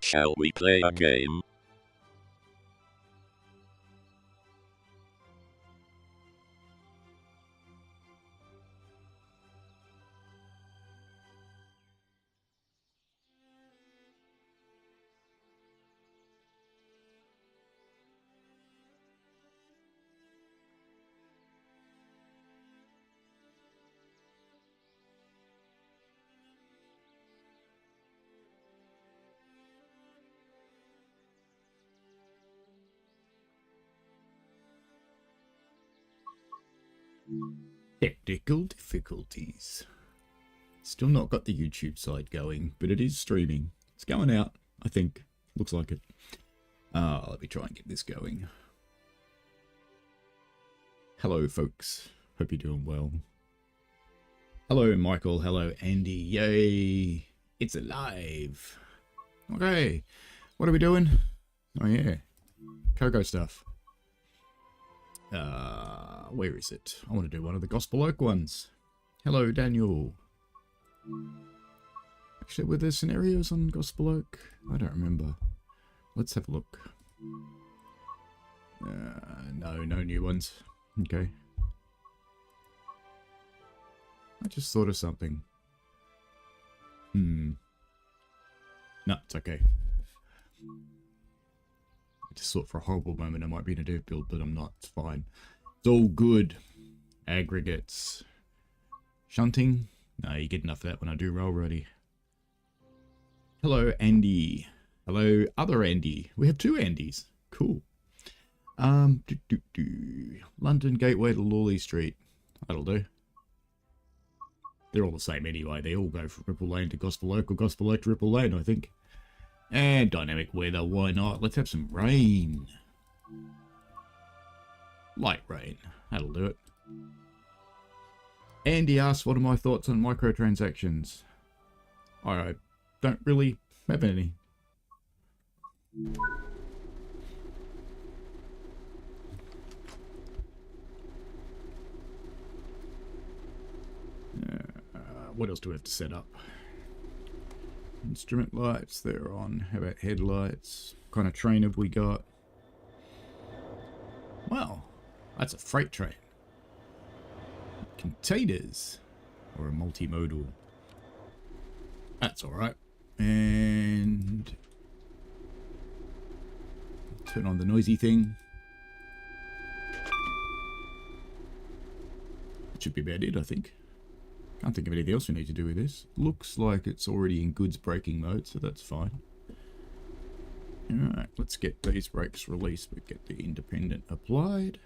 Shall we play a game? Technical difficulties. Still not got the YouTube side going, but it is streaming. It's going out, I think. Looks like it. Let me try and get this going. Hello, folks. Hope you're doing well. Hello, Michael. Hello, Andy. Yay! It's alive. Okay. What are we doing? Oh, yeah. Kogo stuff. Where is it? I want to do one of the Gospel Oak ones. Hello, Daniel. Actually, were there scenarios on Gospel Oak? I don't remember. Let's have a look. No new ones. Okay. I just thought of something. No, it's okay. I just thought for a horrible moment I might be in a dev build, but I'm not. It's fine. It's all good. Aggregates. Shunting? No, you get enough of that when I do roll ready. Hello, Andy. Hello, other Andy. We have two Andys. Cool. London Gateway to Lawley Street. That'll do. They're all the same anyway. They all go from Ripple Lane to Gospel Oak or Gospel Oak to Ripple Lane, I think. And dynamic weather, why not? Let's have some rain. Light rain. That'll do it. Andy asks, what are my thoughts on microtransactions? I don't really have any. What else do we have to set up? Instrument lights, they're on. How about headlights? What kind of train have we got? Wow, that's a freight train. Containers. Or a multimodal. That's alright. And turn on the noisy thing. That should be about it, I think. Can't think of anything else we need to do with this. Looks like it's already in goods braking mode, so that's fine. Alright, let's get these brakes released, but get the independent applied.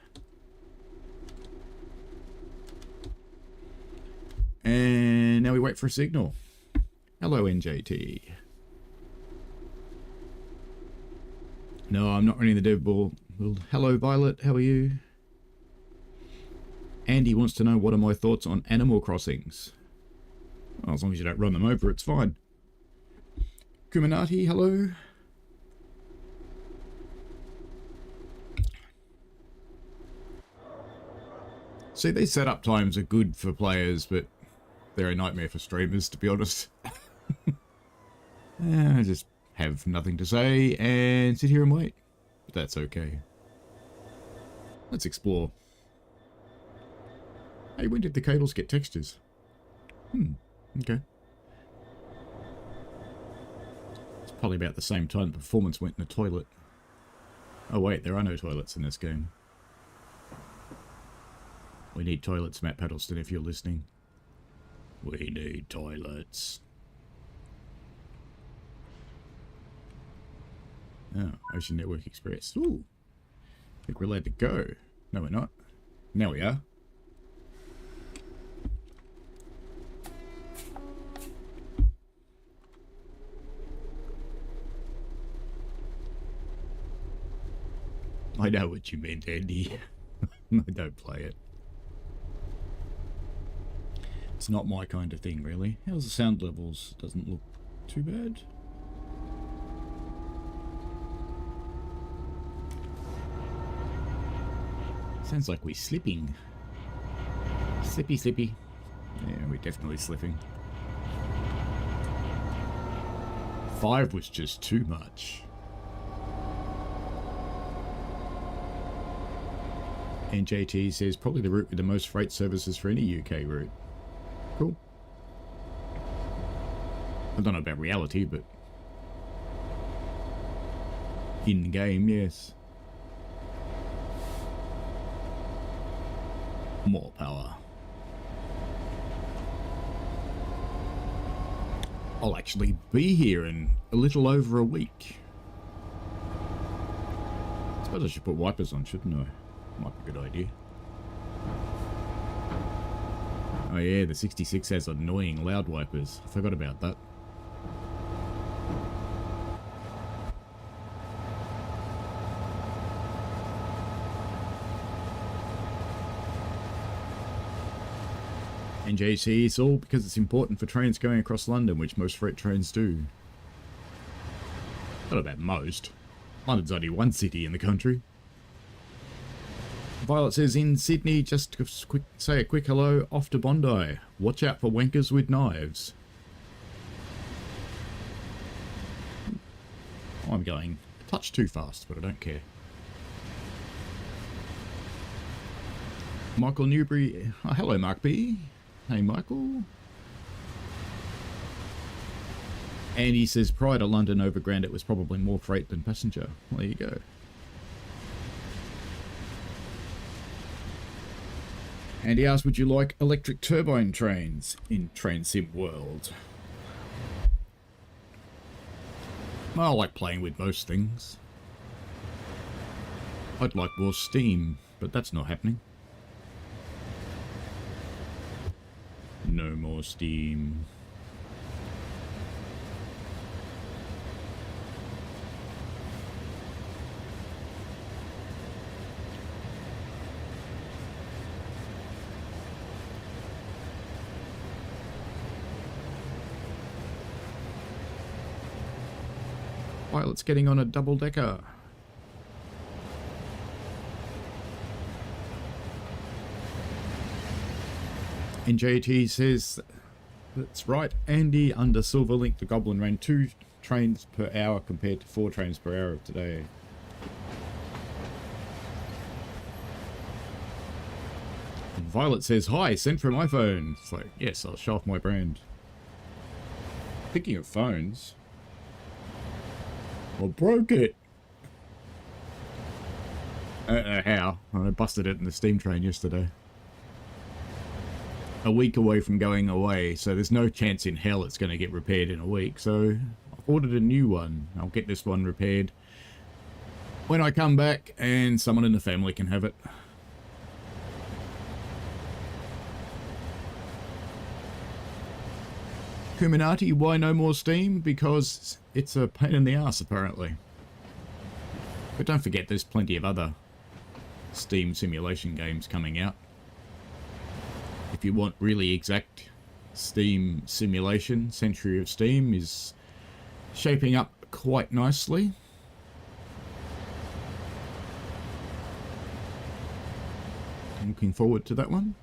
And now we wait for a signal. Hello, NJT. No, I'm not running the dev build. Hello, Violet. How are you? Andy wants to know what are my thoughts on Animal Crossings. Well, as long as you don't run them over, it's fine. Kuminati, hello. See, these setup times are good for players, but they're a nightmare for streamers, to be honest. I just have nothing to say and sit here and wait. But that's okay. Let's explore. Hey, when did the cables get textures? Okay. It's probably about the same time the performance went in the toilet. Oh wait, there are no toilets in this game. We need toilets, Matt Paddleston, if you're listening. We need toilets. Oh, Ocean Network Express. Ooh. I think we're allowed to go. No, we're not. Now we are. I know what you meant, Andy. I don't play it. It's not my kind of thing, really. How's the sound levels? Doesn't look too bad. Sounds like we're slipping. Slippy, slippy. Yeah, we're definitely slipping. 5 was just too much. And JT says probably the route with the most freight services for any UK route. Cool. I don't know about reality, but in the game, yes. More power. I'll actually be here in a little over a week. I suppose I should put wipers on, shouldn't I? Might be a good idea. Oh yeah, the 66 has annoying loud wipers. I forgot about that. And JC, it's all because it's important for trains going across London, which most freight trains do. Not about most. London's only one city in the country. Violet says, in Sydney, just to say a quick hello, off to Bondi. Watch out for wankers with knives. I'm going a touch too fast, but I don't care. Michael Newbury. Oh, hello, Mark B. Hey, Michael. And he says, prior to London Overground, it was probably more freight than passenger. Well, there you go. And he asked, would you like electric turbine trains in Train Sim World? Well, I like playing with most things. I'd like more steam, but that's not happening. No more steam. Pilot's getting on a double-decker. And JT says, that's right, Andy, under Silverlink, the Goblin ran 2 trains per hour compared to 4 trains per hour today. And Violet says, hi, sent from iPhone. It's like, yes, I'll show off my brand. Speaking of phones, I broke it. I don't know how. I busted it in the steam train yesterday. A week away from going away, so there's no chance in hell it's going to get repaired in a week. So I've ordered a new one. I'll get this one repaired when I come back, and someone in the family can have it. Kuminati, why no more steam? Because it's a pain in the ass, apparently. But don't forget, there's plenty of other steam simulation games coming out. If you want really exact steam simulation, Century of Steam is shaping up quite nicely. I'm looking forward to that one.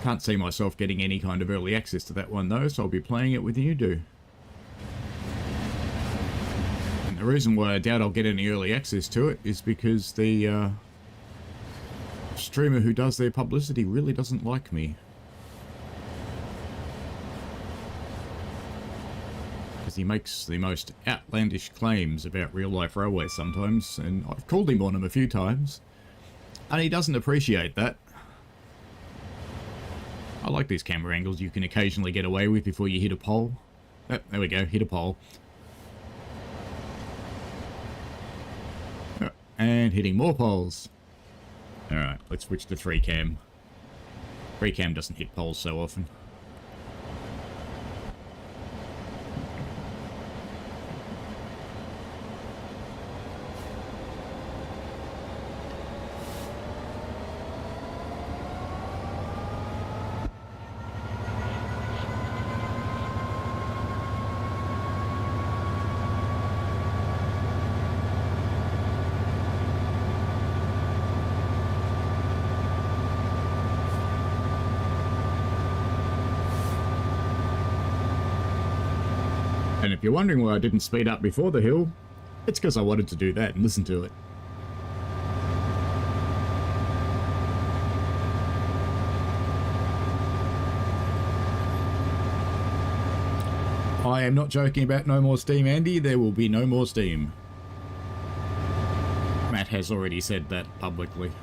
Can't see myself getting any kind of early access to that one though, so I'll be playing it with you do. And the reason why I doubt I'll get any early access to it is because the streamer who does their publicity really doesn't like me. Because he makes the most outlandish claims about real-life railways sometimes, and I've called him on them a few times, and he doesn't appreciate that. I like these camera angles you can occasionally get away with before you hit a pole. Oh, there we go, hit a pole. Oh, and hitting more poles. Alright, let's switch to 3-cam. 3-cam doesn't hit poles so often. And if you're wondering why I didn't speed up before the hill, it's because I wanted to do that and listen to it. I am not joking about no more steam, Andy. There will be no more steam. Matt has already said that publicly.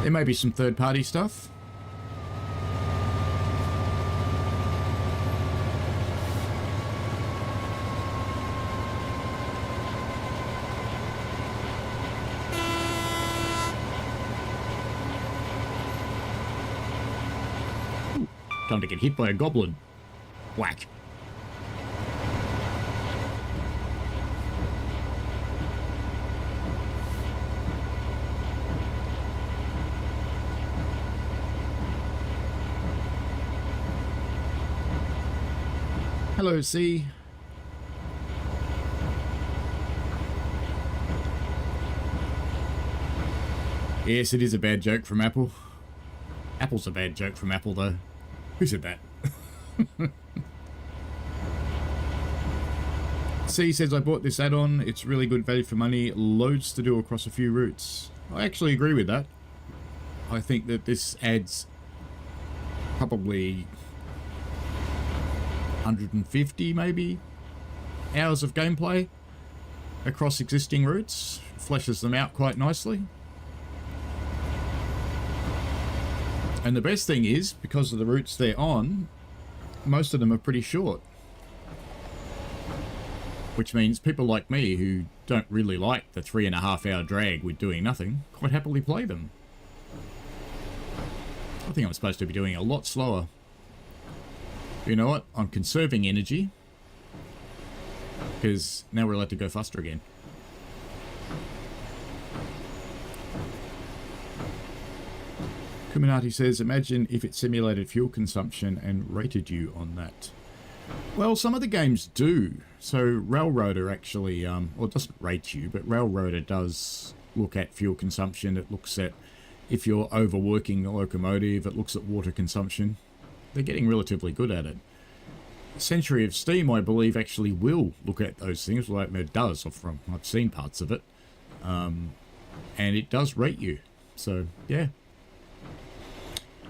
There may be some third-party stuff. Time to get hit by a goblin. Whack. Hello, C. Yes, it is a bad joke from Apple. Apple's a bad joke from Apple, though. Who said that? C says, I bought this add-on. It's really good value for money. Loads to do across a few routes. I actually agree with that. I think that this adds probably 150 maybe hours of gameplay across existing routes. Fleshes them out quite nicely. And the best thing is, because of the routes they're on, most of them are pretty short. Which means people like me who don't really like the 3.5 hour drag with doing nothing, quite happily play them. I think I'm supposed to be doing a lot slower. You know what? I'm conserving energy, because now we're allowed to go faster again. Kuminati says, imagine if it simulated fuel consumption and rated you on that. Well, some of the games do. So Railroader actually, well, it doesn't rate you, but Railroader does look at fuel consumption. It looks at if you're overworking the locomotive. It looks at water consumption. They're getting relatively good at it. Century of Steam, I believe, actually will look at those things. Well, it does. I've seen parts of it. And it does rate you. So, yeah.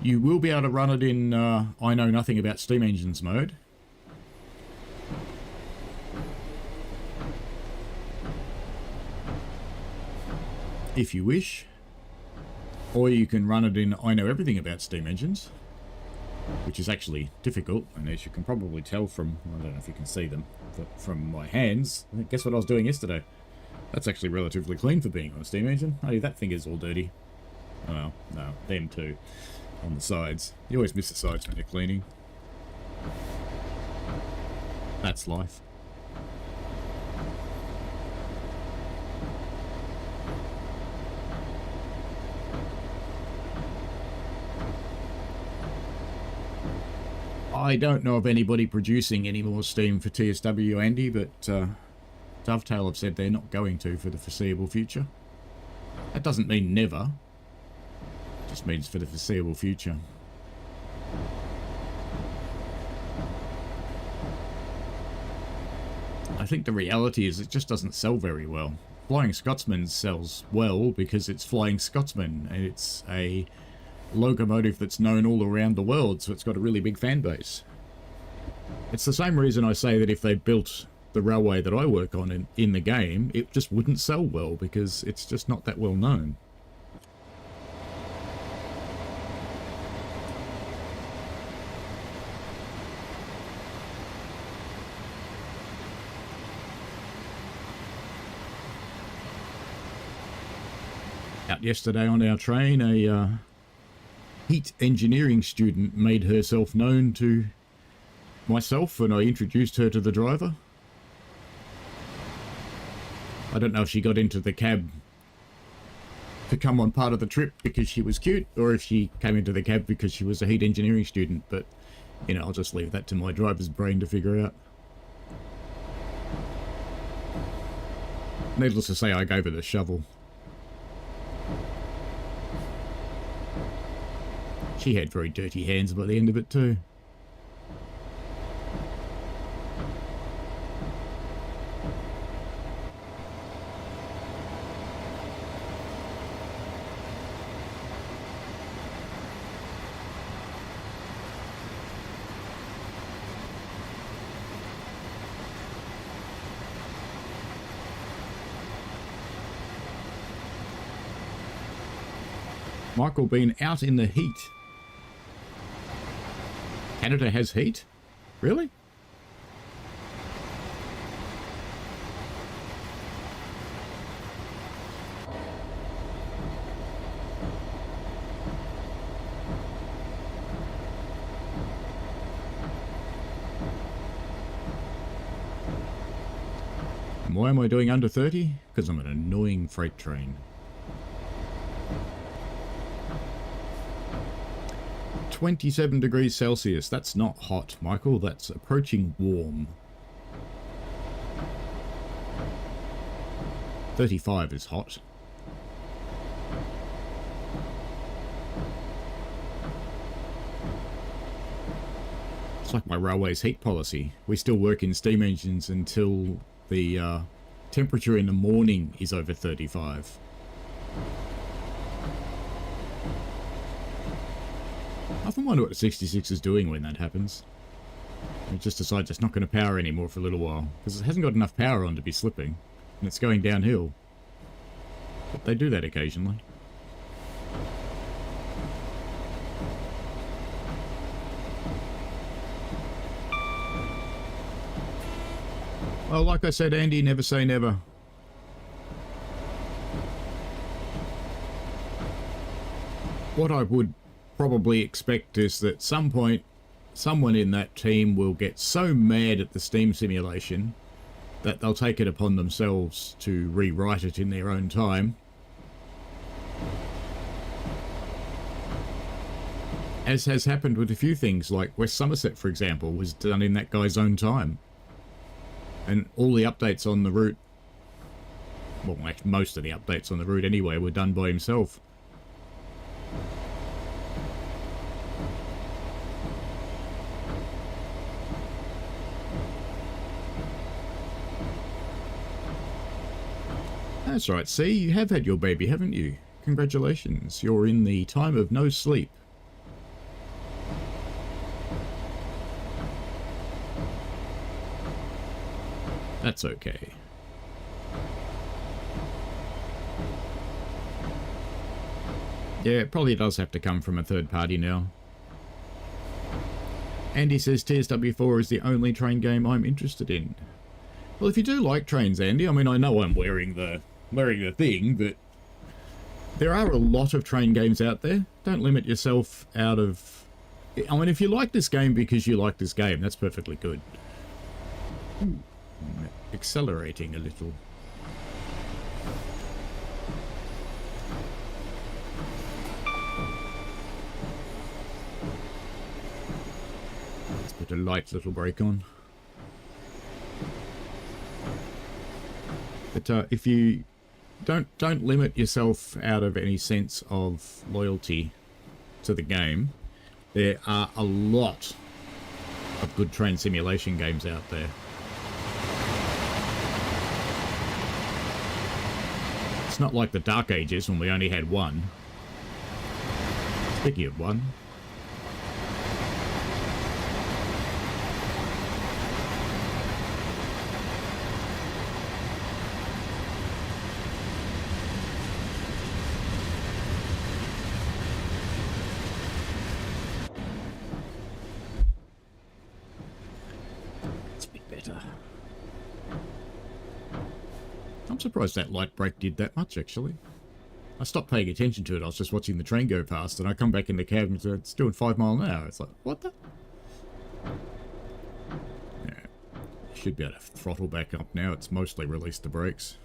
You will be able to run it in I know nothing about steam engines mode. If you wish. Or you can run it in I know everything about steam engines, which is actually difficult, and as you can probably tell from, I don't know if you can see them, but from my hands, guess what I was doing yesterday? That's actually relatively clean for being on a steam engine. Only that finger's all dirty. Oh well, no, them too. On the sides. You always miss the sides when you're cleaning. That's life. I don't know of anybody producing any more steam for TSW, Andy, but Dovetail have said they're not going to for the foreseeable future. That doesn't mean never. It just means for the foreseeable future. I think the reality is it just doesn't sell very well. Flying Scotsman sells well because it's Flying Scotsman, and it's a locomotive that's known all around the world, so it's got a really big fan base. It's the same reason I say that if they built the railway that I work on in the game, it just wouldn't sell well because it's just not that well known. Out yesterday on our train, a heat engineering student made herself known to myself and I introduced her to the driver. I don't know if she got into the cab to come on part of the trip because she was cute or if she came into the cab because she was a heat engineering student, but you know, I'll just leave that to my driver's brain to figure out. Needless to say, I gave her the shovel. She had very dirty hands by the end of it too. Michael being out in the heat. Canada has heat? Really? And why am I doing under 30? Because I'm an annoying freight train. 27 degrees Celsius. That's not hot, Michael. That's approaching warm. 35 is hot. It's like my railway's heat policy. We still work in steam engines until the temperature in the morning is over 35. I often wonder what the 66 is doing when that happens. It just decides it's not going to power anymore for a little while, because it hasn't got enough power on to be slipping, and it's going downhill. But they do that occasionally. Well, like I said, Andy, never say never. What I would probably expect is that at some point someone in that team will get so mad at the Steam simulation that they'll take it upon themselves to rewrite it in their own time. As has happened with a few things, like West Somerset, for example, was done in that guy's own time. And all the updates on the route, well, most of the updates on the route anyway, were done by himself. That's right, see, you have had your baby, haven't you? Congratulations, you're in the time of no sleep. That's okay. Yeah, it probably does have to come from a third party now. Andy says TSW4 is the only train game I'm interested in. Well, if you do like trains, Andy, I mean, I know I'm wearing the thing, but there are a lot of train games out there. Don't limit yourself out of... I mean, if you like this game because you like this game, that's perfectly good. Ooh, I'm accelerating a little. Let's put a light little brake on. But if you don't limit yourself out of any sense of loyalty to the game, there are a lot of good train simulation games out there. It's not like the Dark Ages when we only had one. Speaking of one, I'm surprised that light brake did that much, actually. I stopped paying attention to it. I was just watching the train go past, and I come back in the cab and it's doing 5 miles an hour. It's like, what the? Yeah. Should be able to throttle back up now. It's mostly released the brakes.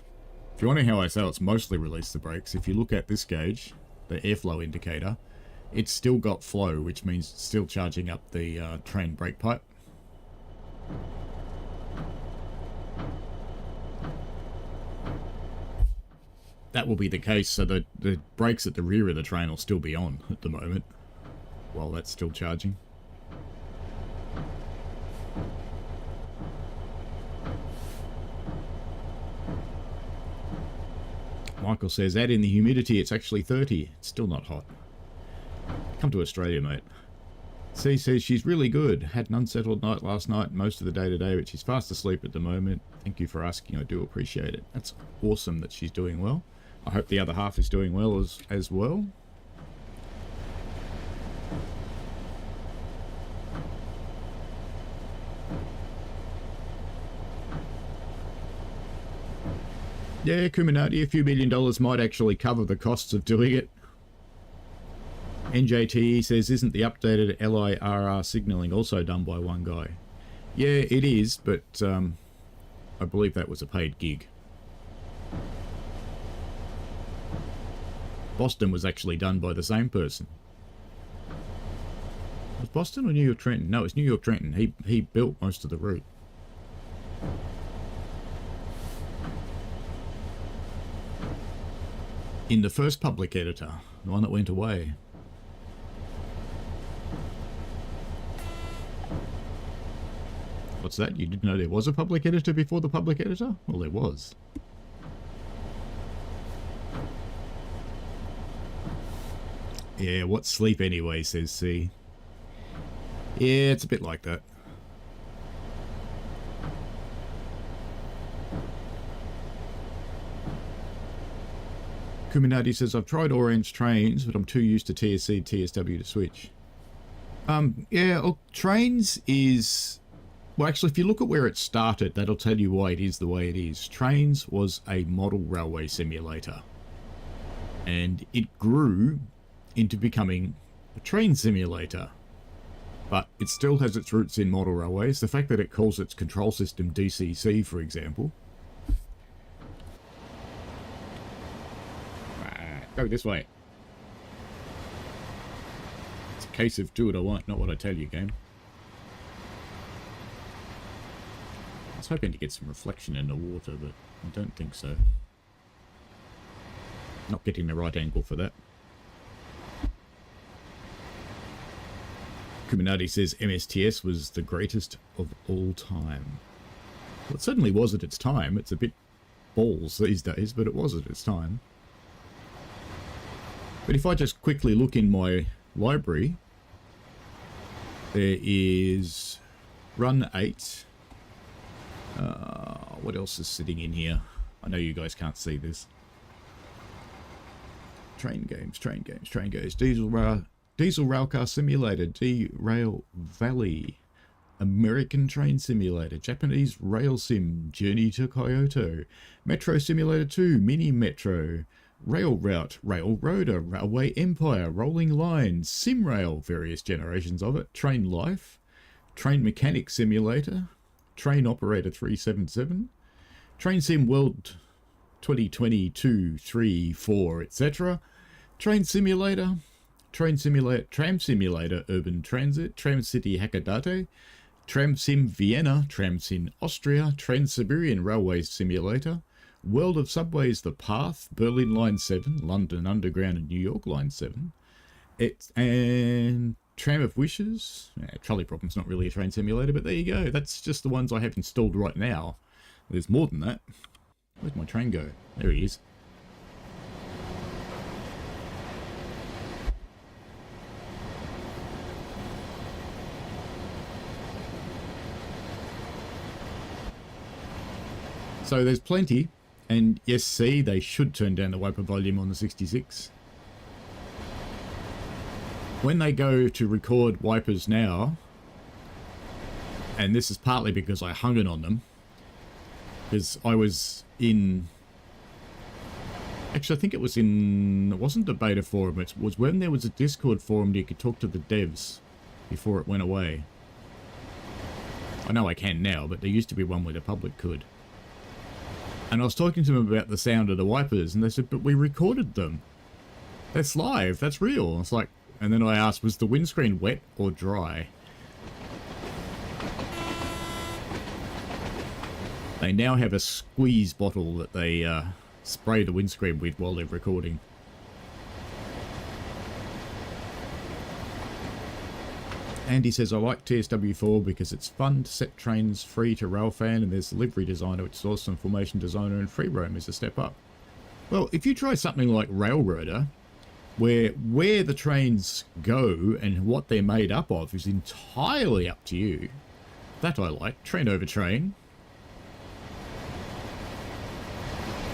If you wonder how I say it's mostly released the brakes, if you look at this gauge, the airflow indicator, it's still got flow, which means it's still charging up the train brake pipe. That will be the case, so the brakes at the rear of the train will still be on at the moment. while that's still charging. Michael says, add in the humidity, it's actually 30. It's still not hot. Come to Australia, mate. C says she's really good. Had an unsettled night last night, most of the day today, but she's fast asleep at the moment. Thank you for asking. I do appreciate it. That's awesome that she's doing well. I hope the other half is doing well as well. Yeah, Kuminati, a few $1 million might actually cover the costs of doing it. NJTE says, isn't the updated LIRR signaling also done by one guy? Yeah, it is, but I believe that was a paid gig. Boston was actually done by the same person. Was Boston or New York Trenton? No, it's New York Trenton. He built most of the route. In the first public editor, the one that went away. What's that? You didn't know there was a public editor before the public editor? Well, there was. Yeah, what's sleep anyway, says C. Yeah, it's a bit like that. Kuminati says, I've tried orange trains, but I'm too used to TSC, TSW to switch. Yeah, look, trains is... Well, actually, if you look at where it started, that'll tell you why it is the way it is. Trains was a model railway simulator. And it grew into becoming a train simulator. But it still has its roots in model railways. The fact that it calls its control system DCC, for example. Go this way. It's a case of do what I want, not what I tell you, game. I was hoping to get some reflection in the water, but I don't think so. Not getting the right angle for that. Kuminati says MSTS was the greatest of all time. Well, it certainly was at its time. It's a bit balls these days, but it was at its time. But if I just quickly look in my library, there is Run 8. What else is sitting in here? I know you guys can't see this. Train games. Diesel Railcar Simulator, D-Rail Valley. American Train Simulator, Japanese Rail Sim, Journey to Kyoto. Metro Simulator 2, Mini Metro. Rail Route, Railroader, Railway Empire, Rolling Lines, SimRail, various generations of it, Train Life, Train Mechanic Simulator, Train Operator 377, Train Sim World 2022, 3, 4, etc., Train Simulator, Tram Simulator Urban Transit, Tram City Hakodate, Tram Sim Vienna, Tram Sim Austria, Trans-Siberian Railway Simulator, World of Subways The Path, Berlin Line 7, London Underground and New York Line 7, and Tram of Wishes. Trolley Problem's not really a train simulator, but there you go. That's just the ones I have installed right now. There's more than that. Where'd my train go? There he is. So there's plenty. And yes, see, they should turn down the wiper volume on the 66. When they go to record wipers now, and this is partly because I hung it on them, because I was in... Actually, I think it wasn't the beta forum, it was when there was a Discord forum you could talk to the devs before it went away. I know I can now, but there used to be one where the public could. And I was talking to them about the sound of the wipers, and they said, but we recorded them. That's live, that's real. It's like, and then I asked, was the windscreen wet or dry? They now have a squeeze bottle that they spray the windscreen with while they're recording. Andy says, I like TSW4 because it's fun to set trains free to Railfan, and there's the livery designer, which is awesome. Formation designer and free roam is a step up. Well, if you try something like Railroader, where the trains go and what they're made up of is entirely up to you, that I like. Train over train.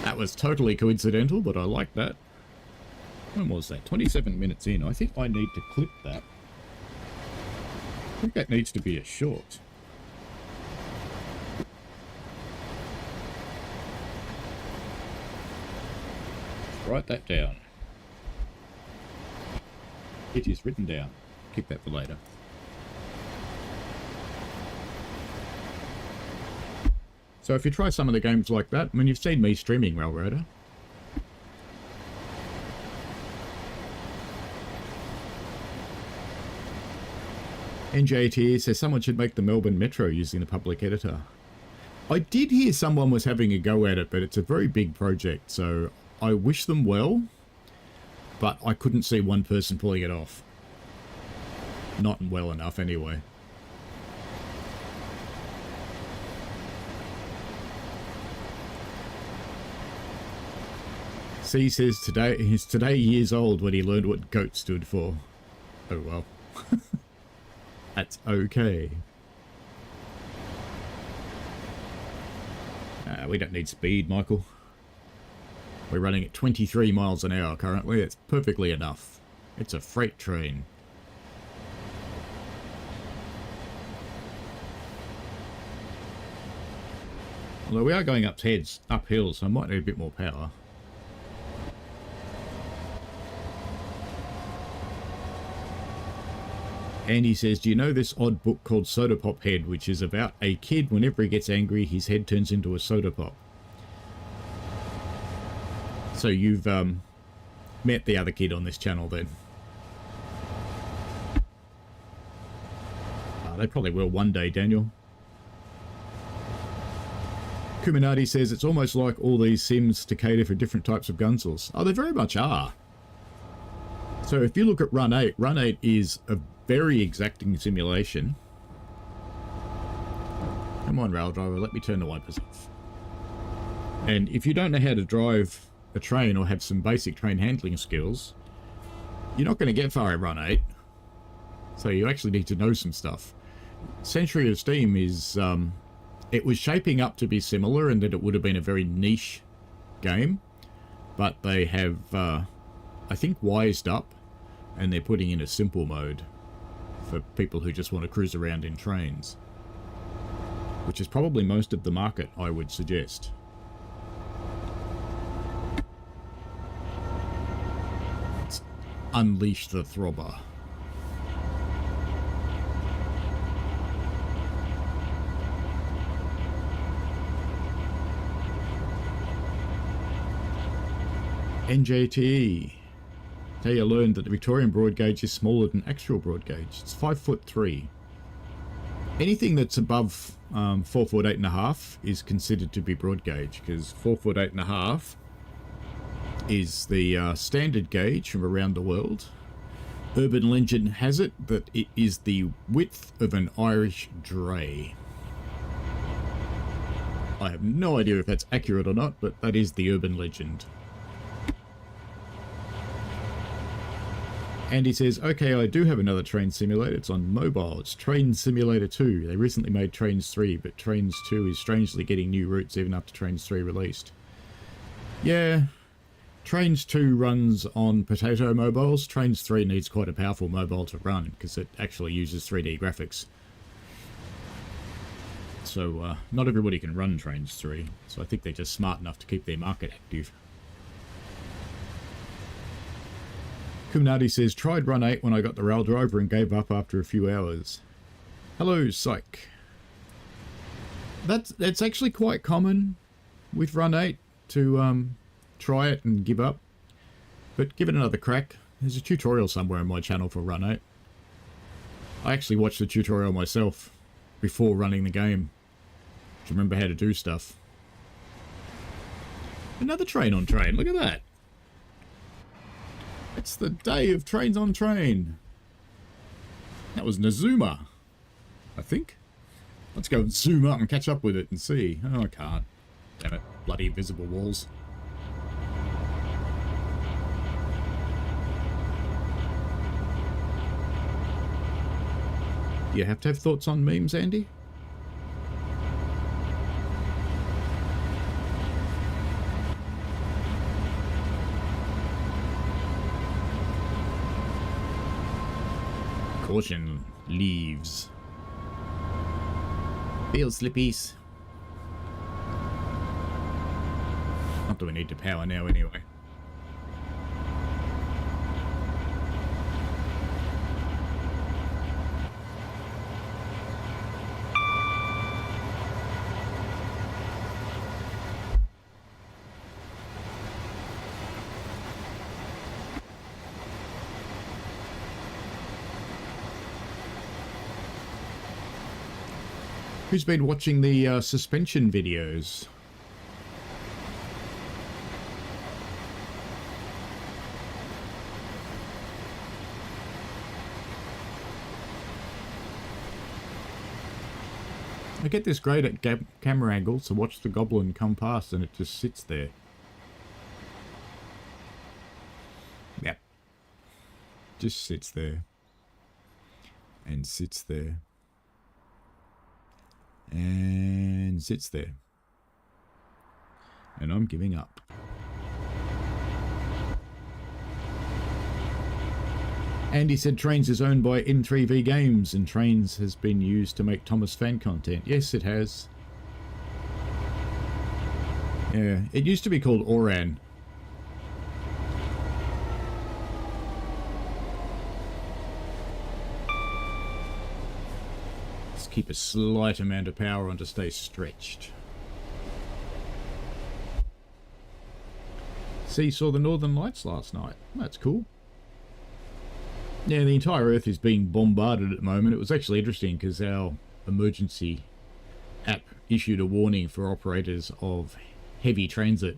That was totally coincidental, but I like that. When was that? 27 minutes in. I think I need to clip that. I think that needs to be a short. Write that down. It is written down. Keep that for later. So if you try some of the games like that, I mean, you've seen me streaming Railroader. NJT says someone should make the Melbourne Metro using the public editor. I did hear someone was having a go at it, but it's a very big project, so I wish them well, but I couldn't see one person pulling it off. Not well enough, anyway. C says he's today years old when he learned what GOAT stood for. Oh well. That's okay. We don't need speed, Michael. We're running at 23 miles an hour currently. It's perfectly enough. It's a freight train. Although we are going uphill, so I might need a bit more power. Andy says, do you know this odd book called Soda Pop Head, which is about a kid, whenever he gets angry, his head turns into a soda pop. So you've met the other kid on this channel then. They probably will one day, Daniel. Kuminati says, it's almost like all these sims to cater for different types of gunsels. Oh, they very much are. So if you look at Run 8, Run 8 is a very exacting simulation. Come on, rail driver, let me turn the wipers off. And if you don't know how to drive a train or have some basic train handling skills, you're not going to get far in Run 8. So you actually need to know some stuff. Century of Steam is, it was shaping up to be similar in that it would have been a very niche game, but they have, I think, wised up, and they're putting in a simple mode for people who just want to cruise around in trains, which is probably most of the market, I would suggest. Let's unleash the throbber. NJTE. Today I learned that the Victorian broad gauge is smaller than actual broad gauge. It's 5'3". Anything that's above 4 foot 8.5 is considered to be broad gauge, because 4 foot 8.5 is the standard gauge from around the world. Urban legend has it that it is the width of an Irish dray. I have no idea if that's accurate or not, but that is the urban legend. Andy says, okay, I do have another train simulator. It's on mobile. It's Train Simulator 2. They recently made Trains 3, but Trains 2 is strangely getting new routes even after Trains 3 released. Yeah, Trains 2 runs on potato mobiles. Trains 3 needs quite a powerful mobile to run because it actually uses 3D graphics. So not everybody can run Trains 3, so I think they're just smart enough to keep their market active. Kumnadi says, tried Run 8 when I got the rail driver and gave up after a few hours. Hello, Psych. That's actually quite common with Run 8 to try it and give up. But give it another crack. There's a tutorial somewhere on my channel for Run 8. I actually watched the tutorial myself before running the game to remember how to do stuff. Another train on train, look at that. It's the day of trains on train. That was Nazuma, I think. Let's go zoom up and catch up with it and see. Oh, I can't. Damn it. Bloody invisible walls. You have to have thoughts on memes, Andy? Caution, leaves. Feel slippies. Not that we need to power now anyway. Who's been watching the suspension videos? I get this great at camera angles to watch the Goblin come past and it just sits there. Yep. Just sits there. And sits there. And sits there. And I'm giving up. Andy said Trains is owned by N3V Games and Trains has been used to make Thomas fan content. Yes, it has. Yeah, it used to be called Oran. Keep a slight amount of power on to stay stretched. See, saw the Northern Lights last night. That's cool. Yeah, the entire Earth is being bombarded at the moment. It was actually interesting because our emergency app issued a warning for operators of heavy transit.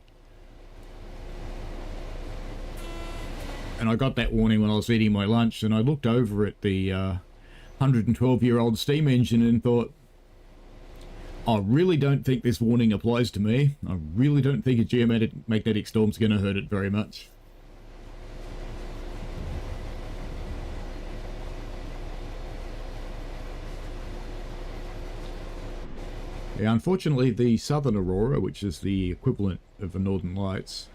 And I got that warning when I was eating my lunch and I looked over at the 112-year-old steam engine and thought, I really don't think this warning applies to me. I really don't think a geomagnetic storm's going to hurt it very much. Yeah, unfortunately, the southern aurora, which is the equivalent of the Northern Lights,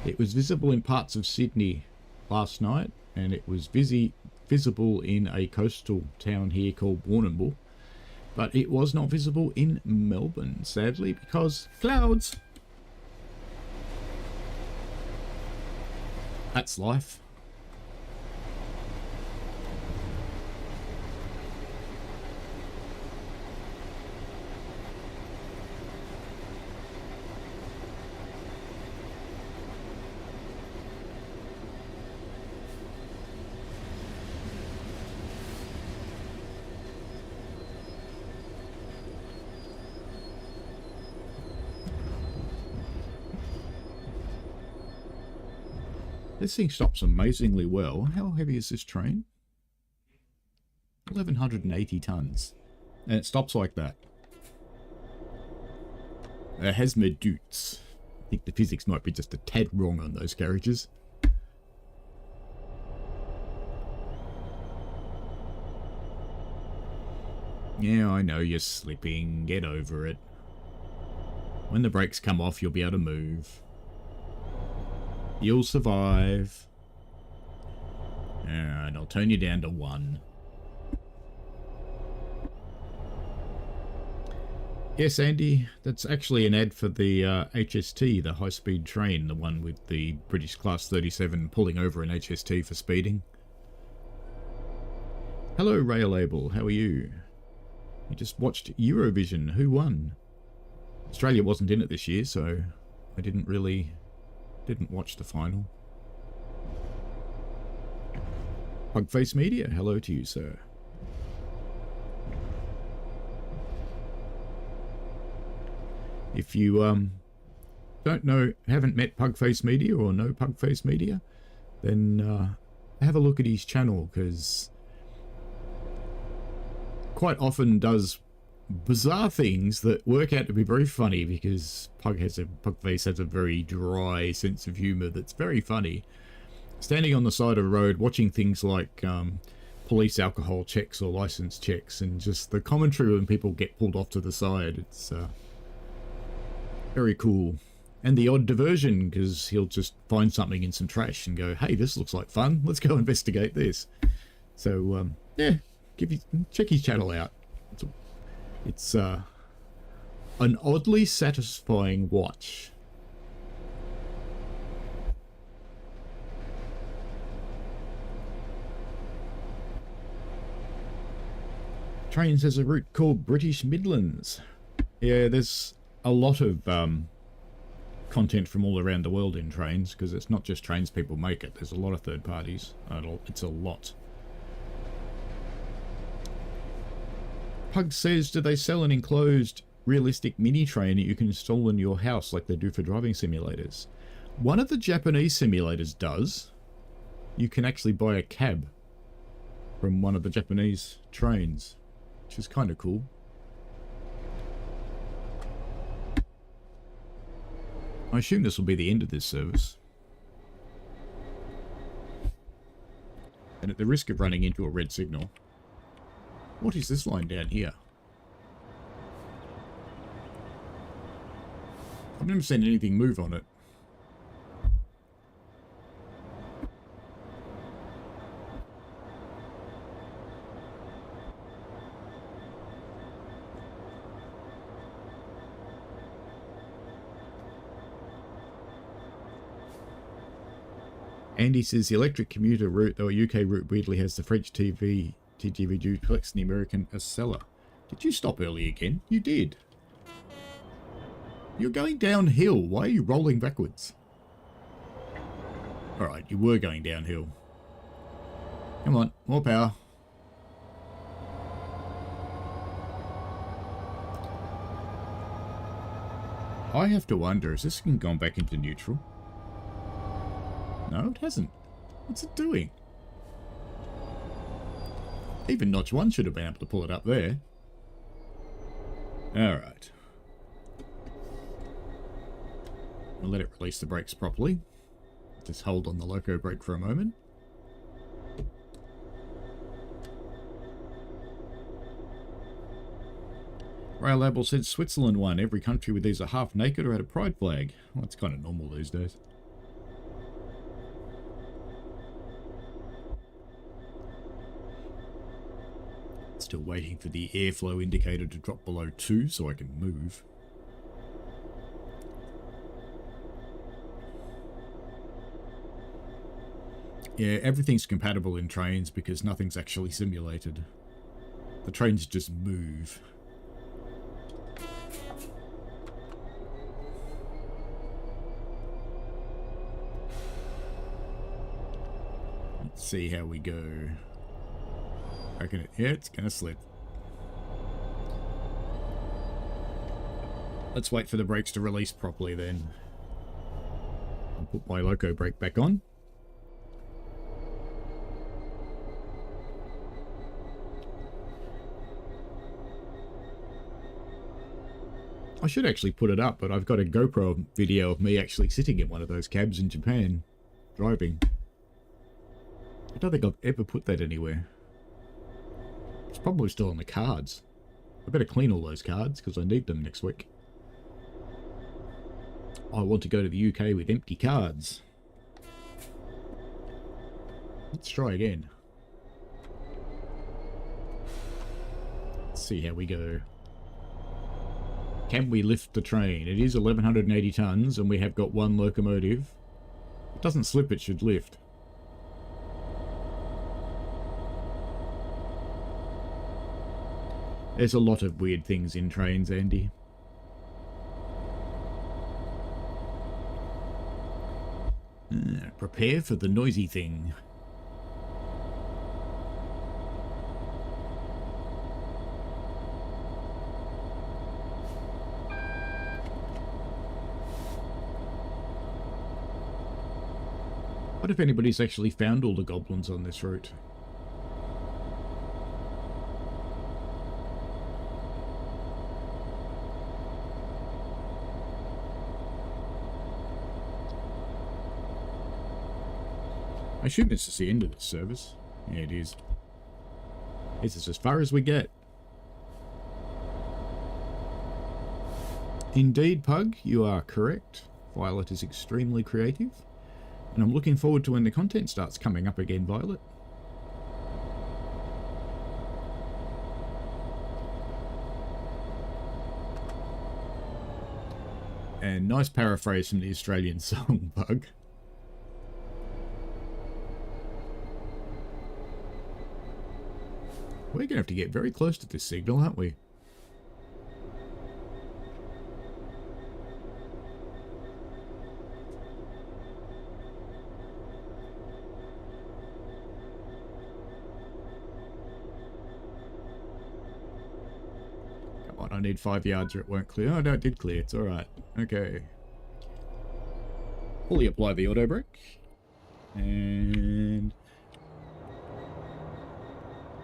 it was visible in parts of Sydney last night, and it was visible in a coastal town here called Warrnambool, but it was not visible in Melbourne, sadly, because clouds. That's life. This thing stops amazingly well. How heavy is this train? 1,180 tons. And it stops like that. It has medutes. I think the physics might be just a tad wrong on those carriages. Yeah, I know you're slipping. Get over it. When the brakes come off, you'll be able to move. You'll survive. And I'll turn you down to 1. Yes, Andy, that's actually an ad for the HST, the high-speed train, the one with the British Class 37 pulling over an HST for speeding. Hello, Rail Label, how are you? You just watched Eurovision. Who won? Australia wasn't in it this year, so I didn't watch the final. Pugface Media, hello to you, sir. If you don't know, haven't met Pugface Media or know Pugface Media, then have a look at his channel, because quite often does bizarre things that work out to be very funny, because Pugface has a very dry sense of humour that's very funny. Standing on the side of the road watching things like police alcohol checks or license checks, and just the commentary when people get pulled off to the side, it's very cool. And the odd diversion, because he'll just find something in some trash and go, hey, this looks like fun, let's go investigate this. So yeah, check his channel out. It's an oddly satisfying watch. Trains has a route called British Midlands. Yeah, there's a lot of content from all around the world in trains, because it's not just trains people make it. There's a lot of third parties. It's a lot. Pug says, do they sell an enclosed realistic mini train that you can install in your house like they do for driving simulators? One of the Japanese simulators does. You can actually buy a cab from one of the Japanese trains, which is kind of cool. I assume this will be the end of this service. And at the risk of running into a red signal, what is this line down here? I've never seen anything move on it. Andy says the electric commuter route, though a UK route, weirdly has the French TGV duplex and the American Acela. Did you stop early again? You did. You're going downhill. Why are you rolling backwards? Alright, you were going downhill. Come on, more power. I have to wonder, has this gone back into neutral? No, it hasn't. What's it doing? Even Notch 1 should have been able to pull it up there. Alright. We'll let it release the brakes properly. Just hold on the Loco Break for a moment. Rail Label said Switzerland won. Every country with these are half naked or had a pride flag. Well, that's kind of normal these days. Still waiting for the airflow indicator to drop below 2 so I can move. Yeah, everything's compatible in trains because nothing's actually simulated. The trains just move. Let's see how we go. Yeah, it's gonna slip. Let's wait for the brakes to release properly then. I'll put my Loco Break back on. I should actually put it up, but I've got a GoPro video of me actually sitting in one of those cabs in Japan, driving. I don't think I've ever put that anywhere. It's probably still on the cards. I better clean all those cards because I need them next week. I want to go to the UK with empty cards. Let's try again. Let's see how we go. Can we lift the train? It is 1,180 tons and we have got one locomotive. If it doesn't slip, it should lift. There's a lot of weird things in trains, Andy. Prepare for the noisy thing. What if anybody's actually found all the goblins on this route? assume this is the end of this service. Yeah, it is. This is as far as we get. Indeed, Pug, you are correct. Violet is extremely creative. And I'm looking forward to when the content starts coming up again, Violet. And nice paraphrase from the Australian song, Pug. We're going to have to get very close to this signal, aren't we? Come on, I need 5 yards or it won't clear. Oh, no, it did clear. It's alright. Okay. Fully apply the auto brake. And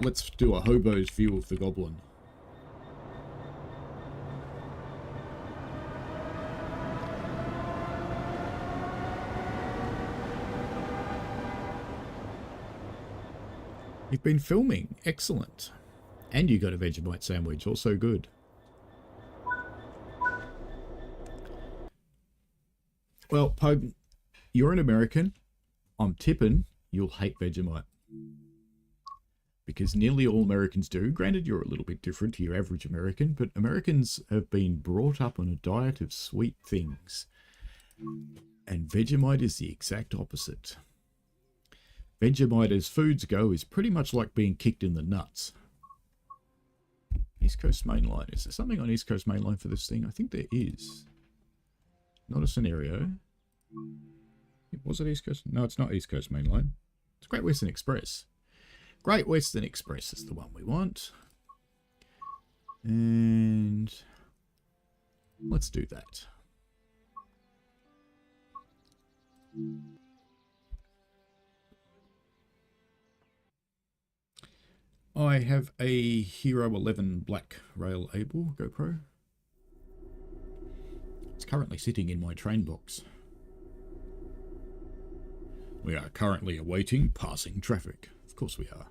let's do a hobo's view of the Goblin. You've been filming. Excellent. And you got a Vegemite sandwich. Also good. Well, Pug, you're an American. I'm tipping you'll hate Vegemite. Because nearly all Americans do. Granted, you're a little bit different to your average American, but Americans have been brought up on a diet of sweet things. And Vegemite is the exact opposite. Vegemite, as foods go, is pretty much like being kicked in the nuts. East Coast Main Line. Is there something on East Coast Main Line for this thing? I think there is. Not a scenario. Was it East Coast? No, it's not East Coast Main Line. It's Great Western Express. Great Western Express is the one we want. And let's do that. I have a Hero 11 Black Rail Able GoPro. It's currently sitting in my train box. We are currently awaiting passing traffic. Of course we are.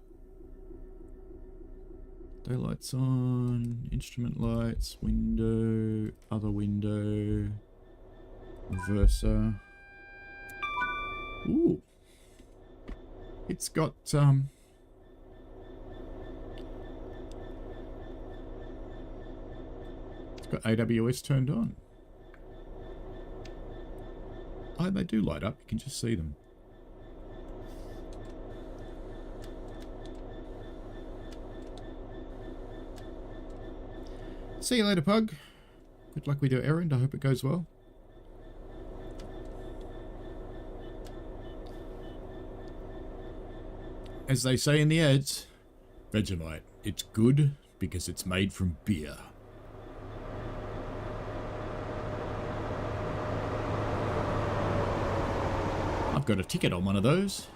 Daylights on, instrument lights, window, other window, reverser. Ooh. It's got, it's got AWS turned on. Oh, they do light up. You can just see them. See you later, Pug. Good luck with your errand. I hope it goes well. As they say in the ads, Vegemite, it's good because it's made from beer. I've got a ticket on one of those.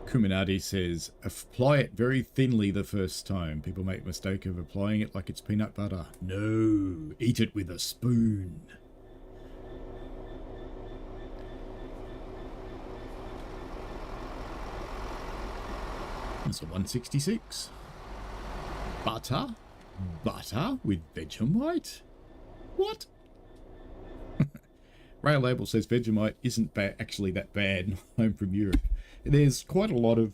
Kuminati says, apply it very thinly the first time. People make the mistake of applying it like it's peanut butter. No, eat it with a spoon. That's a 166. Butter? Butter with Vegemite? What? Rail Label says Vegemite isn't actually that bad. Home from Europe. There's quite a lot of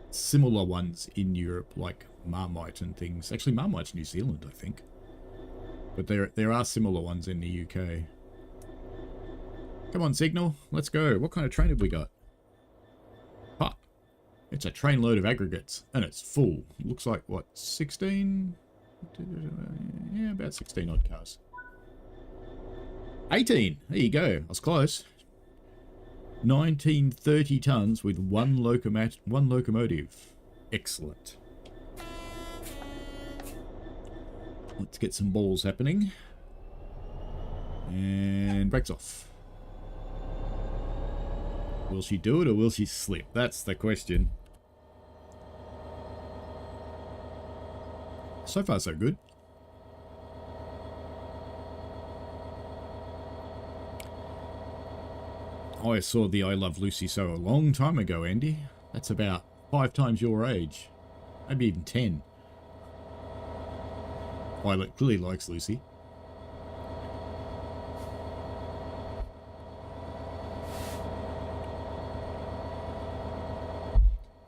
similar ones in Europe, like Marmite and things. Actually, Marmite's New Zealand, I think. But there are similar ones in the UK. Come on, Signal. Let's go. What kind of train have we got? Ah, it's a train load of aggregates, and it's full. It looks like, what, 16? Yeah, about 16 odd cars. 18. There you go. I was close. 1930 tons with one locomotive. Excellent. Let's get some balls happening. And brakes off. Will she do it or will she slip? That's the question. So far, so good. I saw the I Love Lucy so a long time ago, Andy. That's about 5 times your age. Maybe even 10. Violet clearly likes Lucy.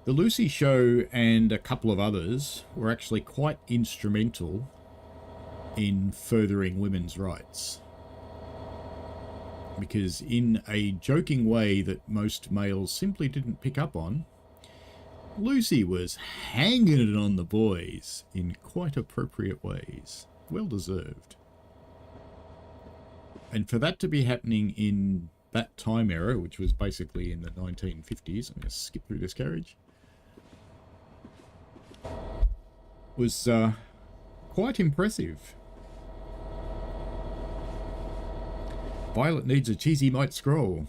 The Lucy show and a couple of others were actually quite instrumental in furthering women's rights. Because in a joking way that most males simply didn't pick up on, Lucy was hanging it on the boys in quite appropriate ways. Well deserved. And for that to be happening in that time era, which was basically in the 1950s, I'm going to skip through this carriage, was quite impressive. Violet needs a cheesy might scroll.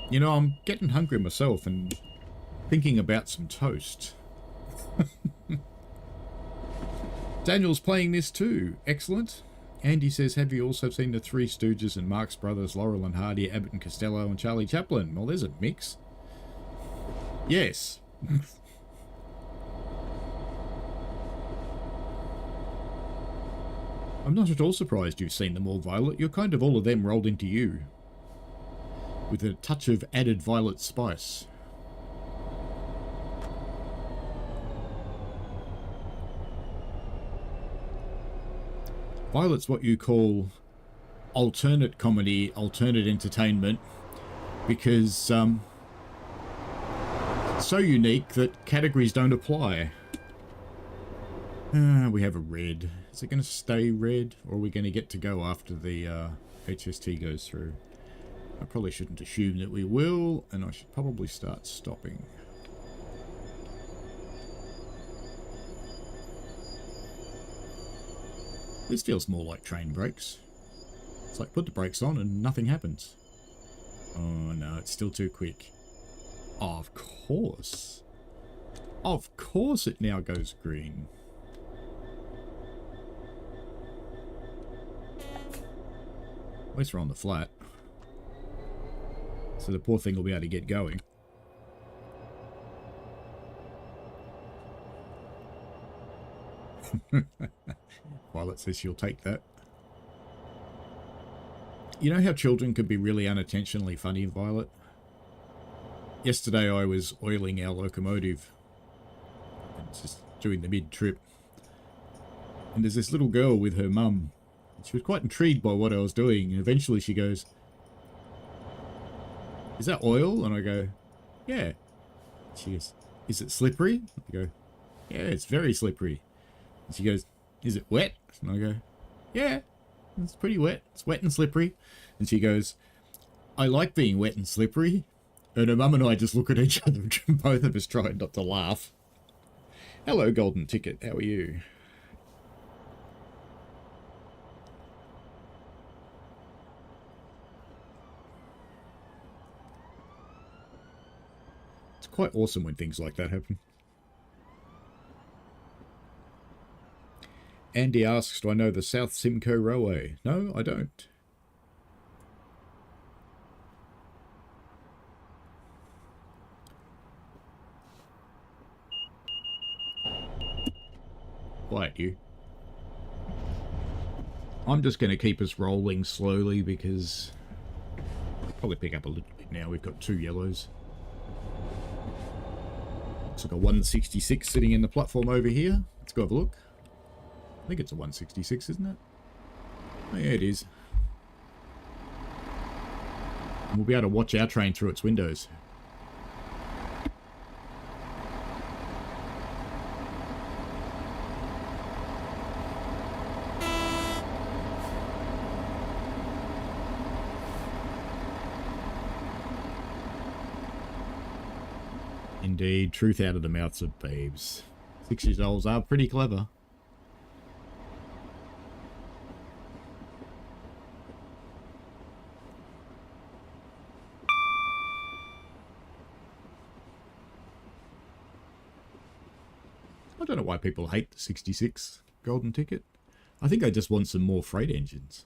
You know, I'm getting hungry myself and thinking about some toast. Daniel's playing this too. Excellent. Andy says, have you also seen the Three Stooges and Marx Brothers, Laurel and Hardy, Abbott and Costello and Charlie Chaplin? Well, there's a mix. Yes. I'm not at all surprised you've seen them all, Violet. You're kind of all of them rolled into you. With a touch of added Violet spice. Violet's what you call alternate comedy, alternate entertainment, because it's so unique that categories don't apply. We have a red. Is it going to stay red, or are we going to get to go after the HST goes through? I probably shouldn't assume that we will, and I should probably start stopping. This feels more like train brakes. It's like put the brakes on and nothing happens. Oh no, it's still too quick. Oh, of course. Of course it now goes green. At least we're on the flat. So the poor thing will be able to get going. Violet says she'll take that. You know how children can be really unintentionally funny, Violet? Yesterday I was oiling our locomotive. Just doing the mid-trip. And there's this little girl with her mum. She was quite intrigued by what I was doing. And eventually she goes, "Is that oil?" And I go, "Yeah." She goes, "Is it slippery?" I go, "Yeah, it's very slippery." And she goes, "Is it wet?" And I go, "Yeah, it's pretty wet. It's wet and slippery." And she goes, "I like being wet and slippery." And her mum and I just look at each other, both of us trying not to laugh. Hello, Golden Ticket. How are you? It's quite awesome when things like that happen. Andy asks, do I know the South Simcoe Railway? No, I don't. Quiet, you. I'm just going to keep us rolling slowly because I'll probably pick up a little bit now. We've got 2 yellows. Looks like a 166 sitting in the platform over here. Let's go have a look. I think it's a 166, isn't it? Oh, yeah, it is. And we'll be able to watch our train through its windows. Indeed, truth out of the mouths of babes. 6-year-olds are pretty clever. don't know why people hate the 66 golden ticket. I think I just want some more freight engines.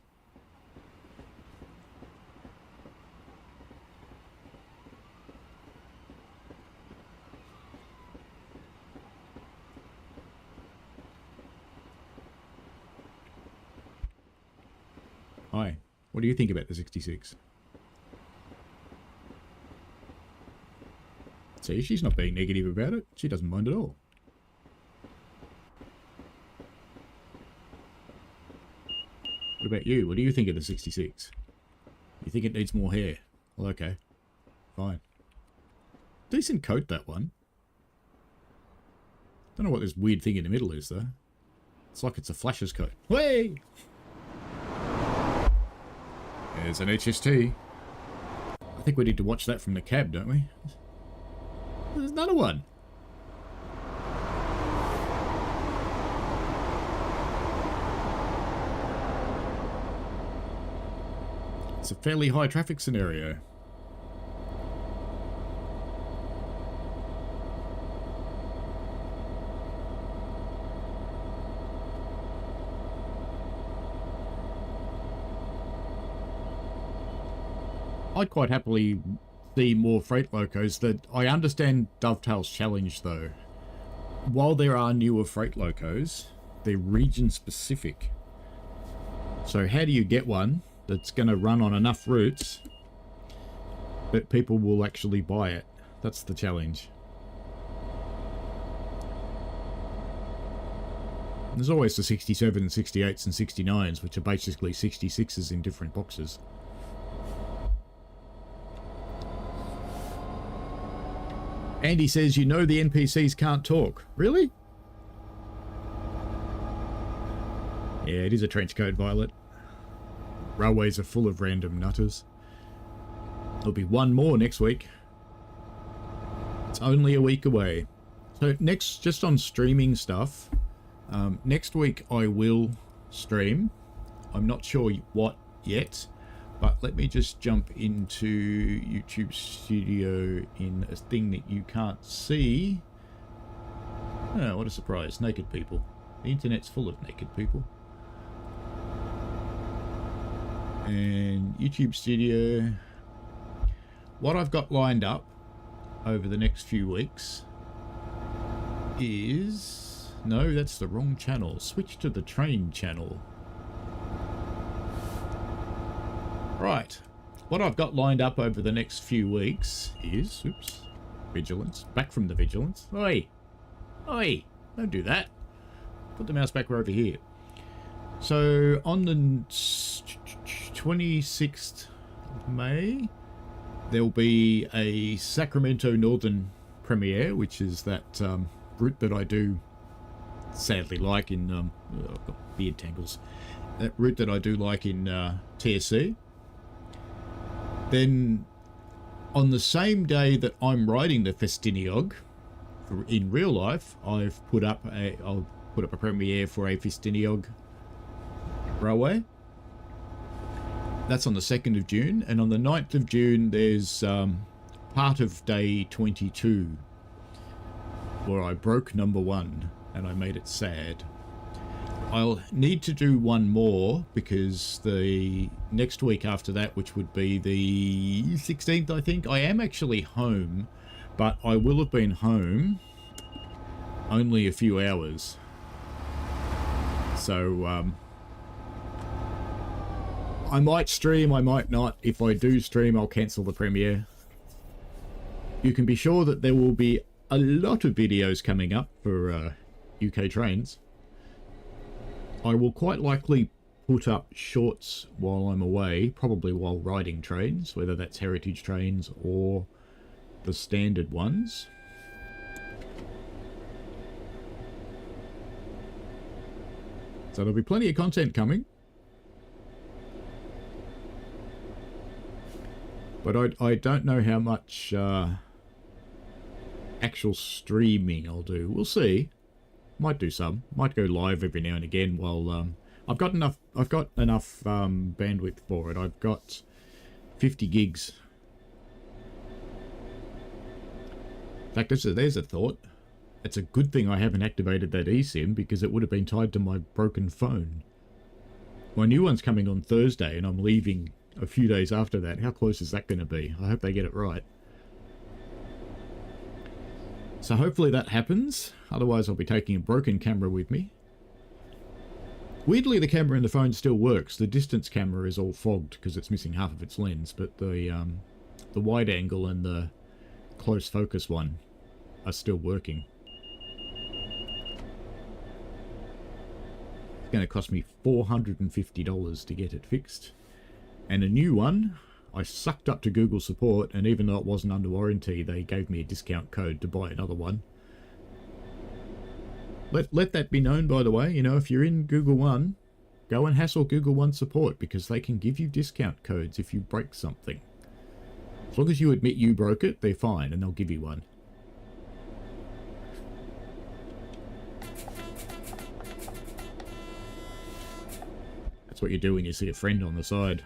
Hi, what do you think about the 66? See, she's not being negative about it. She doesn't mind at all. What about you? What do you think of the 66? You think it needs more hair? Well, okay. Fine. Decent coat, that one. Don't know what this weird thing in the middle is, though. It's like it's a Flash's coat. Way! There's an HST. I think we need to watch that from the cab, don't we? There's another one. It's a fairly high traffic scenario. I'd quite happily see more freight locos. That I understand Dovetail's challenge, though. While there are newer freight locos, they're region specific. So how do you get one that's going to run on enough routes that people will actually buy it? That's the challenge. There's always the 67 and 68s and 69s, which are basically 66s in different boxes. Andy says, you know the NPCs can't talk. Really? Yeah, it is a trench coat, Violet. Railways are full of random nutters. There'll be one more next week. It's only a week away. So next, just on streaming stuff, next week I will stream. I'm not sure what yet, but let me just jump into YouTube Studio in a thing that you can't see. Oh, what a surprise. Naked people. The internet's full of naked people. And YouTube Studio. What I've got lined up over the next few weeks is... No, that's the wrong channel. Switch to the train channel. Right. What I've got lined up over the next few weeks is... Oops. Vigilance. Back from the vigilance. Oi! Oi! Don't do that. Put the mouse back over here. So, on the 26th of May, there'll be a Sacramento Northern premiere, which is that route that I do sadly like in... I've got beard tangles. That route that I do like in TSC. Then, on the same day that I'm riding the Festiniog, in real life, I'll put up a premiere for a Festiniog railway. That's on the 2nd of June, and on the 9th of June there's part of day 22 where I broke number 1 and I made it sad. I'll need to do one more because the next week after that, which would be the 16th, I think, I am actually home, but I will have been home only a few hours. So, I might stream, I might not. If I do stream, I'll cancel the premiere. You can be sure that there will be a lot of videos coming up for UK trains. I will quite likely put up shorts while I'm away, probably while riding trains, whether that's heritage trains or the standard ones. So there'll be plenty of content coming. But I don't know how much actual streaming I'll do. We'll see. Might do some. Might go live every now and again while I've got enough bandwidth for it. I've got 50 gigs. In fact, there's a thought. It's a good thing I haven't activated that eSIM because it would have been tied to my broken phone. My new one's coming on Thursday and I'm leaving a few days after that. How close is that going to be? I hope they get it right. So hopefully that happens. Otherwise I'll be taking a broken camera with me. Weirdly, the camera in the phone still works. The distance camera is all fogged because it's missing half of its lens, but the wide angle and the close focus one are still working. It's going to cost me $450 to get it fixed. And a new one, I sucked up to Google support, and even though it wasn't under warranty, they gave me a discount code to buy another one. Let that be known, by the way. You know, if you're in Google One, go and hassle Google One support because they can give you discount codes if you break something. As long as you admit you broke it, they're fine and they'll give you one. That's what you do when you see a friend on the side.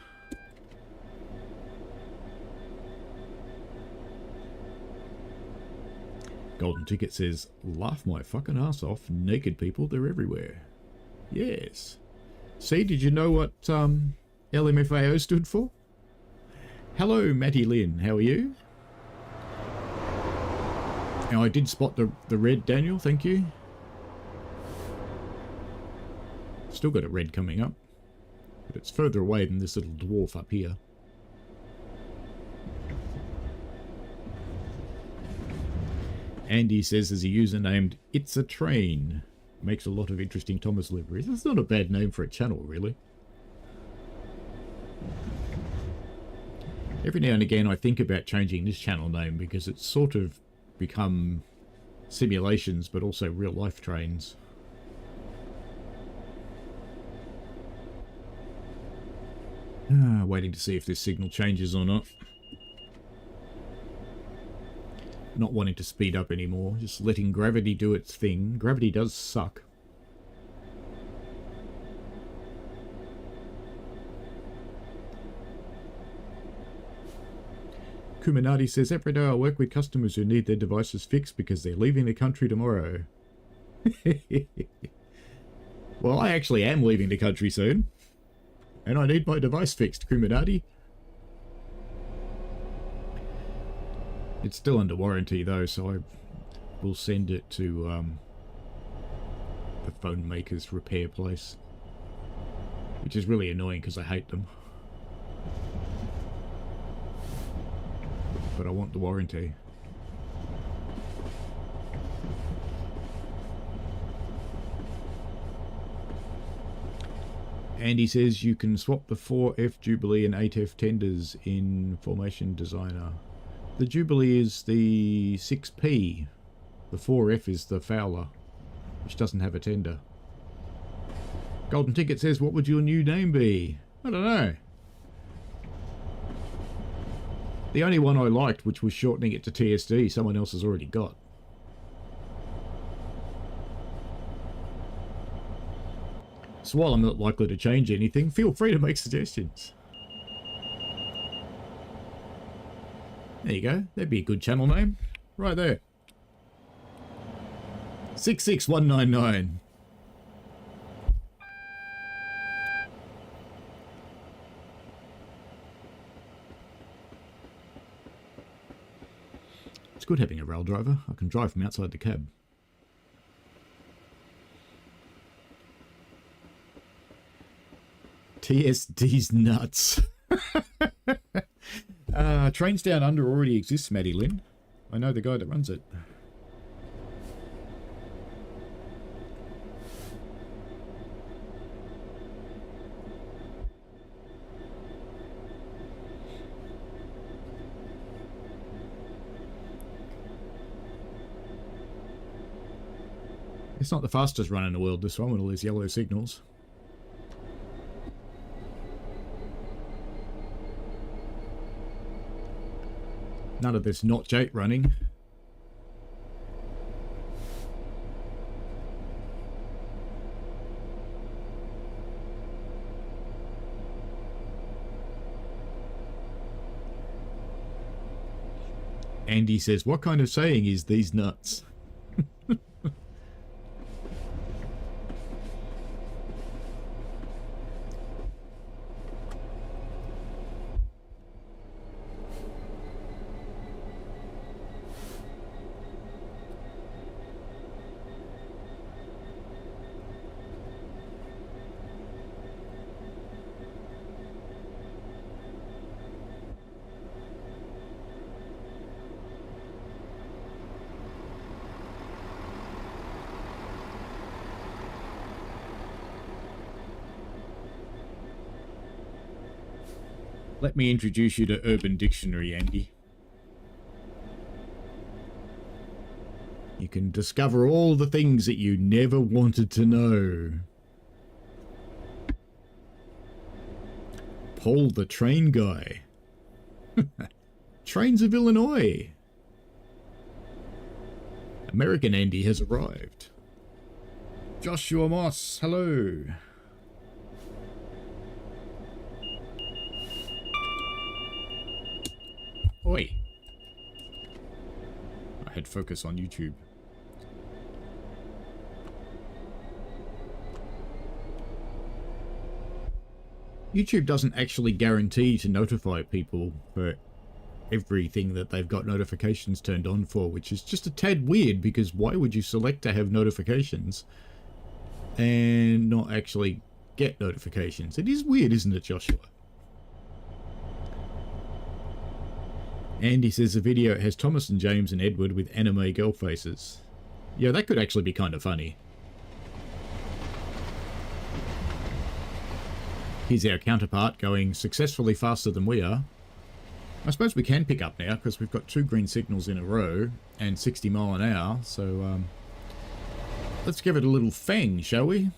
Golden Ticket says, laugh my fucking ass off. Naked people, they're everywhere. Yes. See, did you know what LMFAO stood for? Hello, Matty Lynn. How are you? Now, I did spot the red, Daniel. Thank you. Still got a red coming up. But it's further away than this little dwarf up here. Andy says there's a user named It's a Train. Makes a lot of interesting Thomas liveries. That's not a bad name for a channel, really. Every now and again I think about changing this channel name because it's sort of become simulations but also real life trains. Waiting to see if this signal changes or not. Not wanting to speed up anymore, just letting gravity do its thing. Gravity does suck. Kuminati says, every day I work with customers who need their devices fixed because they're leaving the country tomorrow. Well, I actually am leaving the country soon. And I need my device fixed, Kuminati. It's still under warranty though, so I will send it to the phone maker's repair place. Which is really annoying because I hate them. But I want the warranty. Andy says you can swap the 4F Jubilee and 8F tenders in Formation Designer. The Jubilee is the 6P. The 4F is the Fowler, which doesn't have a tender. Golden Ticket says, what would your new name be? I don't know. The only one I liked, which was shortening it to TSD, someone else has already got. So while I'm not likely to change anything, feel free to make suggestions. There you go. That'd be a good channel name. Right there. 66199. It's good having a rail driver. I can drive from outside the cab. TSD's nuts. Trains Down Under already exists, Maddie Lynn. I know the guy that runs it. It's not the fastest run in the world, this one, with all these yellow signals. None of this Notch 8 running. Andy says, what kind of saying is these nuts? Let me introduce you to Urban Dictionary, Andy. You can discover all the things that you never wanted to know. Paul the Train Guy. Trains of Illinois. American Andy has arrived. Joshua Moss, hello. Oi. I had focus on YouTube. YouTube doesn't actually guarantee to notify people for everything that they've got notifications turned on for, which is just a tad weird, because why would you select to have notifications and not actually get notifications? It is weird, isn't it, Joshua? Andy says the video has Thomas and James and Edward with anime girl faces. Yeah, that could actually be kind of funny. Here's our counterpart going successfully faster than we are. I suppose we can pick up now because we've got 2 green signals in a row and 60 mile an hour. So let's give it a little fang, shall we?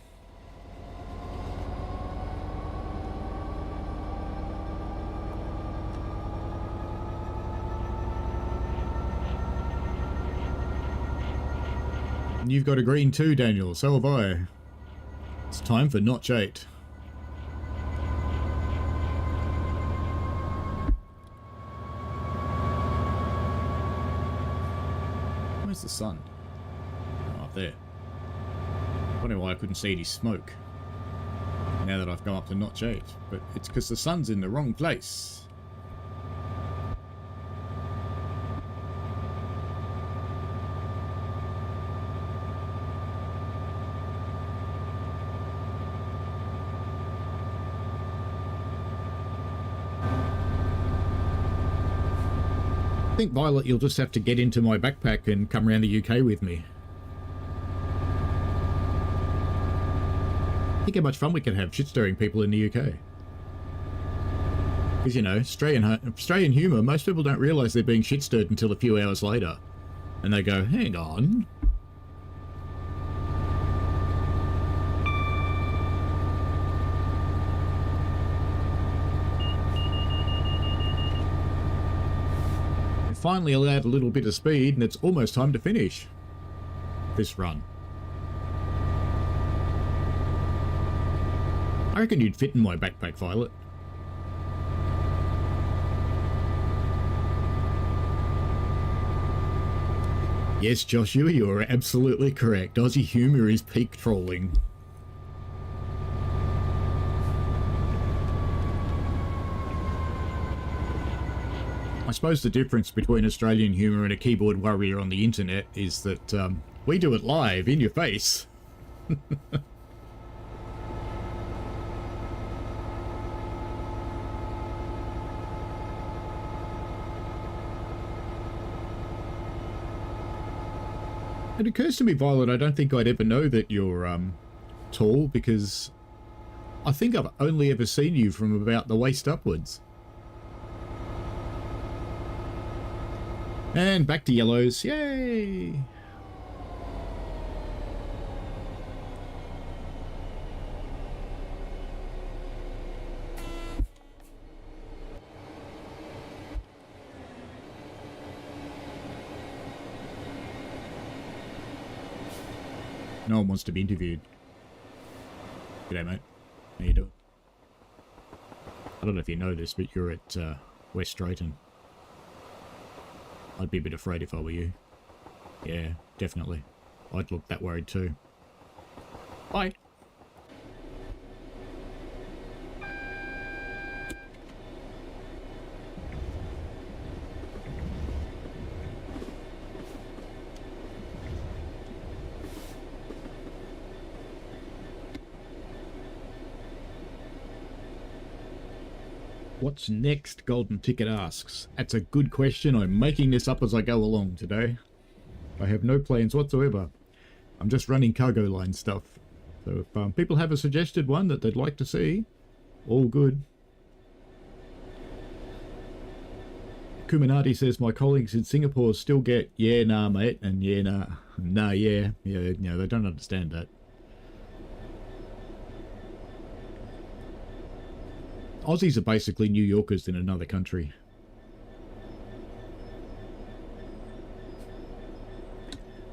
And you've got a green too, Daniel. So have I. It's time for Notch 8. Where's the sun? Oh, up there. I wonder why I couldn't see any smoke now that I've gone up to Notch 8, but it's because the sun's in the wrong place. I think, Violet, you'll just have to get into my backpack and come around the UK with me. Think how much fun we can have shit-stirring people in the UK. Because, you know, Australian humour, most people don't realise they're being shit-stirred until a few hours later. And they go, hang on. Finally allowed a little bit of speed, and it's almost time to finish this run. I reckon you'd fit in my backpack, Violet. Yes, Joshua, you are absolutely correct. Aussie humour is peak trolling. I suppose the difference between Australian humour and a keyboard warrior on the internet is that we do it live, in your face. It occurs to me, Violet, I don't think I'd ever know that you're tall, because I think I've only ever seen you from about the waist upwards. And back to yellows. Yay! No one wants to be interviewed. G'day, mate. How you doing? I don't know if you know this, but you're at West Drayton. I'd be a bit afraid if I were you. Yeah, definitely. I'd look that worried too. Bye. What's next, Golden Ticket asks. That's a good question. I'm making this up as I go along today. I have no plans whatsoever. I'm just running cargo line stuff. So if people have a suggested one that they'd like to see, all good. Kuminati says, my colleagues in Singapore still get, yeah, nah, mate, and yeah, nah, nah, yeah. Yeah, you know, they don't understand that. Aussies are basically New Yorkers in another country.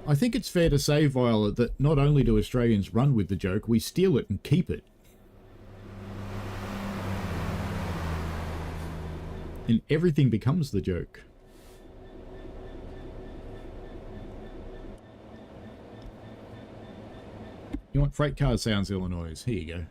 I think it's fair to say, Violet, that not only do Australians run with the joke, we steal it and keep it. And everything becomes the joke. You want freight car sounds, Illinois? Here you go.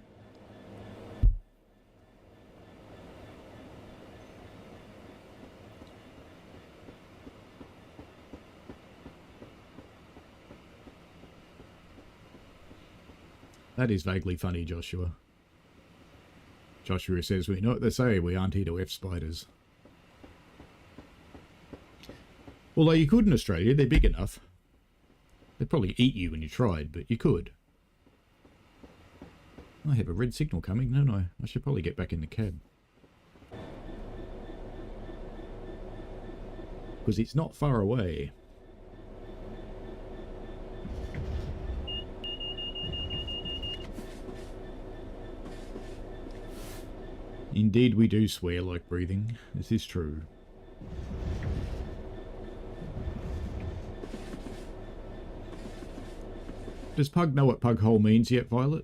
That is vaguely funny, Joshua. Joshua says, we know what they say, we aren't here to F spiders. Although you could in Australia, they're big enough. They'd probably eat you when you tried, but you could. I have a red signal coming, don't I? I should probably get back in the cab. Because it's not far away. Indeed we do swear like breathing. This is true. Does Pug know what Pug hole means yet, Violet?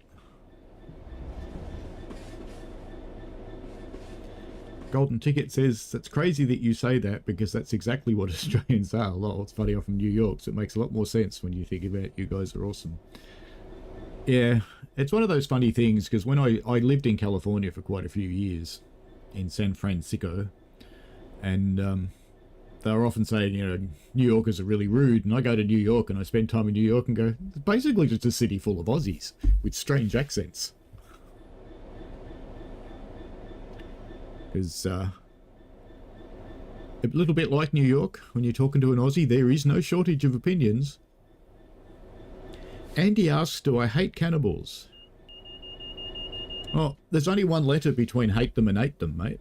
Golden Ticket says, that's crazy that you say that because that's exactly what Australians are. Lol, it's funny, I'm from New York, so it makes a lot more sense when you think about it. You guys are awesome. Yeah, it's one of those funny things because when I lived in California for quite a few years, in San Francisco, and they were often saying, you know, New Yorkers are really rude, and I go to New York and I spend time in New York and go, it's basically just a city full of Aussies with strange accents. Because a little bit like New York, when you're talking to an Aussie, there is no shortage of opinions. Andy asks, do I hate cannibals? Oh, there's only one letter between hate them and ate them, mate.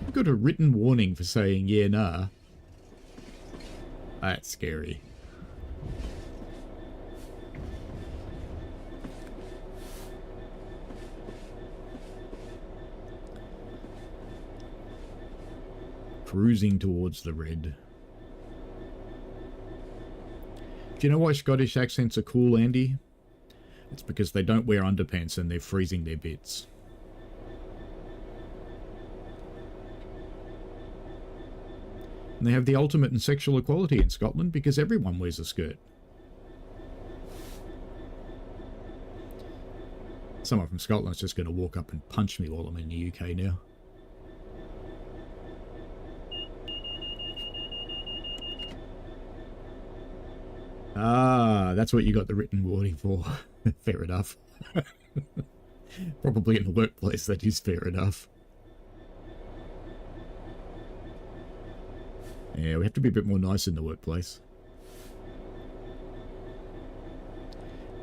I've got a written warning for saying yeah, nah. That's scary. Cruising towards the red. Do you know why Scottish accents are cool, Andy? It's because they don't wear underpants and they're freezing their bits. And they have the ultimate in sexual equality in Scotland because everyone wears a skirt. Someone from Scotland's just going to walk up and punch me while I'm in the UK now. Ah, that's what you got the written warning for. Fair enough. Probably in the workplace, that is fair enough. Yeah, we have to be a bit more nice in the workplace.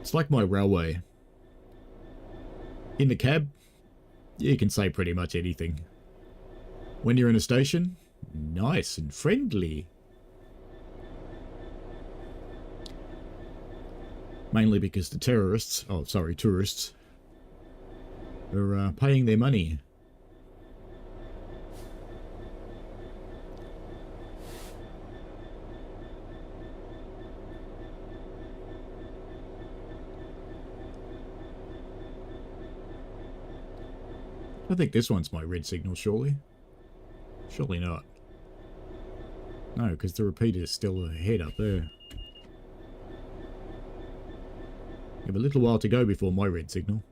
It's like my railway. In the cab, you can say pretty much anything. When you're in a station, nice and friendly. Mainly because the tourists, are paying their money. I think this one's my red signal, surely. Surely not. No, because the repeater is still ahead up there. You have a little while to go before my red signal.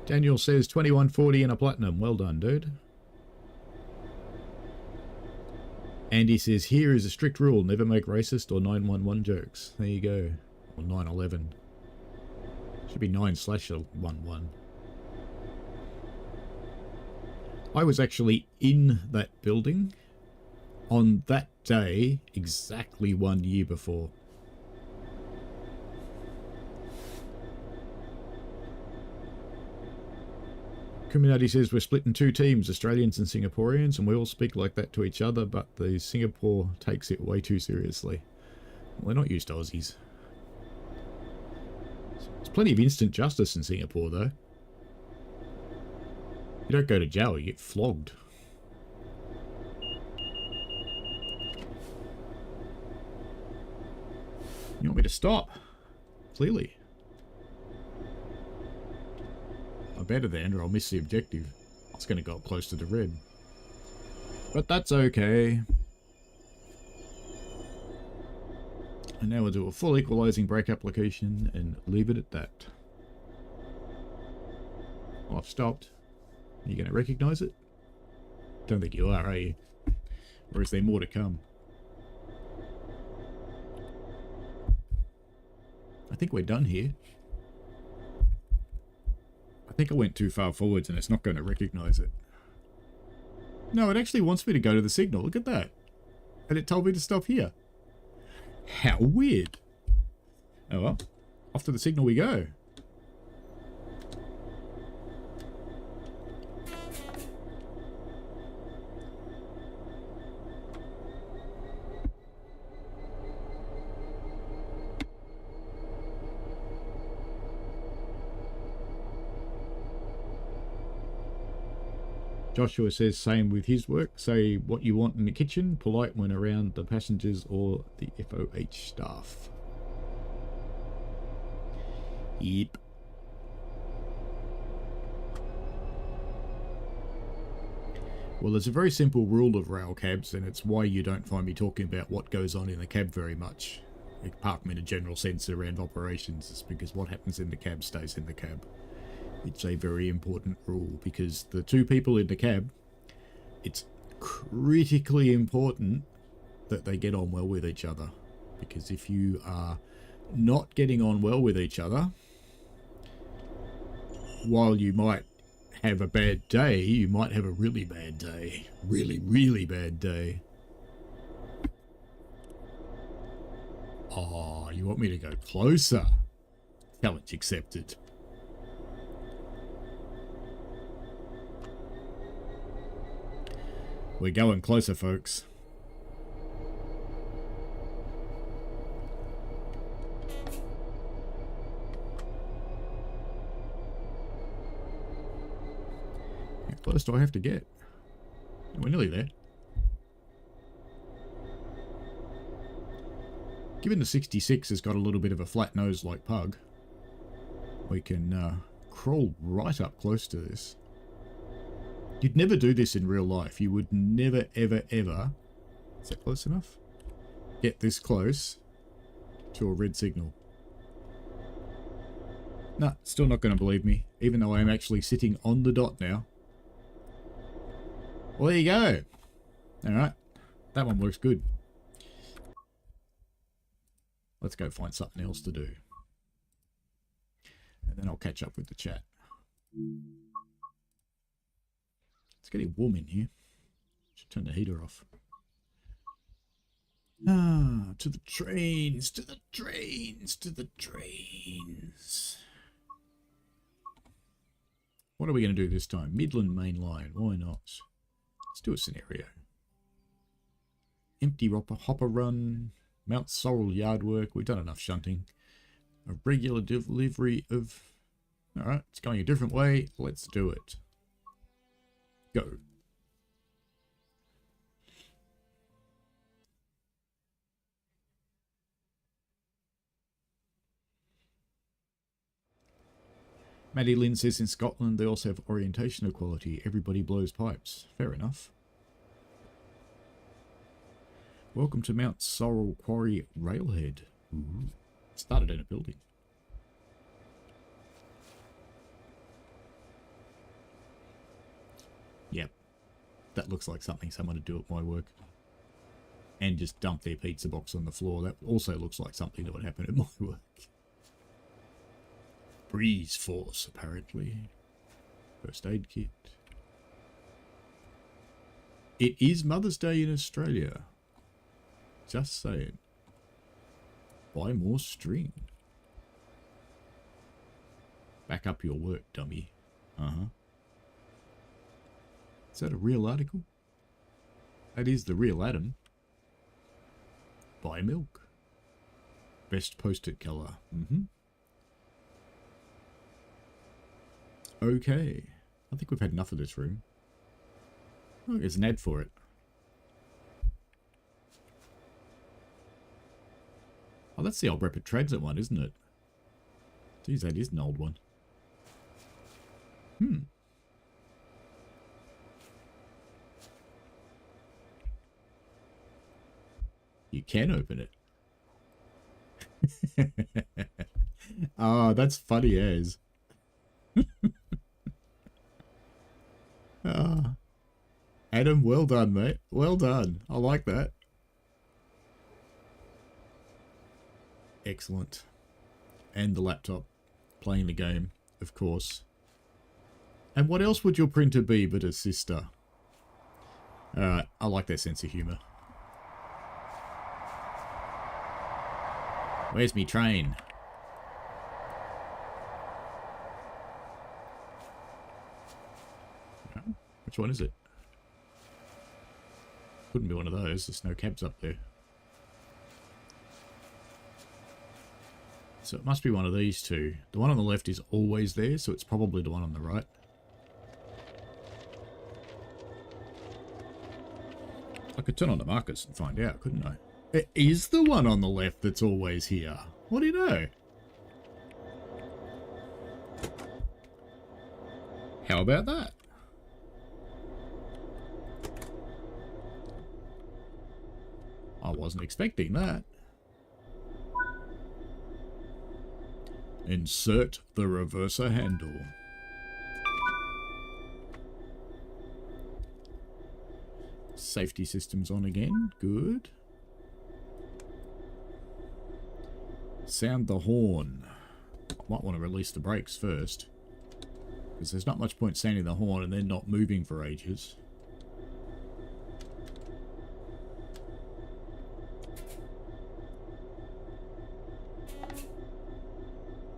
Daniel says 2140 and a platinum. Well done, dude. Andy says, here is a strict rule. Never make racist or 911 jokes. There you go. Or 911. Should be 9/11. I was actually in that building on that day, exactly 1 year before. Kuminati says we're split in 2 teams, Australians and Singaporeans, and we all speak like that to each other, but the Singapore takes it way too seriously. Well, they're not used to Aussies. There's plenty of instant justice in Singapore, though. You don't go to jail, you get flogged. You want me to stop? Clearly. I better then, or I'll miss the objective. I was going to go up close to the red. But that's okay. And now we'll do a full equalizing brake application and leave it at that. Oh, I've stopped. Are you going to recognise it? Don't think you are you? Or is there more to come? I think we're done here. I think I went too far forwards and it's not going to recognise it. No, it actually wants me to go to the signal. Look at that. And it told me to stop here. How weird. Oh well. Off to the signal we go. Joshua says same with his work. Say what you want in the kitchen, polite when around the passengers or the FOH staff. Yep. Well, there's a very simple rule of rail cabs, and it's why you don't find me talking about what goes on in the cab very much. Apart from in a general sense around operations, it's because what happens in the cab stays in the cab. It's a very important rule because the 2 people in the cab, it's critically important that they get on well with each other. Because if you are not getting on well with each other, while you might have a bad day, you might have a really bad day. Really, really bad day. Oh, you want me to go closer? Challenge accepted. We're going closer, folks. How close do I have to get? We're nearly there. Given the 66 has got a little bit of a flat nose like Pug, we can crawl right up close to this. You'd never do this in real life. You would never, ever, ever, is that close enough? Get this close to a red signal. Nah, still not going to believe me, even though I am actually sitting on the dot now. Well, there you go. Alright, that one works good. Let's go find something else to do. And then I'll catch up with the chat. It's getting warm in here. Should turn the heater off. Ah, to the trains, to the trains, to the trains. What are we going to do this time? Midland Main Line, why not? Let's do a scenario. Empty hopper run, Mount Sorrel yard work. We've done enough shunting. A regular delivery of... Alright, it's going a different way. Let's do it. Go. Maddie Lynn says in Scotland they also have orientation equality. Everybody blows pipes. Fair enough. Welcome to Mount Sorrel Quarry Railhead. Ooh. Started in a building. Yep. That looks like something someone would do at my work. And just dump their pizza box on the floor. That also looks like something that would happen at my work. Breeze Force, apparently. First aid kit. It is Mother's Day in Australia. Just saying. Buy more string. Back up your work, dummy. Uh-huh. Is that a real article? That is the real Adam. Buy milk. Best post-it colour. Mm-hmm. Okay. I think we've had enough of this room. Oh, there's an ad for it. Oh, that's the old Rapid Transit one, isn't it? Geez, that is an old one. You can open it. Oh, that's funny as. Adam, well done, mate. Well done. I like that. Excellent. And the laptop. Playing the game, of course. And what else would your printer be but a sister? Alright, I like their sense of humour. Where's me train? Which one is it? Couldn't be one of those. There's no cabs up there. So it must be one of these two. The one on the left is always there, so it's probably the one on the right. I could turn on the markers and find out, couldn't I? It is the one on the left that's always here. What do you know? How about that? I wasn't expecting that. Insert the reverser handle. Safety systems on again. Good. Sound the horn. I might want to release the brakes first, because there's not much point sounding the horn and then not moving for ages.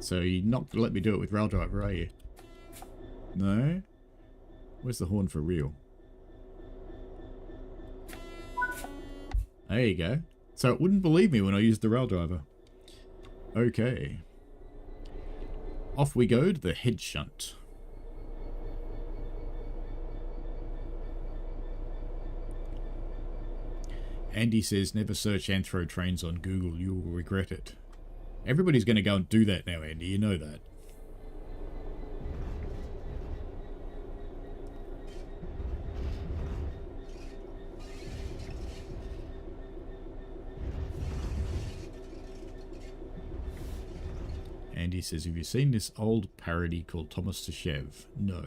So you're not going to let me do it with Rail Driver, are you? No? Where's the horn for real? There you go. So it wouldn't believe me when I used the Rail Driver. Okay. Off we go to the head shunt. Andy says never search Anthro trains on Google, you will regret it. Everybody's going to go and do that now, Andy, you know that. Andy says, have you seen this old parody called Thomas the Chev? No.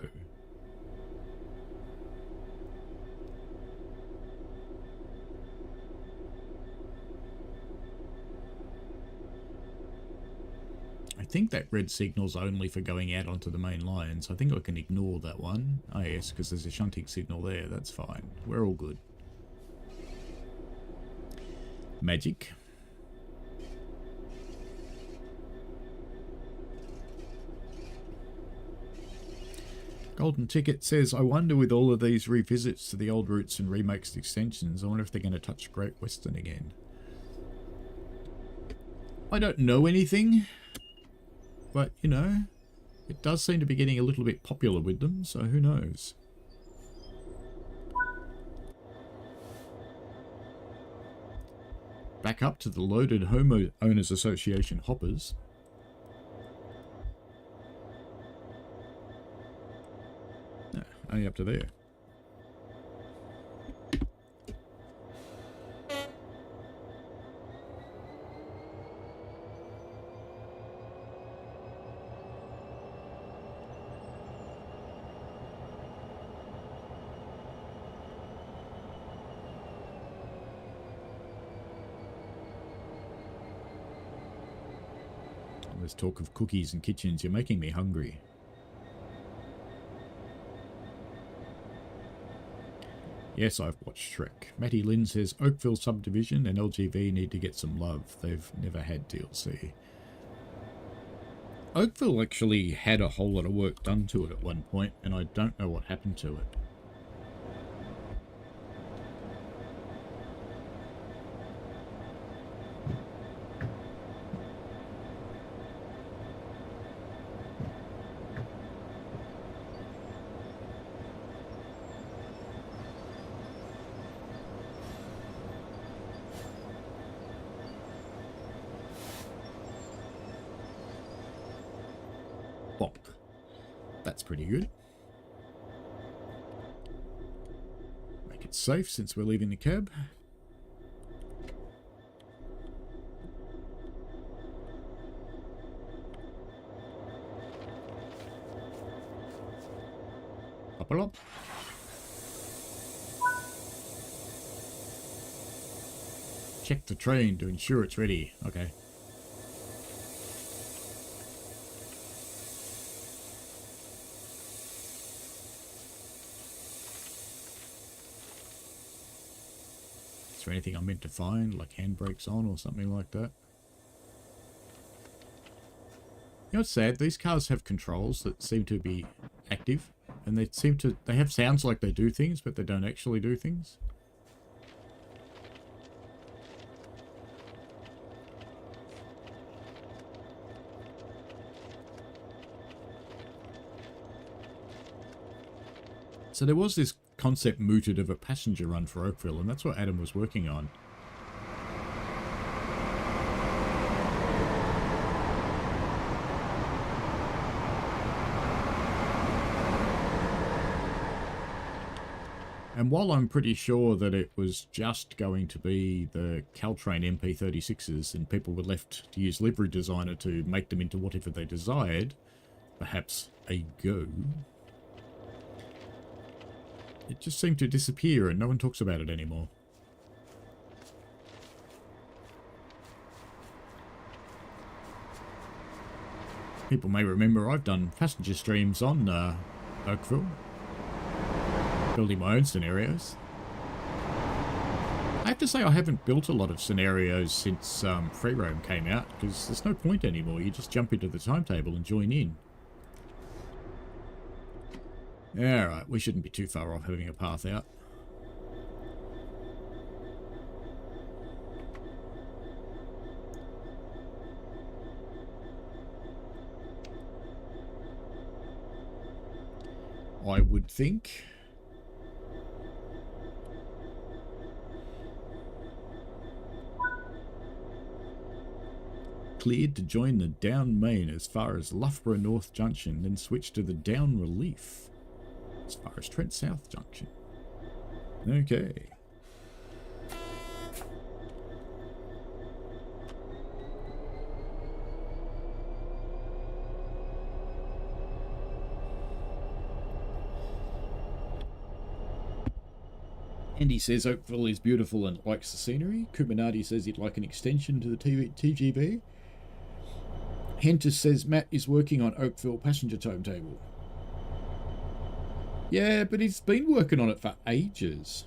I think that red signal's only for going out onto the main line, so I think I can ignore that one. Oh yes, because there's a shunting signal there, that's fine. We're all good. Magic. Golden Ticket says, I wonder with all of these revisits to the old routes and remakes extensions, I wonder if they're going to touch Great Western again. I don't know anything, but, you know, it does seem to be getting a little bit popular with them, so who knows. Back up to the loaded Homo Owners Association hoppers. Only up to there. There's talk of cookies and kitchens. You're making me hungry. Yes, I've watched Shrek. Matty Lynn says Oakville Subdivision and LGV need to get some love. They've never had DLC. Oakville actually had a whole lot of work done to it at one point, and I don't know what happened to it. Bonk. That's pretty good. Make it safe since we're leaving the cab. Up a lot. Check the train to ensure it's ready. Okay. Is there anything I'm meant to find, like handbrakes on or something like that? You know what's sad? These cars have controls that seem to be active, and they have sounds like they do things, but they don't actually do things. So there was this concept mooted of a passenger run for Oakville, and that's what Adam was working on. And while I'm pretty sure that it was just going to be the Caltrain MP36s and people were left to use livery designer to make them into whatever they desired, perhaps a Go, it just seemed to disappear and no one talks about it anymore. People may remember I've done passenger streams on Oakville, building my own scenarios. I have to say I haven't built a lot of scenarios since Free Roam came out, because there's no point anymore. You just jump into the timetable and join in. Alright, we shouldn't be too far off having a path out. I would think. Cleared to join the Down Main as far as Loughborough North Junction, then switch to the Down Relief as far as Trent South Junction. Okay. Andy says Oakville is beautiful and likes the scenery. Kuminati says he'd like an extension to the TGB. Hentus says Matt is working on Oakville passenger timetable. Yeah, but he's been working on it for ages.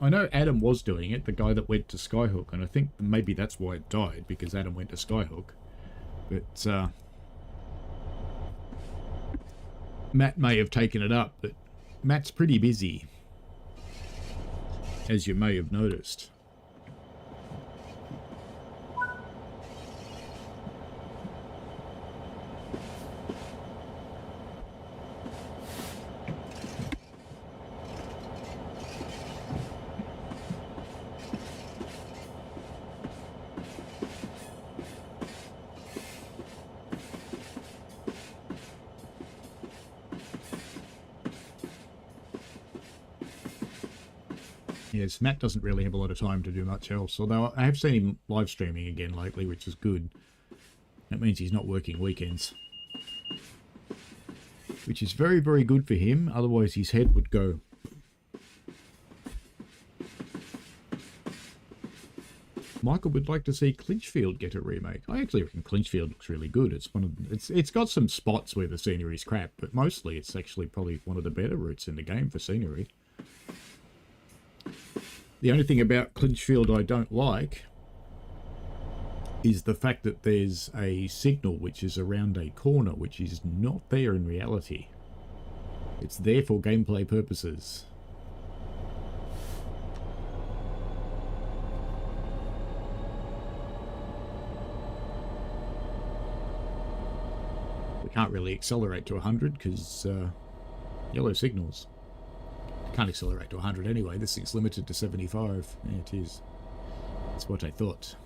I know Adam was doing it, the guy that went to Skyhook, and I think maybe that's why it died, because Adam went to Skyhook. But Matt may have taken it up, but Matt's pretty busy, as you may have noticed. Yes, Matt doesn't really have a lot of time to do much else, although I have seen him live streaming again lately, which is good. That means he's not working weekends, which is very, very good for him, otherwise his head would go. Michael would like to see Clinchfield get a remake. I actually reckon Clinchfield looks really good. It's one of it's got some spots where the scenery is crap, but mostly it's actually probably one of the better routes in the game for scenery. The only thing about Clinchfield I don't like is the fact that there's a signal which is around a corner, which is not there in reality. It's there for gameplay purposes. We can't really accelerate to 100 because yellow signals. Can't accelerate to 100 anyway. This thing's limited to 75. Yeah, it is. That's what I thought.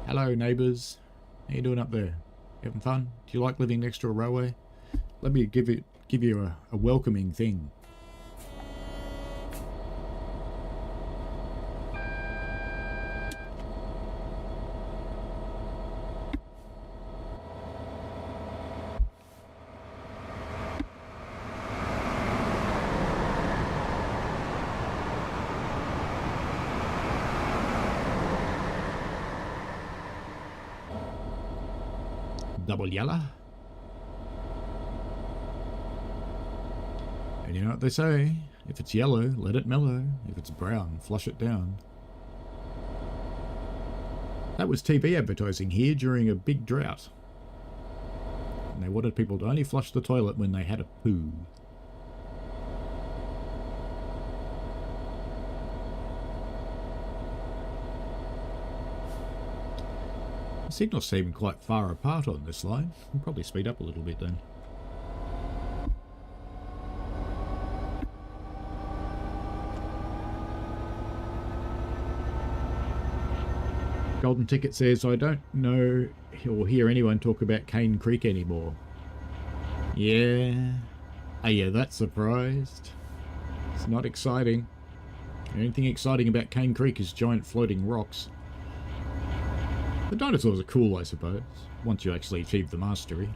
Hello, neighbours. How you doing up there? Having fun? Do you like living next to a railway? Let me give you a welcoming thing. Double yellow. And you know what they say, if it's yellow, let it mellow. If it's brown, flush it down. That was TV advertising here during a big drought. And they wanted people to only flush the toilet when they had a poo. Signals seem quite far apart on this line. I'll probably speed up a little bit then. Golden Ticket says, I don't know or hear anyone talk about Cane Creek anymore. Yeah. Are you that surprised? It's not exciting. The only thing exciting about Cane Creek is giant floating rocks. The dinosaurs are cool, I suppose, once you actually achieve the mastery.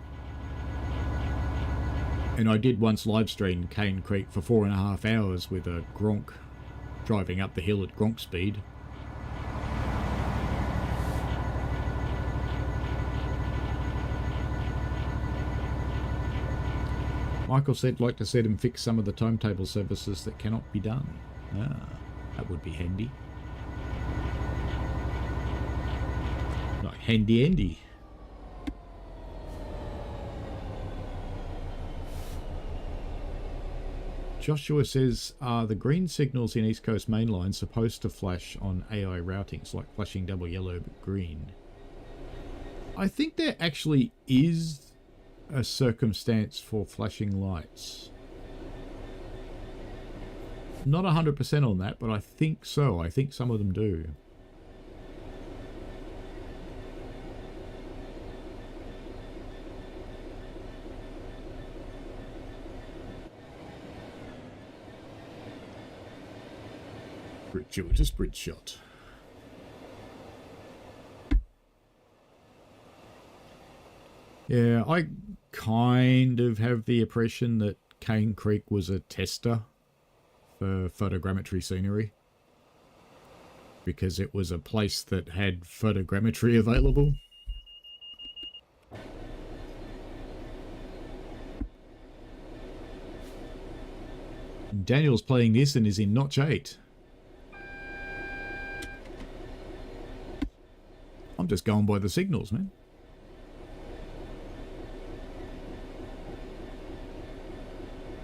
And I did once live stream Cane Creek for 4.5 hours with a Gronk driving up the hill at Gronk speed. Michael said like to set him fix some of the timetable services that cannot be done. Ah, that would be handy. Like handy. Joshua says, are the green signals in East Coast Mainline supposed to flash on AI routings, like flashing double yellow but green? I think there actually is a circumstance for flashing lights. Not 100% on that, but I think so. I think some of them do. Gratuitous bridge shot. Yeah, I kind of have the impression that Cane Creek was a tester for photogrammetry scenery, because it was a place that had photogrammetry available. And Daniel's playing this and is in Notch 8. I'm just going by the signals, man.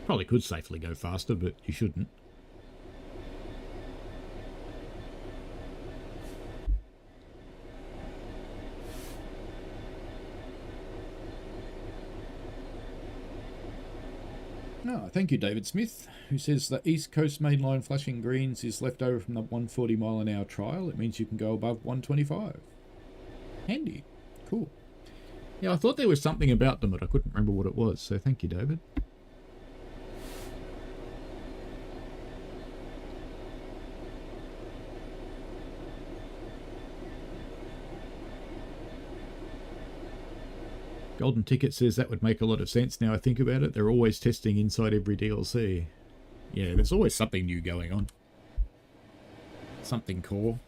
Probably could safely go faster, but you shouldn't. Oh, thank you, David Smith, who says the East Coast Mainline flashing greens is left over from the 140 mile an hour trial. It means you can go above 125. Handy. Cool. Yeah, I thought there was something about them, but I couldn't remember what it was, so thank you, David. Golden Ticket says that would make a lot of sense now I think about it. They're always testing inside every DLC. Yeah, there's always something new going on. Something core.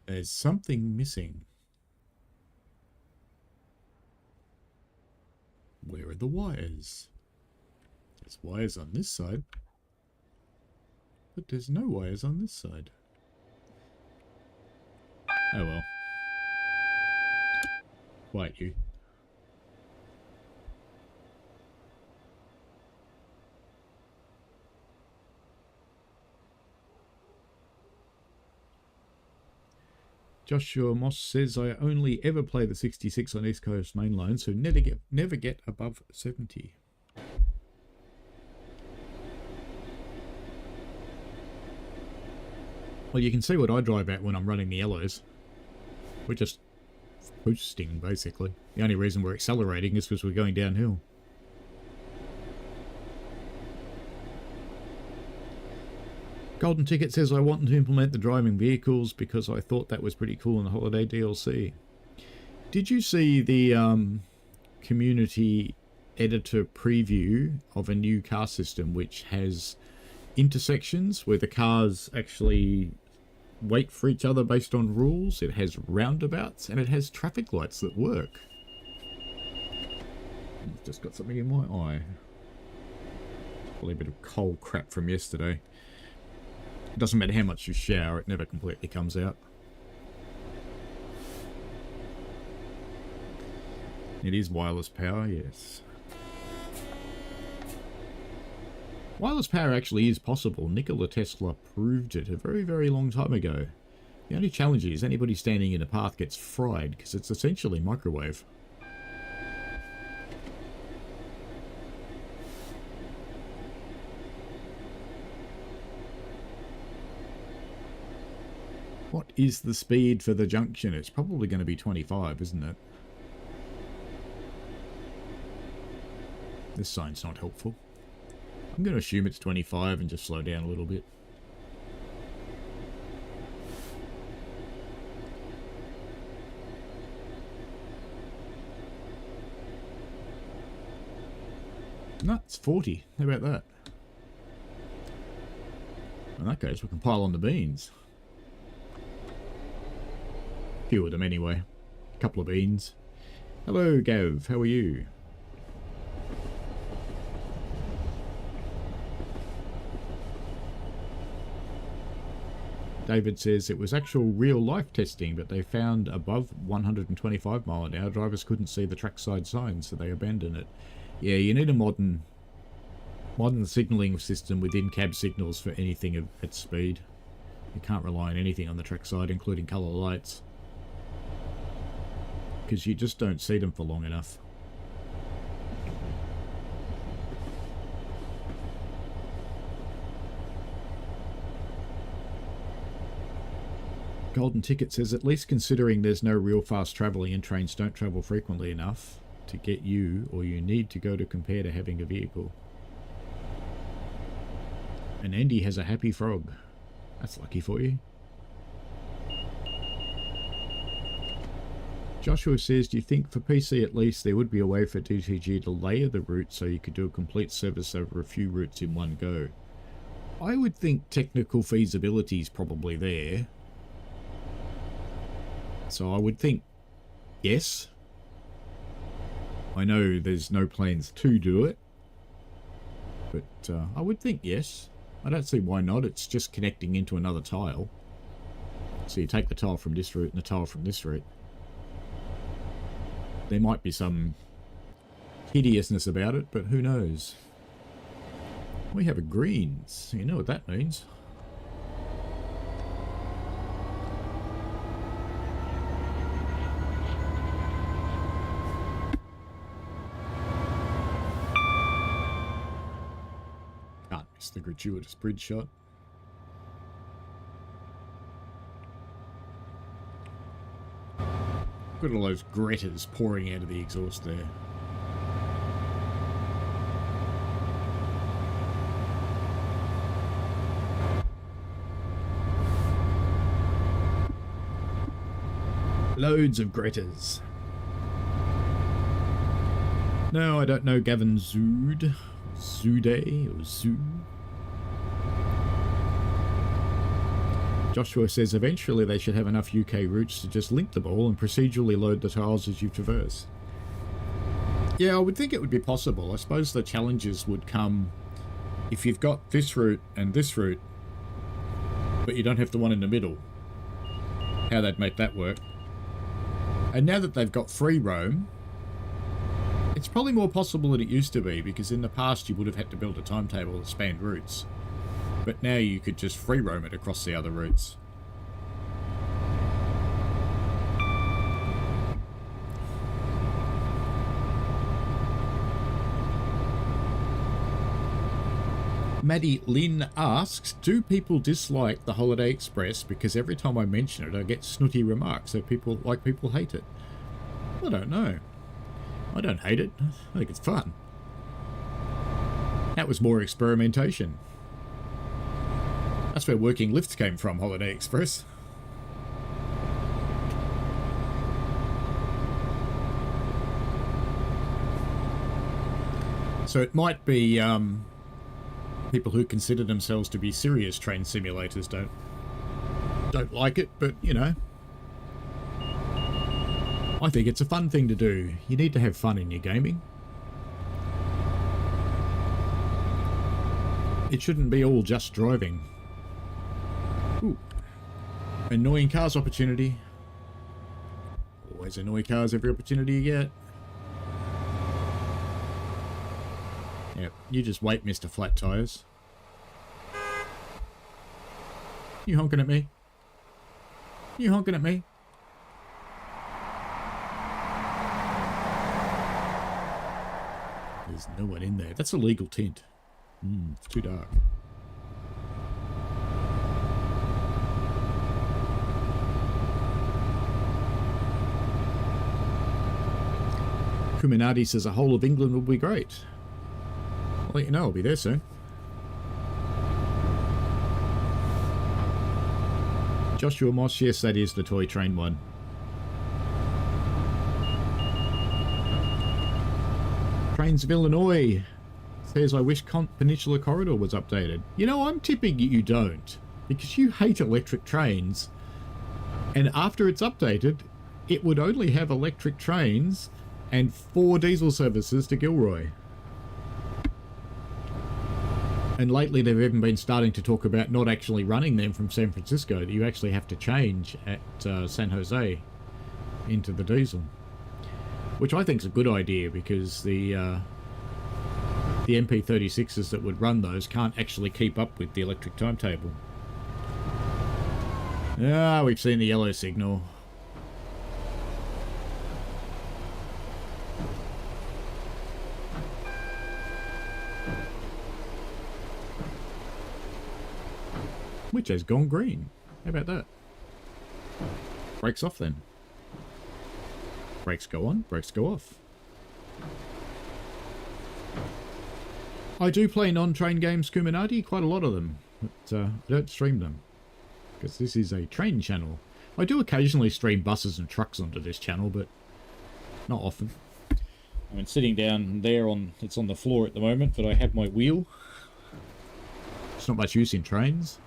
There's something missing. Where are the wires? There's wires on this side. But there's no wires on this side. Oh well. Quiet you. Joshua Moss says, I only ever play the 66 on East Coast mainline, so never get above 70. Well, you can see what I drive at when I'm running the yellows. We're just coasting, basically. The only reason we're accelerating is because we're going downhill. Golden Ticket says, I want to implement the driving vehicles because I thought that was pretty cool in the holiday DLC. Did you see the community editor preview of a new car system which has intersections where the cars actually wait for each other based on rules? It has roundabouts and it has traffic lights that work. I've just got something in my eye. Probably a bit of coal crap from yesterday. It doesn't matter how much you shower, it never completely comes out. It is wireless power, yes. Wireless power actually is possible. Nikola Tesla proved it a very, very long time ago. The only challenge is anybody standing in a path gets fried because it's essentially microwave. What is the speed for the junction? It's probably going to be 25, isn't it? This sign's not helpful. I'm going to assume it's 25 and just slow down a little bit. No, it's 40. How about that? In that case, we can pile on the beans. A few of them anyway. A couple of beans. Hello, Gav. How are you? David says it was actual real-life testing, but they found above 125 mile an hour drivers couldn't see the trackside signs, so they abandoned it. Yeah, you need a modern signalling system within cab signals for anything at speed. You can't rely on anything on the trackside, including colour lights, because you just don't see them for long enough. Golden Ticket says, at least considering there's no real fast travelling and trains don't travel frequently enough to get you, or you need to go to compare to having a vehicle. And Andy has a happy frog. That's lucky for you. Joshua says, do you think for PC at least there would be a way for DTG to layer the route so you could do a complete service over a few routes in one go? I would think technical feasibility is probably there. So I would think yes. I know there's no plans to do it, but I would think yes. I don't see why not. It's just connecting into another tile. So you take the tile from this route and the tile from this route. There might be some hideousness about it, but who knows? We have a greens. You know what that means. Can't miss the gratuitous bridge shot. Got all those Gretas pouring out of the exhaust there. Loads of Gretas. No, I don't know Gavin Zood. Zoude or Zoo. Joshua says eventually they should have enough UK routes to just link them all and procedurally load the tiles as you traverse. Yeah, I would think it would be possible. I suppose the challenges would come if you've got this route and this route, but you don't have the one in the middle. How they'd make that work. And now that they've got free roam, it's probably more possible than it used to be, because in the past you would have had to build a timetable that spanned routes. But now you could just free roam it across the other routes. Maddie Lynn asks, do people dislike the Holiday Express because every time I mention it I get snooty remarks, so people hate it? I don't know. I don't hate it. I think it's fun. That was more experimentation. That's where working lifts came from, Holiday Express. So it might be people who consider themselves to be serious train simulators don't like it, but you know, I think it's a fun thing to do. You need to have fun in your gaming. It shouldn't be all just driving. Ooh. Annoying cars opportunity. Always annoy cars every opportunity you get. Yep, you just wait, Mr. Flat Tires. You honking at me? You honking at me? There's no one in there. That's a legal tint. It's too dark. Kuminati says a whole of England would be great. I'll let you know, I'll be there soon. Joshua Moss, yes, that is the toy train one. Trains of Illinois says, I wish Peninsula Corridor was updated. You know, I'm tipping you don't, because you hate electric trains. And after it's updated, it would only have electric trains and 4 diesel services to Gilroy. And lately they've even been starting to talk about not actually running them from San Francisco, that you actually have to change at San Jose into the diesel. Which I think is a good idea, because the MP36s that would run those can't actually keep up with the electric timetable. Ah, we've seen the yellow signal. Which has gone green. How about that? Brakes off then. Brakes go on, brakes go off. I do play non-train games, Kuminati, quite a lot of them, but I don't stream them, because this is a train channel. I do occasionally stream buses and trucks onto this channel, but not often. I mean, sitting down there it's on the floor at the moment, but I have my wheel. It's not much use in trains,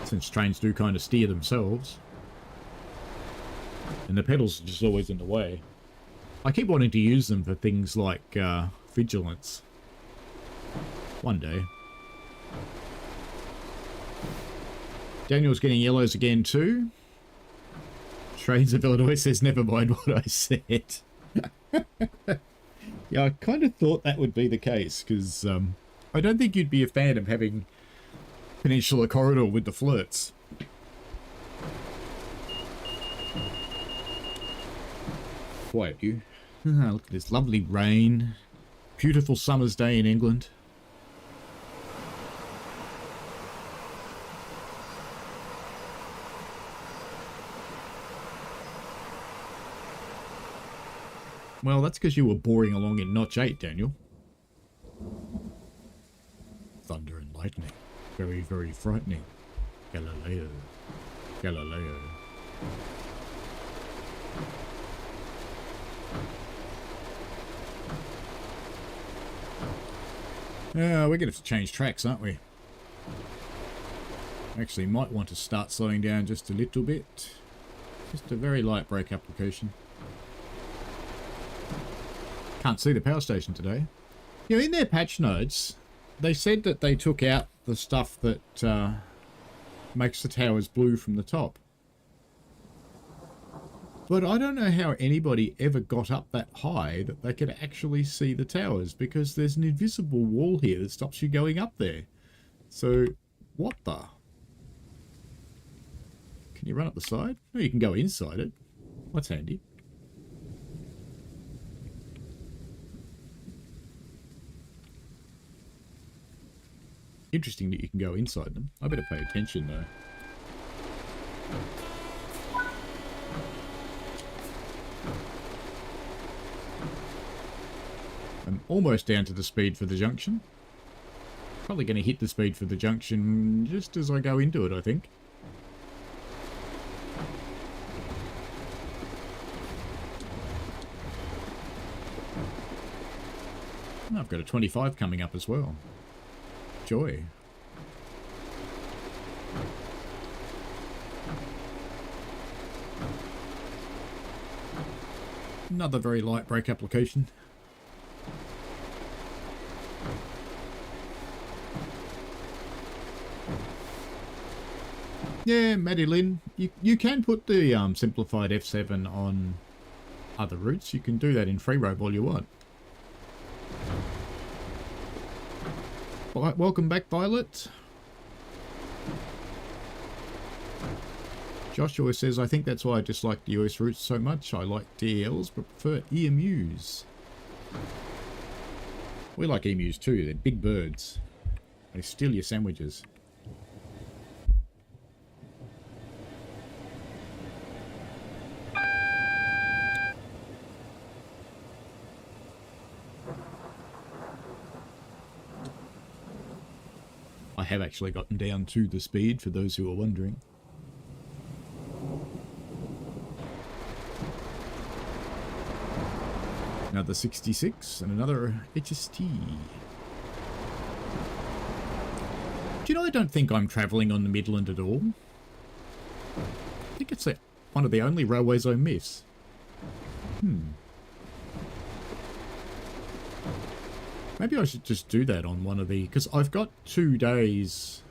since trains do kind of steer themselves. And the pedals are just always in the way. I keep wanting to use them for things like vigilance. One day. Daniel's getting yellows again too. Trains of Illinois says, never mind what I said. Yeah, I kind of thought that would be the case, because I don't think you'd be a fan of having Peninsula Corridor with the flirts. Quiet you. Look at this lovely rain. Beautiful summer's day in England. Well, that's because you were boring along in Notch 8, Daniel. Thunder and lightning. Very, very frightening. Galileo. Galileo. We're going to have to change tracks, aren't we? Actually, might want to start slowing down just a little bit. Just a very light brake application. Can't see the power station today. You know, in their patch notes, they said that they took out the stuff that makes the towers blue from the top. But I don't know how anybody ever got up that high that they could actually see the towers, because there's an invisible wall here that stops you going up there. So, what the? Can you run up the side? No, you can go inside it. That's handy. Interesting that you can go inside them. I better pay attention though. I'm almost down to the speed for the junction. Probably going to hit the speed for the junction just as I go into it, I think. And I've got a 25 coming up as well. Joy. Another very light brake application. Yeah, Maddie Lynn, you can put the simplified F7 on other routes. You can do that in free roam all you want. Alright, welcome back, Violet. Joshua says, I think that's why I dislike the US routes so much. I like DLs, but prefer EMUs. We like emus too. They're big birds. They steal your sandwiches. I have actually gotten down to the speed, for those who are wondering. Another 66 and another HST. Do you know, I don't think I'm travelling on the Midland at all. I think it's one of the only railways I miss. Maybe I should just do that on one of the... Because I've got 2 days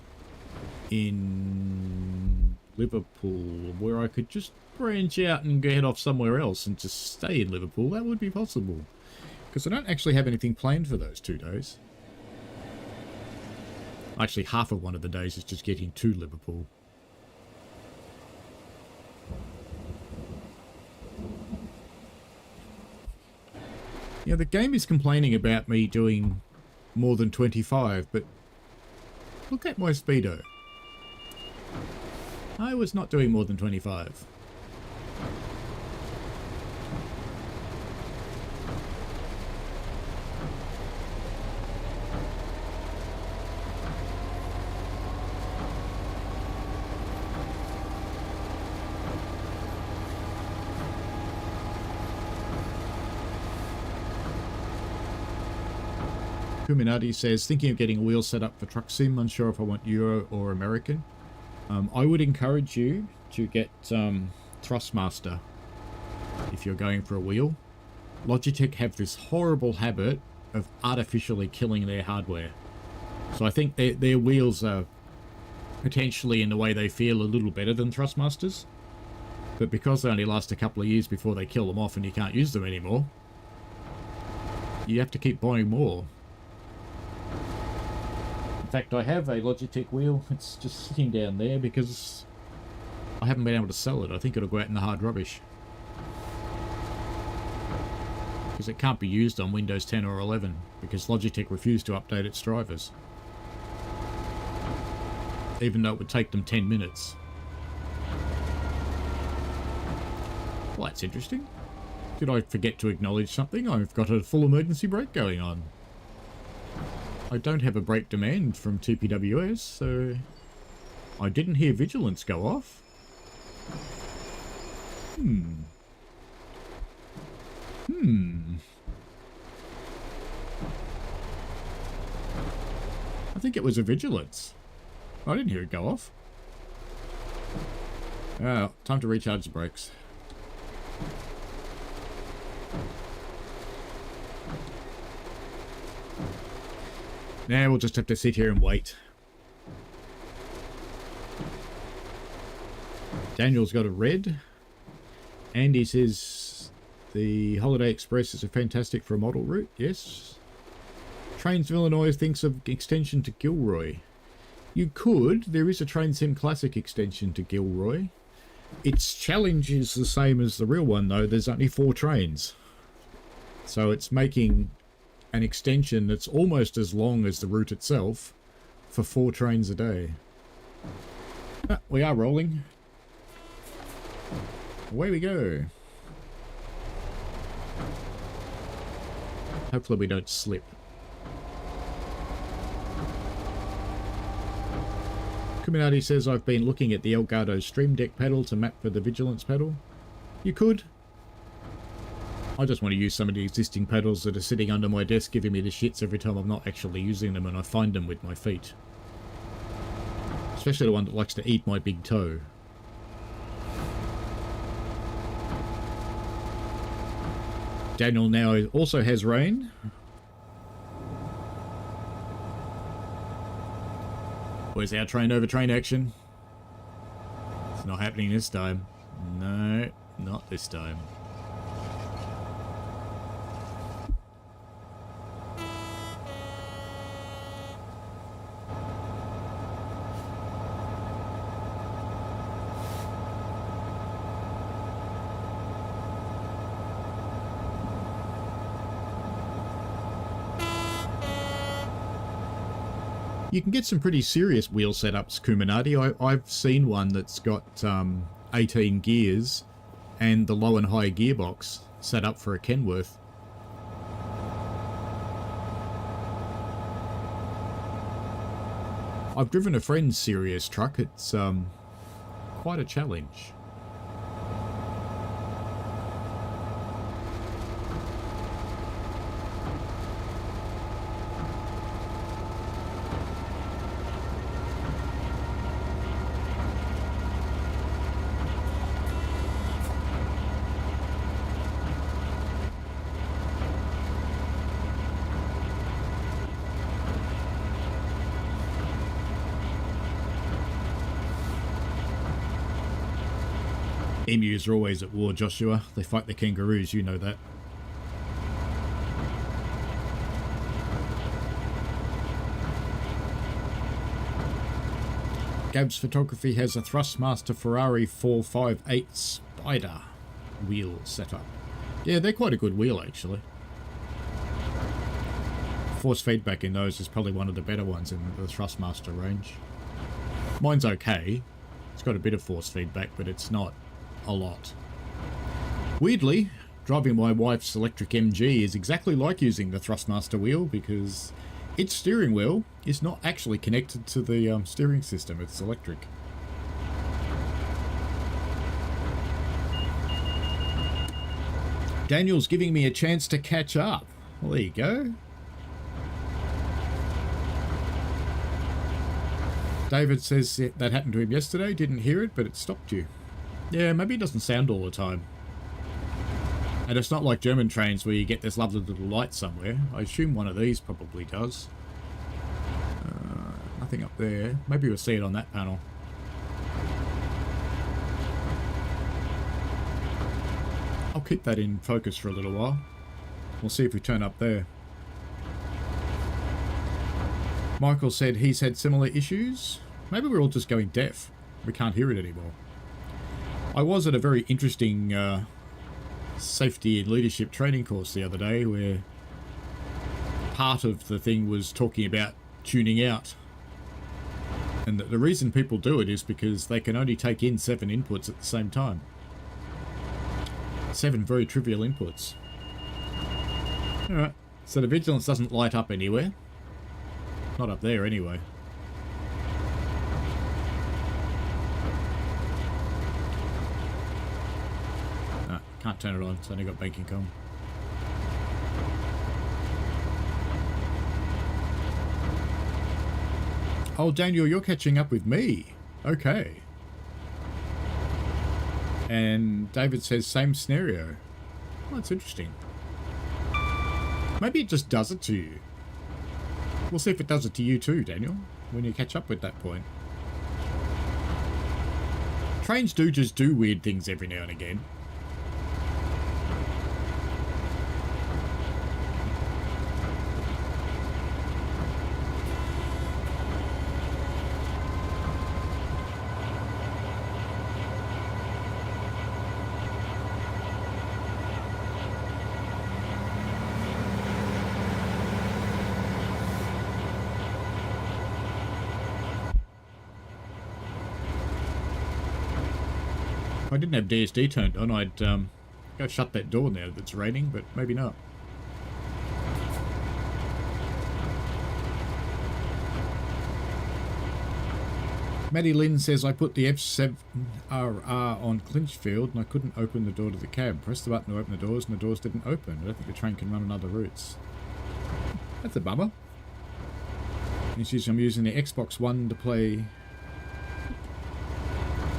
in Liverpool where I could just branch out and head off somewhere else and just stay in Liverpool. That would be possible. Because I don't actually have anything planned for those 2 days. Actually, half of one of the days is just getting to Liverpool. Yeah, the game is complaining about me doing more than 25, but look at my speedo. I was not doing more than 25. Kuminati says, thinking of getting a wheel set up for Truck Sim, unsure if I want Euro or American. I would encourage you to get Thrustmaster if you're going for a wheel. Logitech have this horrible habit of artificially killing their hardware. So I think their wheels are potentially, in the way they feel, a little better than Thrustmasters. But because they only last a couple of years before they kill them off and you can't use them anymore, you have to keep buying more. In fact, I have a Logitech wheel. It's just sitting down there because I haven't been able to sell it. I think it'll go out in the hard rubbish. Because it can't be used on Windows 10 or 11 because Logitech refused to update its drivers. Even though it would take them 10 minutes. Well, that's interesting. Did I forget to acknowledge something? I've got a full emergency brake going on. I don't have a brake demand from TPWS, so I didn't hear vigilance go off. I think it was a vigilance. I didn't hear it go off. Time to recharge the brakes. Now we'll just have to sit here and wait. Daniel's got a red. Andy says the Holiday Express is a fantastic for a model route. Yes. Trains of Illinois thinks of extension to Gilroy. You could. There is a Train Sim Classic extension to Gilroy. Its challenge is the same as the real one, though. There's only 4 trains. So it's making an extension that's almost as long as the route itself for 4 trains a day. We are rolling. Away we go. Hopefully we don't slip. Kuminati says, I've been looking at the Elgato Stream Deck pedal to map for the Vigilance pedal. You could. I just want to use some of the existing pedals that are sitting under my desk giving me the shits every time I'm not actually using them and I find them with my feet. Especially the one that likes to eat my big toe. Daniel now also has rain. Where's our train over train action? It's not happening this time. No, not this time. You can get some pretty serious wheel setups, Kuminati. I've seen one that's got 18 gears and the low and high gearbox set up for a Kenworth. I've driven a friend's serious truck. It's quite a challenge. Emus are always at war, Joshua. They fight the kangaroos, you know that. Gab's Photography has a Thrustmaster Ferrari 458 Spider wheel setup. Yeah, they're quite a good wheel, actually. Force feedback in those is probably one of the better ones in the Thrustmaster range. Mine's okay. It's got a bit of force feedback, but it's not a lot. Weirdly, driving my wife's electric MG is exactly like using the Thrustmaster wheel because its steering wheel is not actually connected to the steering system. It's electric. Daniel's giving me a chance to catch up. Well, there you go. David says that happened to him yesterday. Didn't hear it, but it stopped you. Yeah, maybe it doesn't sound all the time. And it's not like German trains where you get this lovely little light somewhere. I assume one of these probably does. Nothing up there. Maybe we'll see it on that panel. I'll keep that in focus for a little while. We'll see if we turn up there. Michael said he's had similar issues. Maybe we're all just going deaf. We can't hear it anymore. I was at a very interesting safety and leadership training course the other day where part of the thing was talking about tuning out. And the reason people do it is because they can only take in 7 inputs at the same time. 7 very trivial inputs. Alright, so the vigilance doesn't light up anywhere. Not up there anyway. Can't turn it on, it's only got banking on. Oh, Daniel, you're catching up with me. Okay. And David says same scenario. Oh, that's interesting. Maybe it just does it to you. We'll see if it does it to you too, Daniel, when you catch up with that point. Trains do just do weird things every now and again. If I didn't have DSD turned on, I'd go shut that door now that it's raining, but maybe not. Maddie Lynn says, I put the F7RR on Clinchfield and I couldn't open the door to the cab. Pressed the button to open the doors and the doors didn't open. I don't think the train can run on other routes. That's a bummer. And she says, I'm using the Xbox One to play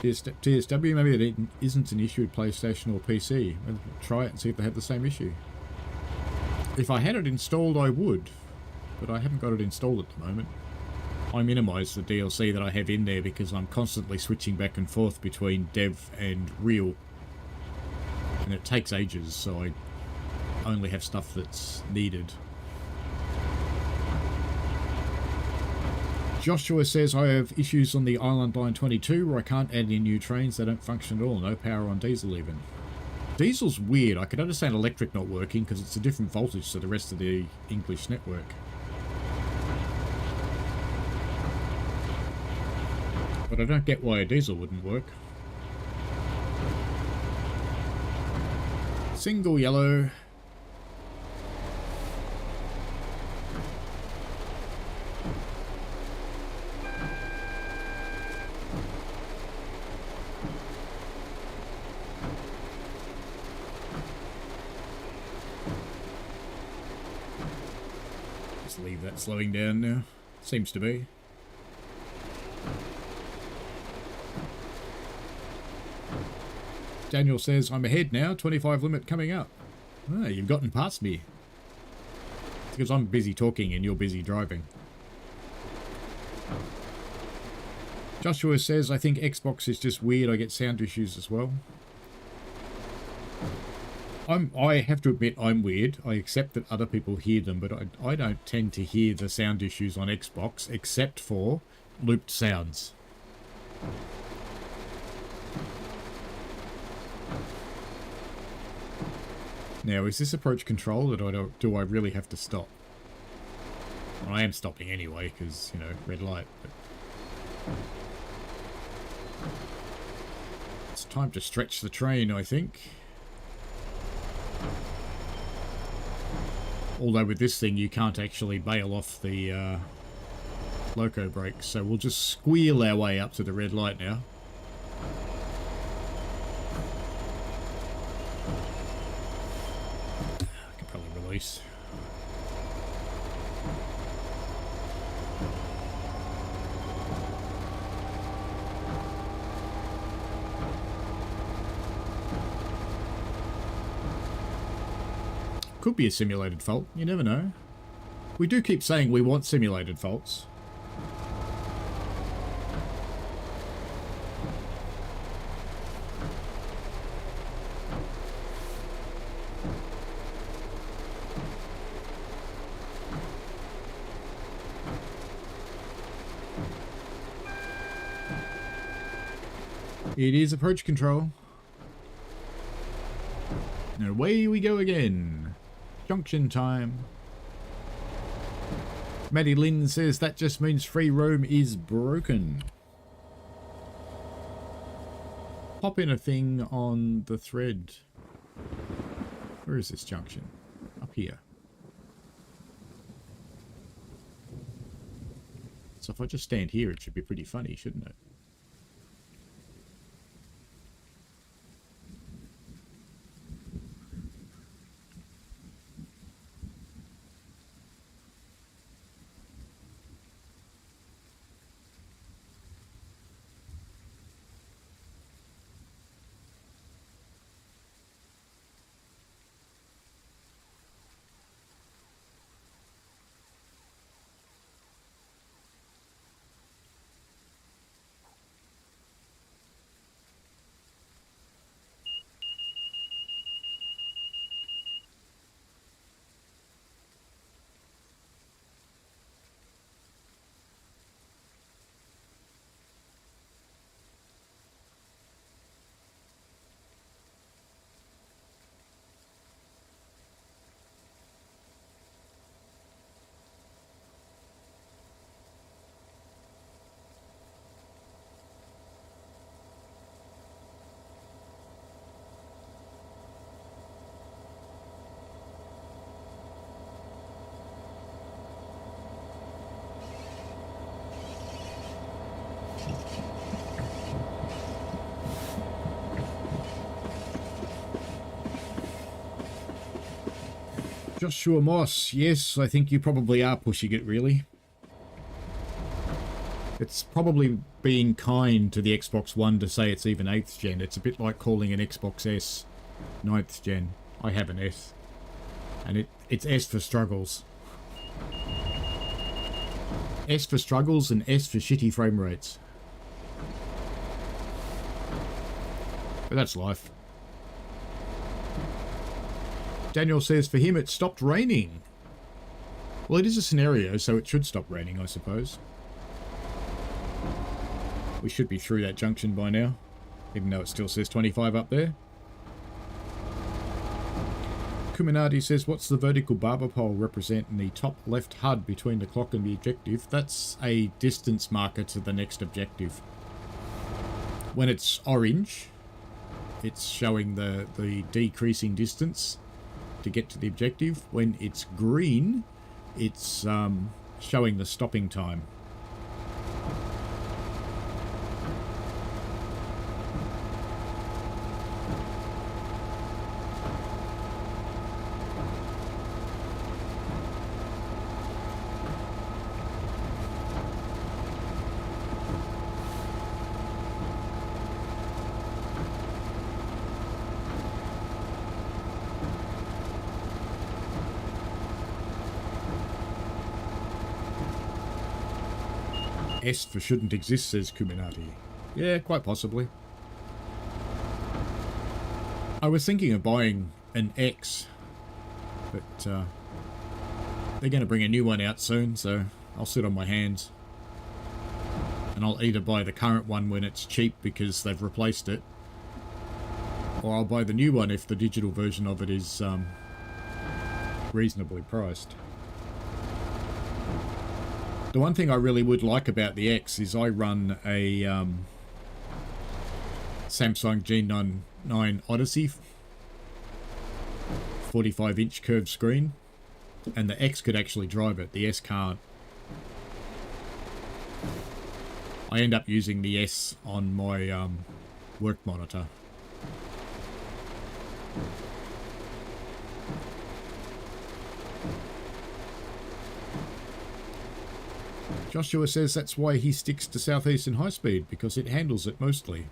TSW. Maybe it isn't an issue with PlayStation or PC. I'll try it and see if they have the same issue. If I had it installed, I would, but I haven't got it installed at the moment. I minimise the DLC that I have in there because I'm constantly switching back and forth between dev and real, and it takes ages, so I only have stuff that's needed. Joshua says, I have issues on the Island Line 22 where I can't add any new trains. They don't function at all. No power on diesel even. Diesel's weird. I can understand electric not working because it's a different voltage to the rest of the English network. But I don't get why a diesel wouldn't work. Single yellow. Leave that slowing down now. Seems to be. Daniel says, I'm ahead now, 25 limit coming up. Ah, you've gotten past me. It's because I'm busy talking and you're busy driving. Joshua says, I think Xbox is just weird. I get sound issues as well. I have to admit I'm weird. I accept that other people hear them, but I don't tend to hear the sound issues on Xbox, except for looped sounds. Now, is this approach control, or do I really have to stop? Well, I am stopping anyway, because, you know, red light. But it's time to stretch the train, I think. Although with this thing you can't actually bail off the Loco Break, so we'll just squeal our way up to the red light now. I can probably release. Could be a simulated fault, you never know. We do keep saying we want simulated faults. It is approach control. And away we go again. Junction time. Maddie Lynn says that just means free roam is broken. Pop in a thing on the thread. Where is this junction? Up here. So if I just stand here, it should be pretty funny, shouldn't it? Joshua Moss, yes, I think you probably are pushing it, really. It's probably being kind to the Xbox One to say it's even 8th gen. It's a bit like calling an Xbox S 9th gen. I have an S. And it's S for struggles. S for struggles and S for shitty frame rates. But that's life. Daniel says for him it stopped raining. Well, it is a scenario, so it should stop raining, I suppose. We should be through that junction by now, even though it still says 25 up there. Kuminati says, what's the vertical barber pole represent in the top left HUD between the clock and the objective? That's a distance marker to the next objective. When it's orange, it's showing the decreasing distance to get to the objective. When it's green, it's showing the stopping time. S for shouldn't exist, says Kuminati. Yeah, quite possibly. I was thinking of buying an X, but they're going to bring a new one out soon, so I'll sit on my hands. And I'll either buy the current one when it's cheap because they've replaced it, or I'll buy the new one if the digital version of it is reasonably priced. The one thing I really would like about the X is I run a Samsung G99 Odyssey 45-inch curved screen, and the X could actually drive it, the S can't. I end up using the S on my work monitor. Joshua says that's why he sticks to Southeastern High Speed, because it handles it mostly.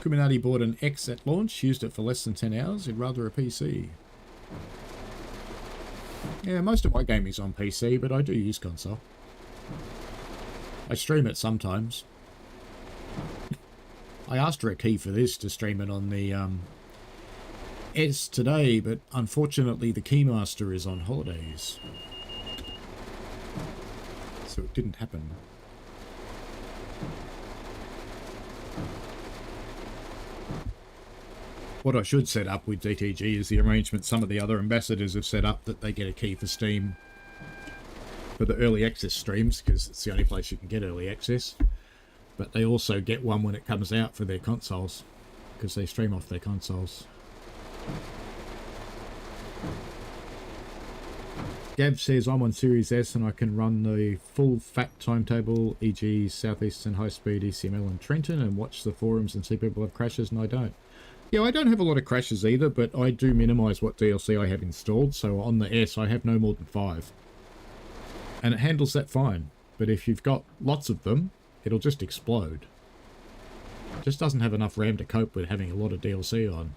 Kuminati bought an X at launch, used it for less than 10 hours, he'd rather a PC. Yeah, most of my gaming's on PC, but I do use console. I stream it sometimes. I asked for a key for this to stream it on the S today, but unfortunately the keymaster is on holidays, so it didn't happen. What I should set up with DTG is the arrangement some of the other ambassadors have set up, that they get a key for Steam for the early access streams, because it's the only place you can get early access, but they also get one when it comes out for their consoles, because they stream off their consoles. Gav says I'm on Series S and I can run the full fat timetable, e.g. Southeastern High Speed, ECML and Trenton, and watch the forums and see people have crashes, and I don't. Yeah, I don't have a lot of crashes either, but I do minimise what DLC I have installed, so on the S I have no more than 5. And it handles that fine, but if you've got lots of them, it'll just explode. It just doesn't have enough RAM to cope with having a lot of DLC on.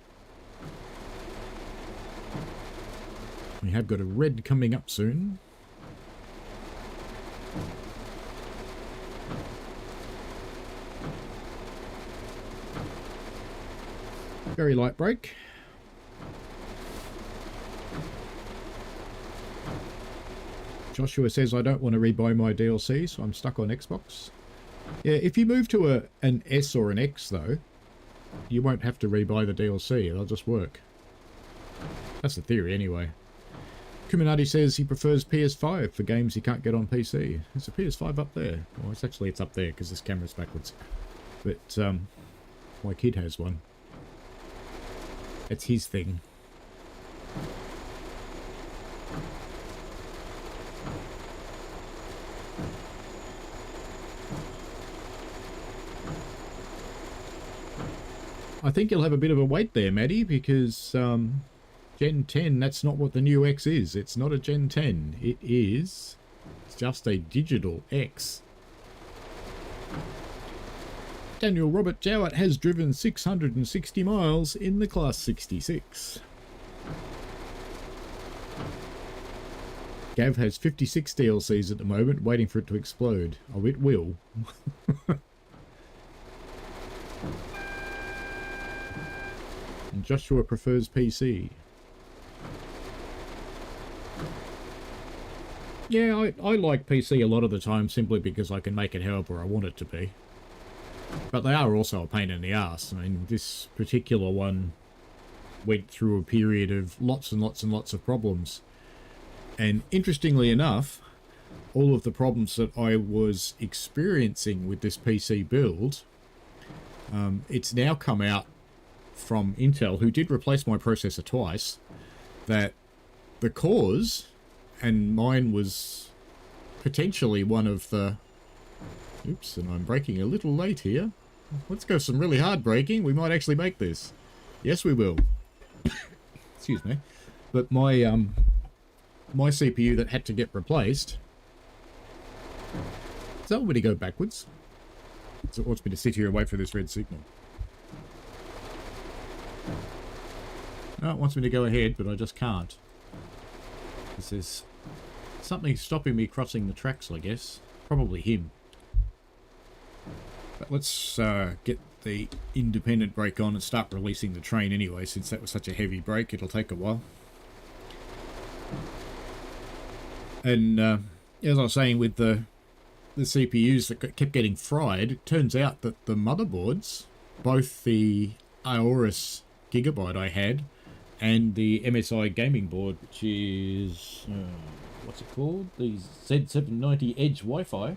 We have got a red coming up soon. Very light brake. Joshua says I don't want to rebuy my DLC, so I'm stuck on Xbox. Yeah, if you move to an S or an X though, you won't have to rebuy the DLC, it'll just work. That's the theory anyway. Kuminati says he prefers PS5 for games he can't get on PC. There's a PS5 up there. Well, it's up there because this camera's backwards. But my kid has one. It's his thing. I I think you'll have a bit of a wait there, Maddie, because Gen 10, that's not what the new X is. It's not a Gen 10. It is just a digital X. Daniel Robert Jowett has driven 660 miles in the Class 66. Gav has 56 DLCs at the moment, waiting for it to explode. Oh, it will. And Joshua prefers PC. Yeah, I like PC a lot of the time simply because I can make it however I want it to be. But they are also a pain in the ass. I mean, this particular one went through a period of lots and lots and lots of problems. And interestingly enough, all of the problems that I was experiencing with this PC build, it's now come out from Intel, who did replace my processor twice, that the cause, and mine was potentially one of the... Oops, and I'm braking a little late here. Let's go some really hard braking. We might actually make this. Yes, we will. Excuse me. But my my CPU that had to get replaced... Does that want me to go backwards? So it wants me to sit here and wait for this red signal. No, it wants me to go ahead, but I just can't. This is something stopping me crossing the tracks, I guess. Probably him. But let's get the independent brake on and start releasing the train anyway, since that was such a heavy brake. It'll take a while. And as I was saying, with the CPUs that kept getting fried, it turns out that the motherboards, both the Aorus Gigabyte I had and the MSI gaming board, which is, what's it called? The Z790 Edge Wi-Fi.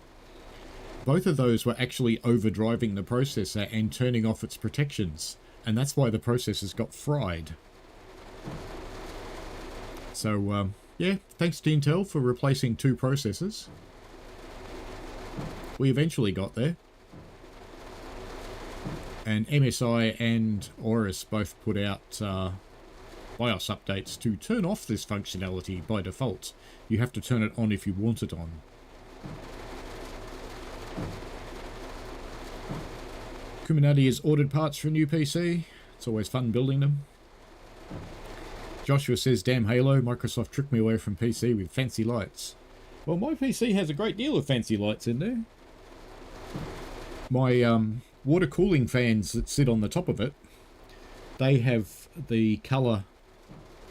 Both of those were actually overdriving the processor and turning off its protections. And that's why the processors got fried. So, yeah, thanks to Intel for replacing 2 processors. We eventually got there. And MSI and Aorus both put out BIOS updates to turn off this functionality by default. You have to turn it on if you want it on. Kuminati has ordered parts for a new PC. It's always fun building them. Joshua says, damn Halo, Microsoft tricked me away from PC with fancy lights. Well, my PC has a great deal of fancy lights in there. My water cooling fans that sit on the top of it, they have the colour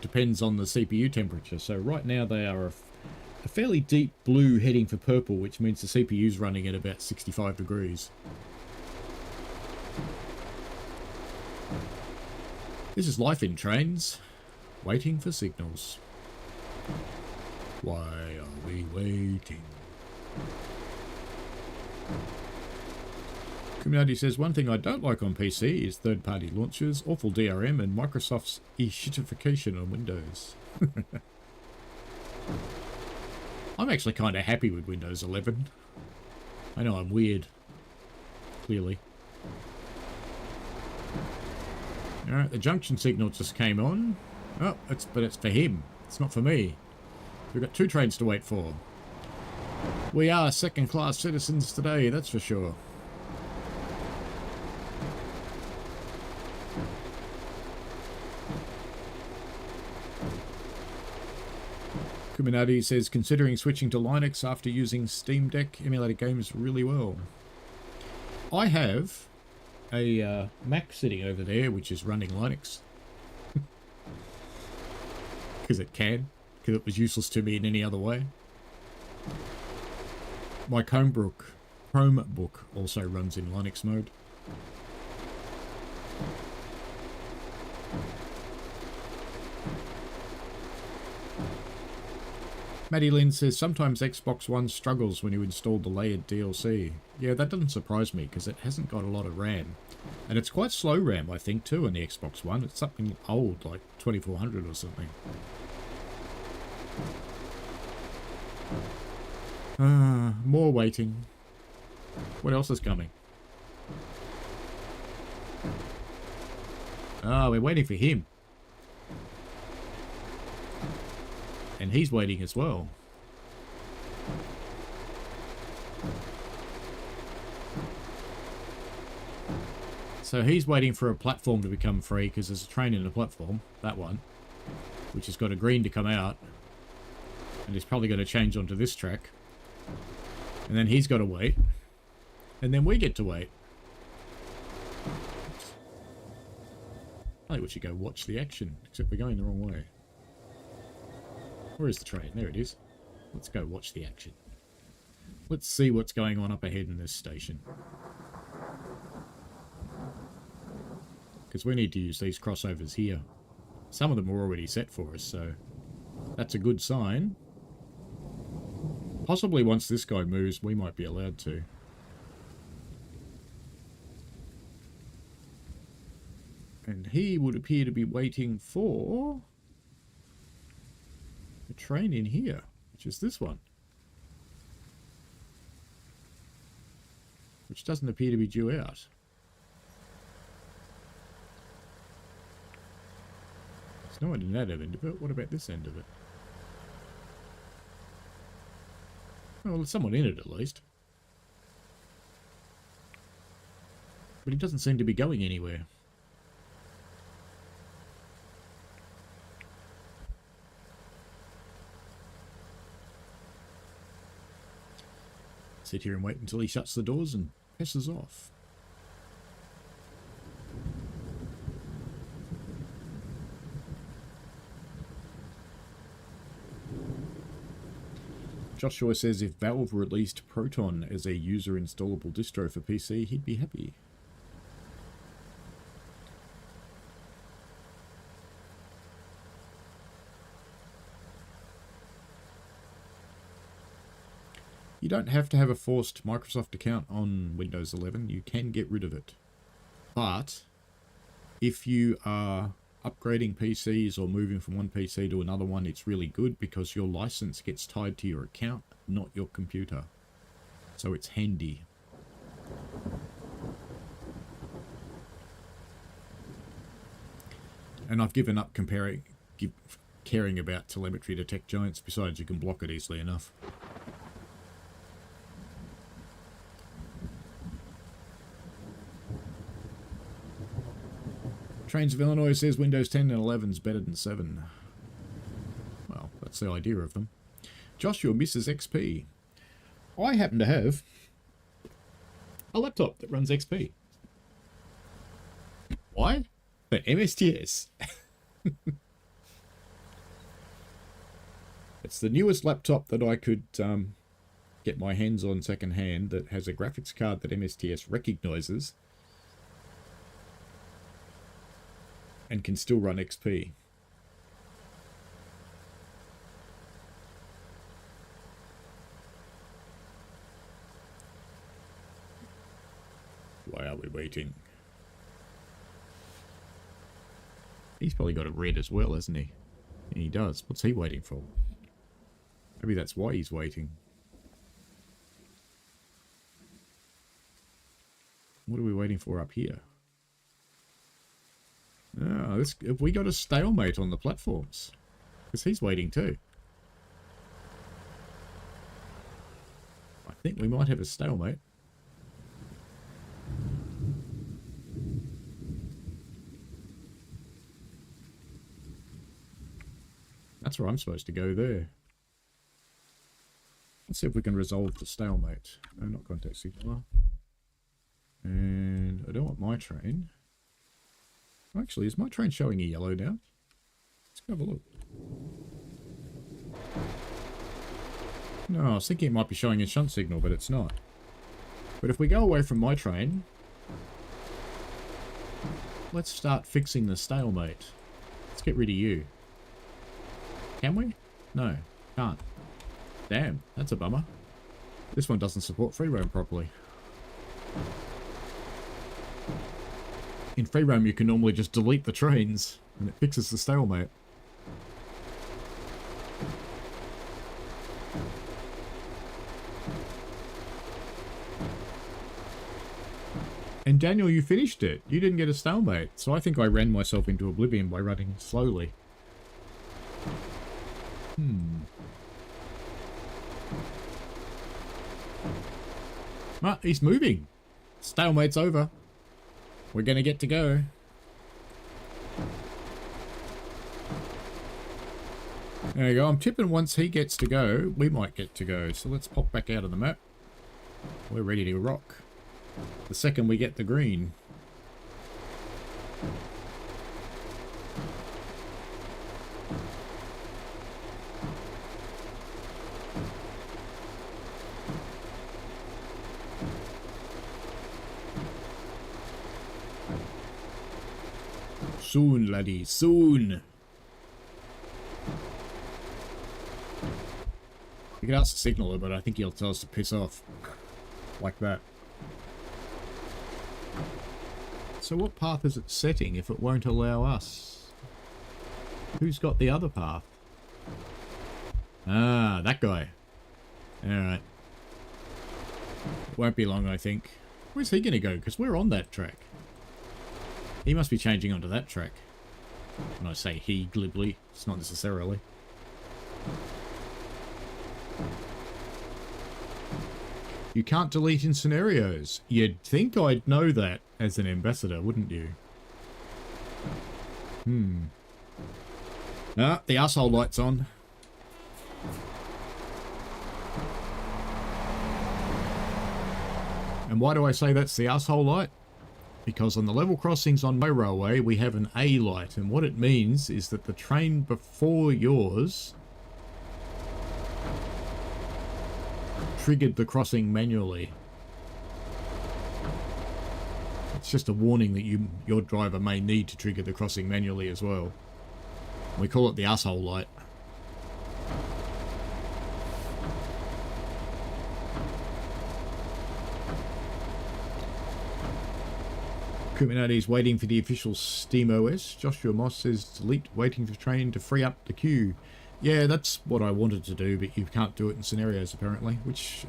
depends on the CPU temperature. So right now they are a fairly deep blue heading for purple, which means the CPU's running at about 65 degrees. This is life in trains, waiting for signals. Why are we waiting? Community says, one thing I don't like on PC is third-party launchers, awful DRM, and Microsoft's e-shitification on Windows. I'm actually kind of happy with Windows 11. I know I'm weird, clearly. Alright, the junction signal just came on. Oh, but it's for him. It's not for me. We've got 2 trains to wait for. We are second-class citizens today, that's for sure. Kuminati says, considering switching to Linux after using Steam Deck emulator games really well. I have a Mac sitting over there which is running Linux. Because it can. Because it was useless to me in any other way. My Chromebook also runs in Linux mode. Maddie Lynn says, sometimes Xbox One struggles when you install the layered DLC. Yeah, that doesn't surprise me, because it hasn't got a lot of RAM. And it's quite slow RAM, I think, too, on the Xbox One. It's something old, like 2400 or something. More waiting. What else is coming? Oh, we're waiting for him. And he's waiting as well. So he's waiting for a platform to become free because there's a train in the platform, that one, which has got a green to come out. And he's probably going to change onto this track. And then he's got to wait. And then we get to wait. I think we should go watch the action, except we're going the wrong way. Where is the train? There it is. Let's go watch the action. Let's see what's going on up ahead in this station. Because we need to use these crossovers here. Some of them are already set for us, so that's a good sign. Possibly once this guy moves, we might be allowed to. And he would appear to be waiting for a train in here, which is this one. Which doesn't appear to be due out. There's no one in that end of it. What about this end of it? Well, there's someone in it at least. But he doesn't seem to be going anywhere. Sit here and wait until he shuts the doors and pisses off. Joshua says if Valve released Proton as a user installable distro for PC, he'd be happy. You don't have to have a forced Microsoft account on Windows 11. You can get rid of it. But if you are upgrading PCs or moving from one PC to another one, it's really good because your license gets tied to your account, not your computer. So it's handy. And I've given up caring about telemetry to tech giants. Besides, you can block it easily enough. Trains of Illinois says Windows 10 and 11 is better than 7. Well, that's the idea of them. Joshua misses XP. I happen to have a laptop that runs XP. Why? For MSTS. It's the newest laptop that I could get my hands on second hand that has a graphics card that MSTS recognizes and can still run XP. Why are we waiting? He's probably got a red as well, hasn't he? And he does. What's he waiting for? Maybe that's why he's waiting. What are we waiting for up here? Oh, have we got a stalemate on the platforms? Because he's waiting too. I think we might have a stalemate. That's where I'm supposed to go there. Let's see if we can resolve the stalemate. No, not contact signaler. And I don't want my train. Actually, is my train showing a yellow now? Let's go have a look. No, I was thinking it might be showing a shunt signal, but it's not. But if we go away from my train, let's start fixing the stalemate. Let's get rid of you. Can we? No, can't. Damn, that's a bummer. This one doesn't support free roam properly. In free roam, you can normally just delete the trains, and it fixes the stalemate. And Daniel, you finished it. You didn't get a stalemate. So I think I ran myself into oblivion by running slowly. Ah, he's moving. Stalemate's over. We're going to get to go. There you go. I'm tipping once he gets to go, we might get to go. So let's pop back out of the map. We're ready to rock. The second we get the green. Soon, laddie, soon. We can ask the signaller, but I think he'll tell us to piss off. Like that. So what path is it setting if it won't allow us? Who's got the other path? Ah, that guy. Alright. Won't be long, I think. Where's he going to go? Because we're on that track. He must be changing onto that track. When I say he glibly, it's not necessarily. You can't delete in scenarios. You'd think I'd know that as an ambassador, wouldn't you? Ah, the asshole light's on. And why do I say that's the asshole light? Because on the level crossings on my railway, we have an A light. And what it means is that the train before yours triggered the crossing manually. It's just a warning that your driver may need to trigger the crossing manually as well. We call it the asshole light. Criminati's waiting for the official SteamOS. Joshua Moss says delete waiting for train to free up the queue. Yeah, that's what I wanted to do, but you can't do it in scenarios apparently, which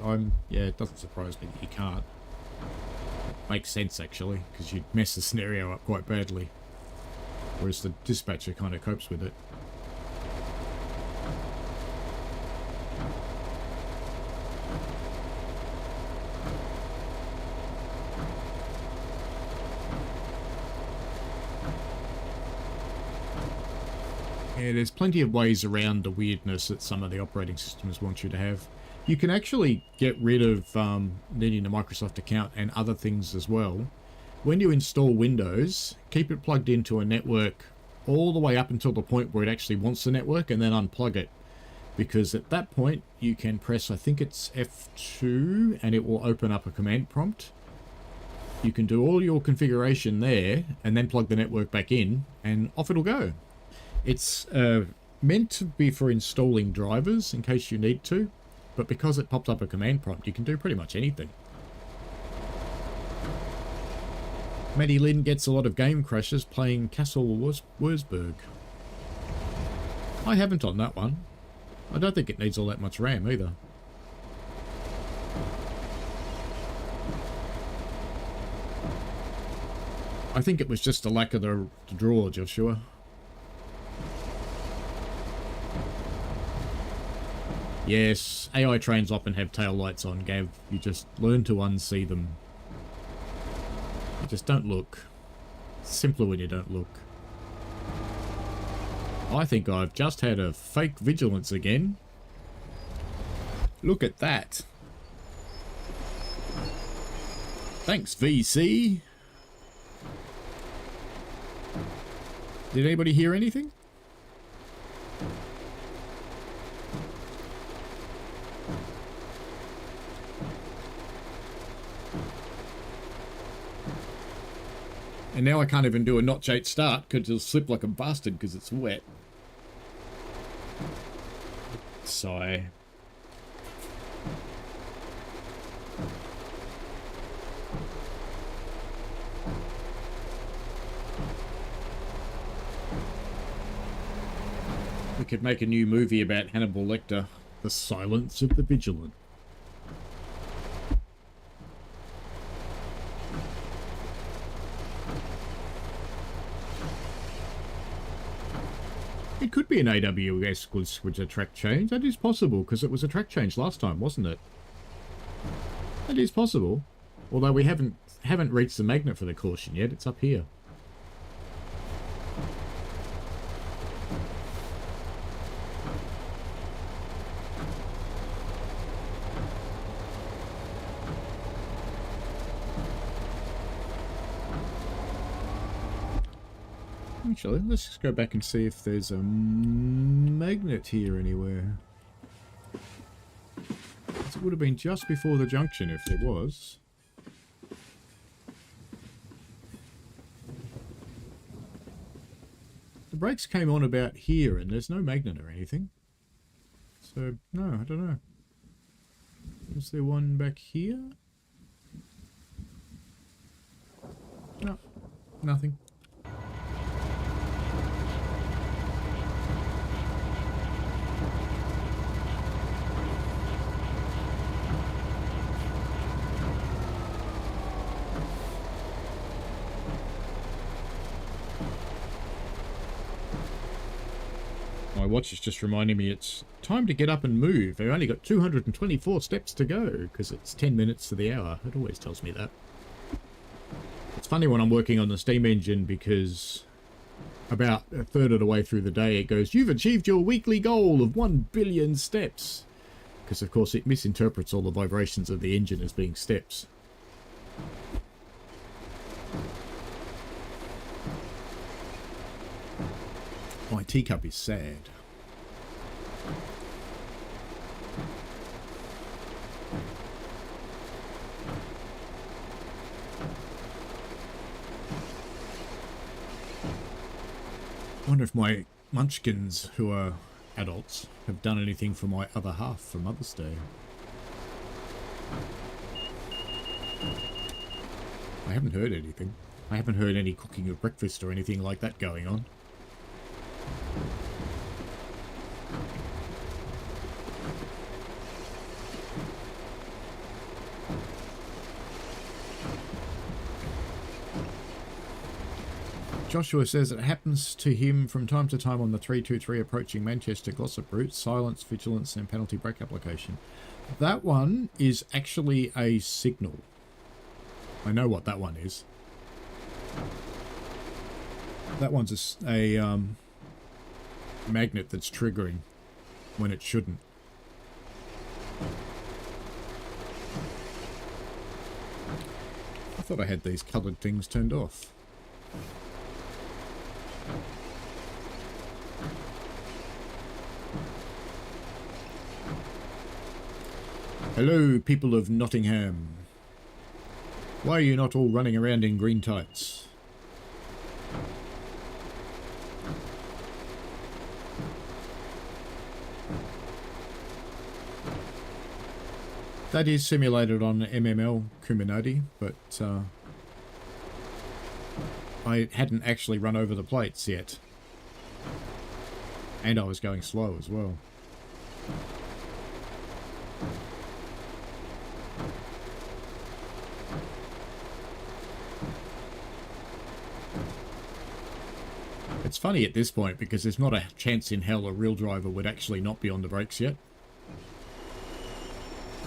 yeah, it doesn't surprise me that you can't. Makes sense actually, because you'd mess the scenario up quite badly. Whereas the dispatcher kind of copes with it. Yeah, there's plenty of ways around the weirdness that some of the operating systems want you to have. You can actually get rid of needing a Microsoft account and other things as well. When you install Windows, keep it plugged into a network all the way up until the point where it actually wants the network and then unplug it. Because at that point, you can press, I think it's F2, and it will open up a command prompt. You can do all your configuration there and then plug the network back in and off it'll go. It's meant to be for installing drivers in case you need to, but because it popped up a command prompt, you can do pretty much anything. Maddie Lynn gets a lot of game crashes playing Castle Wurzburg. I haven't on that one. I don't think it needs all that much RAM either. I think it was just a lack of the draw, Joshua. Yes, AI trains often have tail lights on, Gav. You just learn to unsee them. You just don't look. It's simpler when you don't look. I think I've just had a fake vigilance again. Look at that. Thanks, VC. Did anybody hear anything? And now I can't even do a notch 8 start because it'll slip like a bastard because it's wet. Sigh. We could make a new movie about Hannibal Lecter, The Silence of the Vigilant. It could be an AWS with a track change. That is possible, because it was a track change last time, wasn't it? That is possible. Although we haven't reached the magnet for the caution yet. It's up here. Actually, let's just go back and see if there's a magnet here anywhere. It would have been just before the junction if there was. The brakes came on about here and there's no magnet or anything. So, no, I don't know. Is there one back here? No, nothing. My watch is just reminding me it's time to get up and move. I've only got 224 steps to go because it's 10 minutes to the hour. It always tells me that. It's funny when I'm working on the steam engine because about a third of the way through the day it goes, "You've achieved your weekly goal of 1 billion steps." Because of course it misinterprets all the vibrations of the engine as being steps. My teacup is sad. I wonder if my munchkins, who are adults, have done anything for my other half for Mother's Day. I haven't heard anything. I haven't heard any cooking of breakfast or anything like that going on. Joshua says it happens to him from time to time on the 323 approaching Manchester Glossop route. Silence, vigilance and penalty brake application. That one is actually a signal. I know what that one is. That one's a magnet that's triggering when it shouldn't. I thought I had these coloured things turned off. Hello, people of Nottingham. Why are you not all running around in green tights? That is simulated on MML Kuminoti, but I hadn't actually run over the plates yet. And I was going slow as well. It's funny at this point because there's not a chance in hell a real driver would actually not be on the brakes yet.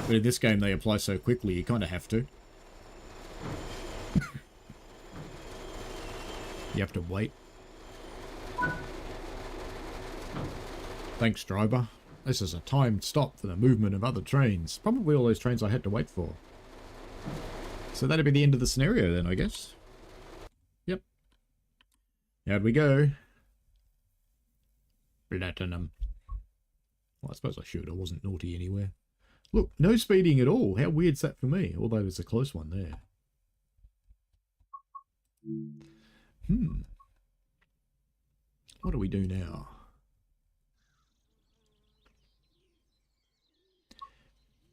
But in this game they apply so quickly you kind of have to. You have to wait. Thanks, driver. This is a timed stop for the movement of other trains. Probably all those trains I had to wait for. So that'd be the end of the scenario then, I guess. Yep. How'd we go? Platinum. Well, I suppose I should. I wasn't naughty anywhere. Look, no speeding at all. How weird's that for me? Although there's a close one there. What do we do now?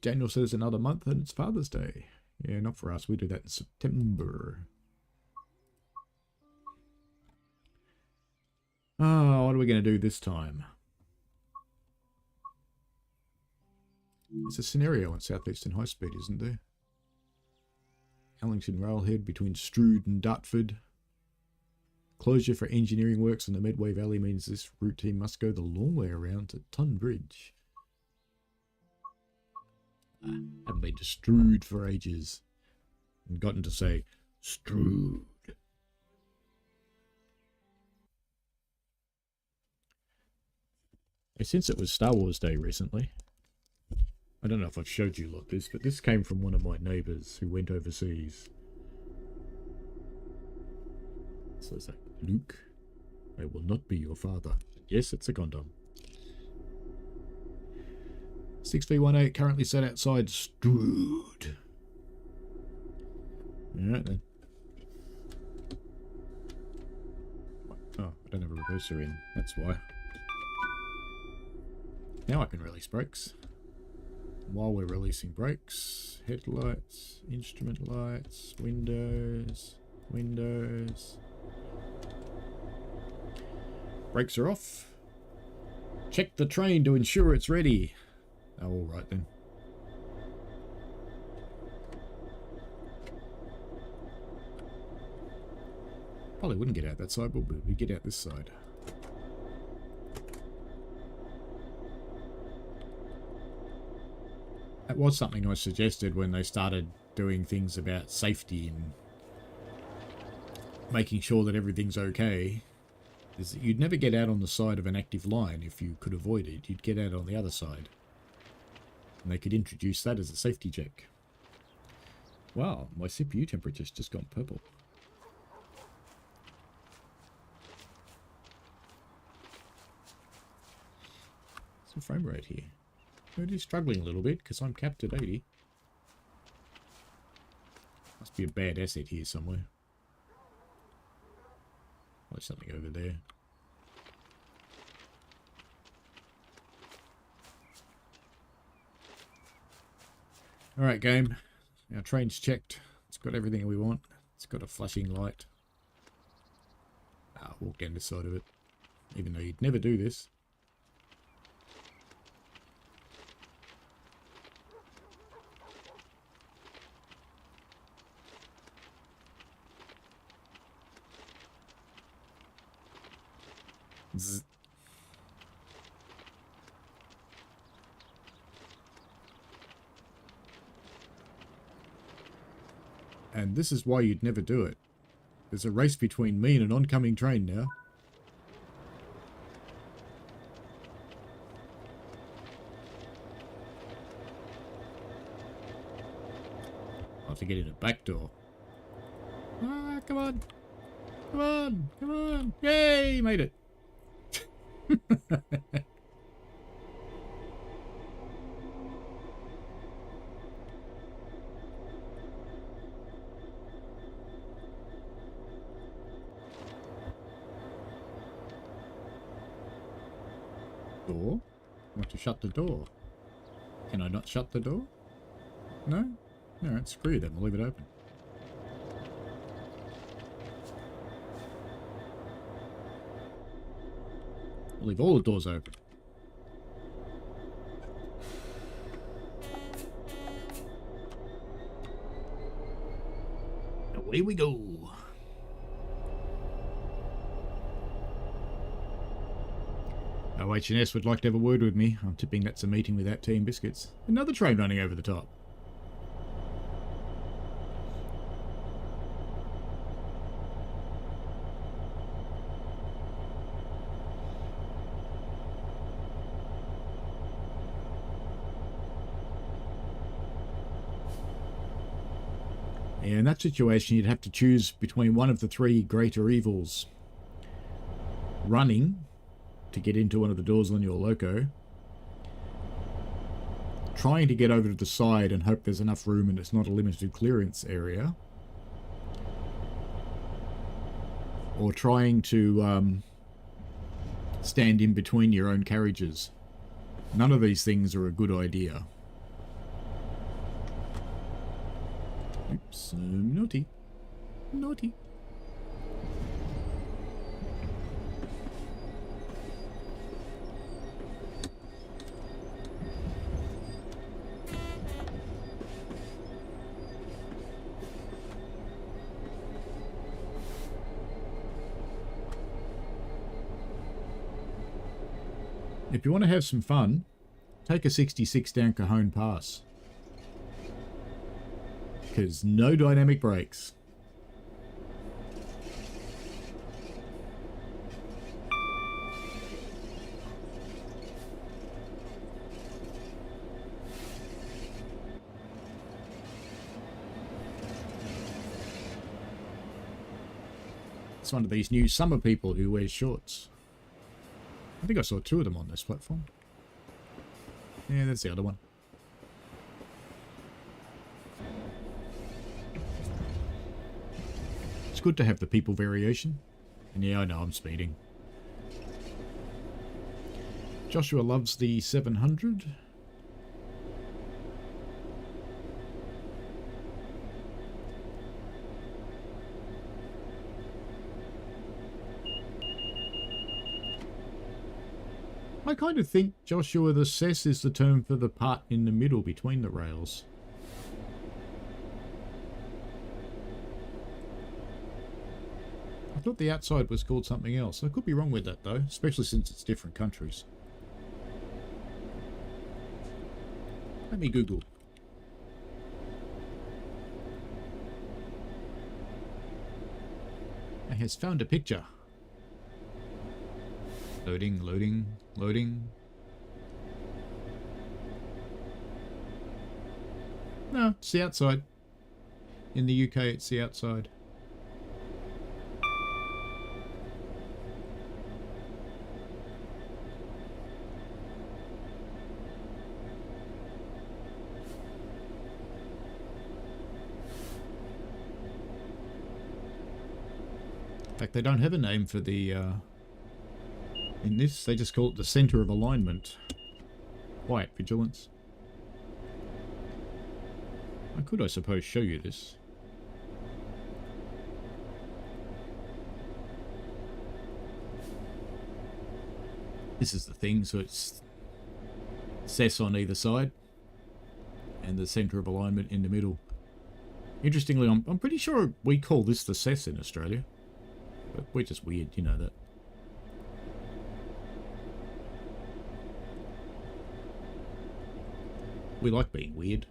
Daniel says another month and it's Father's Day. Yeah, not for us. We do that in September. Oh, what are we going to do this time? There's a scenario on South Eastern High Speed, isn't there? Allington Railhead between Strood and Dartford. Closure for engineering works on the Medway Valley means this route team must go the long way around to Ton Bridge. Haven't been to Strood for ages. And gotten to say, Strood. Since it was Star Wars Day recently, I don't know if I've showed you lot this, but this came from one of my neighbours who went overseas. So it's like, Luke, I will not be your father. Yes, it's a condom. 6V18 currently set outside Strood. Alright then. Oh, I don't have a reverser in. That's why. Now I can release brakes. While we're releasing brakes, headlights, instrument lights, windows, windows. Brakes are off. Check the train to ensure it's ready. Oh, all right then. Probably wouldn't get out that side, but we'd get out this side. That was something I suggested when they started doing things about safety and making sure that everything's okay. Is that you'd never get out on the side of an active line if you could avoid it. You'd get out on the other side. And they could introduce that as a safety check. Wow, my CPU temperature's just gone purple. Some frame rate here. It is struggling a little bit because I'm capped at 80. Must be a bad asset here somewhere. There's something over there. Alright, game. Our train's checked. It's got everything we want. It's got a flashing light. I'll walk down this side of it. Even though you'd never do this. Zzz. And this is why you'd never do it. There's a race between me and an oncoming train now. I'll have to get in a back door. Ah, come on. Come on. Come on. Yay, made it. Door? I want to shut the door. Can I not shut the door? No? Alright, screw you then, we'll leave it open. We'll leave all the doors open. Away we go. OH&S would like to have a word with me. I'm tipping that's a meeting without tea and biscuits. Another train running over the top. Yeah, in that situation, you'd have to choose between one of the three greater evils. Running to get into one of the doors on your Loco. Trying to get over to the side and hope there's enough room and it's not a limited clearance area. Or trying to stand in between your own carriages. None of these things are a good idea. Oops, naughty. Naughty. If you want to have some fun, take a 66 down Cajon Pass. Because no dynamic brakes. It's one of these new summer people who wears shorts. I think I saw 2 of them on this platform. Yeah, that's the other one. It's good to have the people variation. And yeah, I know I'm speeding. Joshua loves the 700. I kind of think, Joshua, the cess is the term for the part in the middle between the rails. I thought the outside was called something else. I could be wrong with that, though, especially since it's different countries. Let me Google. I has found a picture. Loading, loading, loading. No, it's the outside. In the UK, it's the outside. In fact, they don't have a name for the... in this, they just call it the center of alignment. Quiet vigilance. I could, I suppose, show you this. This is the thing, so it's cess on either side and the center of alignment in the middle. Interestingly, I'm pretty sure we call this the cess in Australia. But we're just weird, you know that. We like being weird.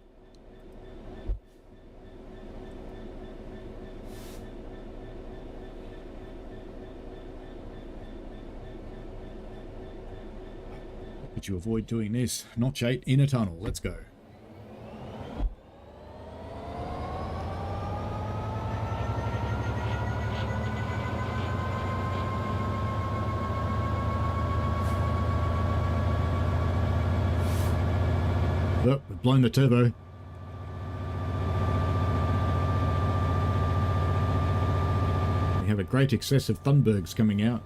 Would you avoid doing this? Notch 8 in a tunnel. Let's go. Oh, we've blown the turbo. We have a great excess of Thunbergs coming out.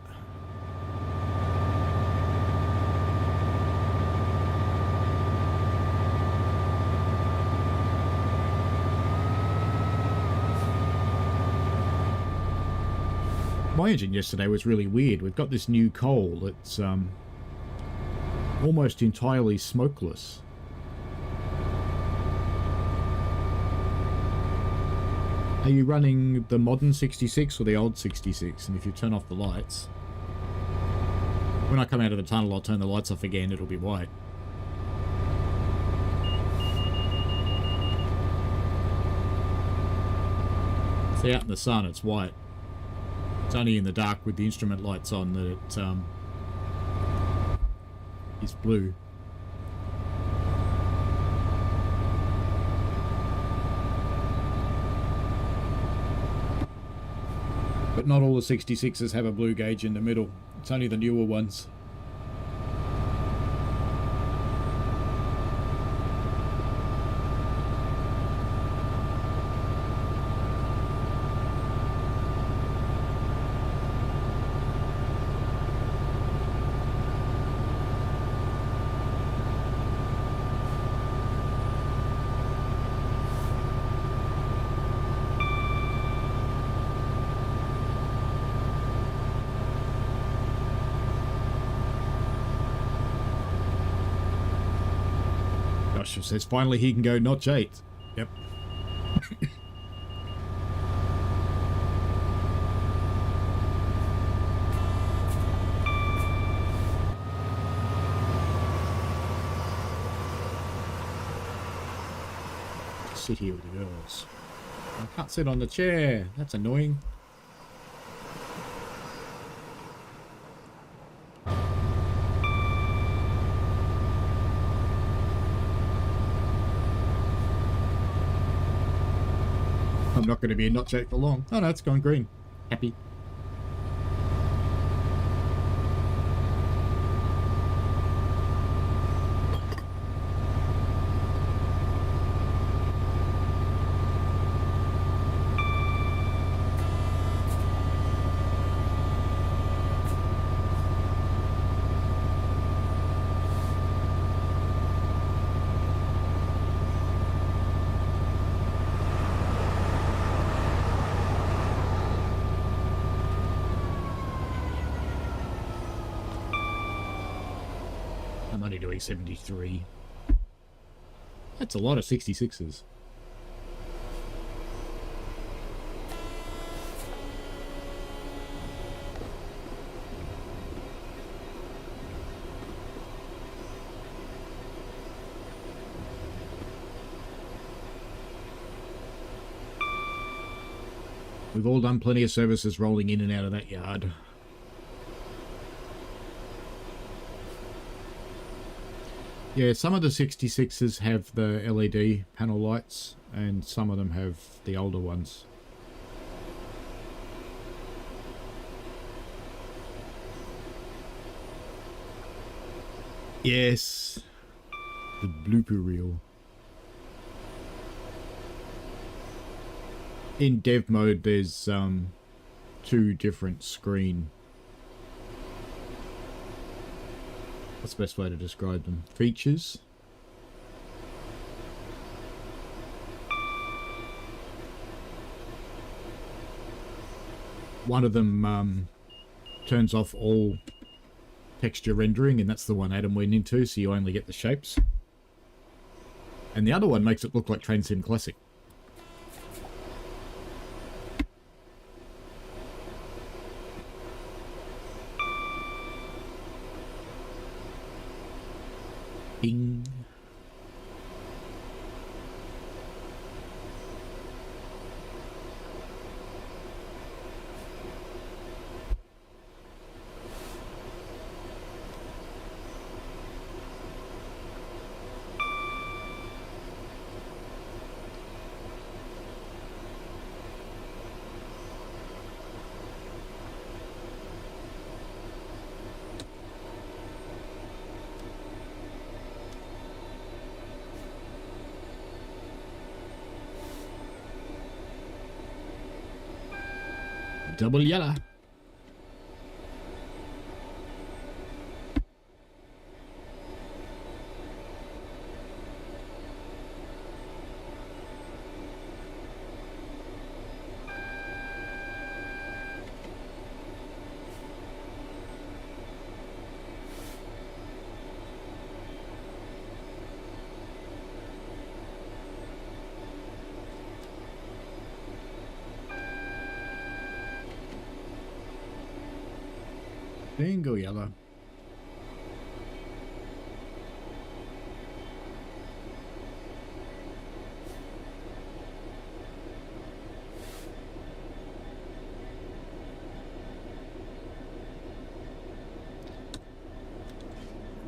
My engine yesterday was really weird. We've got this new coal that's almost entirely smokeless. Are you running the modern 66 or the old 66? And if you turn off the lights, when I come out of the tunnel, I'll turn the lights off again, it'll be white. See, out in the sun, it's white. It's only in the dark with the instrument lights on that it is blue. But not all the 66s have a blue gauge in the middle. It's only the newer ones. Says finally he can go notch 8. Yep. sit here with the girls. I can't sit on the chair. That's annoying. I'm not going to be in not shape for long. Oh no, it's gone green. Happy. I'm only doing 73. That's a lot of 66s. We've all done plenty of services rolling in and out of that yard. Yeah, some of the 66s have the LED panel lights, and some of them have the older ones. Yes, the blooper reel. In dev mode, there's 2 different screen. What's the best way to describe them? Features. One of them turns off all texture rendering, and that's the one Adam went into, so you only get the shapes. And the other one makes it look like Train Sim Classic. Bing. Double yellow. Bingo yellow.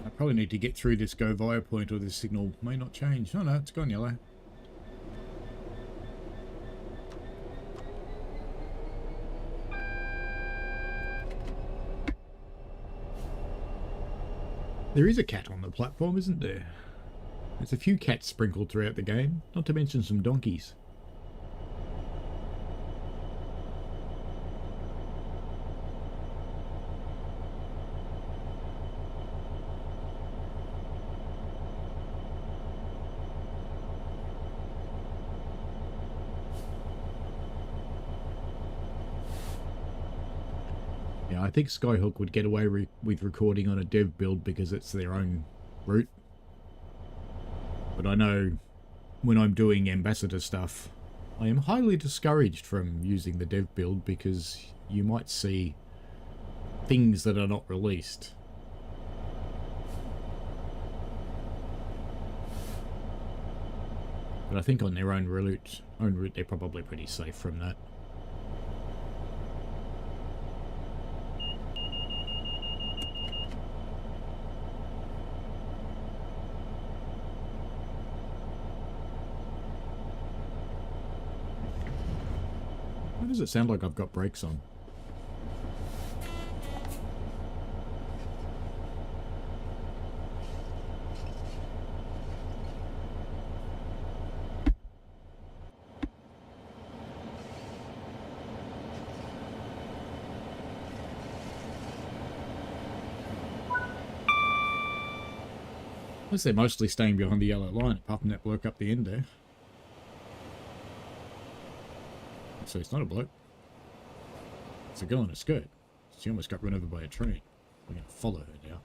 I probably need to get through this go via point, or this signal may not change. Oh no, it's gone yellow. There is a cat on the platform, isn't there? There's a few cats sprinkled throughout the game, not to mention some donkeys. Yeah, I think Skyhook would get away with recording on a dev build because it's their own route. But I know when I'm doing ambassador stuff, I am highly discouraged from using the dev build because you might see things that are not released. But I think on their own route, they're probably pretty safe from that. Why does it sound like I've got brakes on? Unless they're mostly staying behind the yellow line, apart from that bloke up the end there. So it's not a bloke. It's a girl in a skirt. She almost got run over by a train. We're going to follow her now.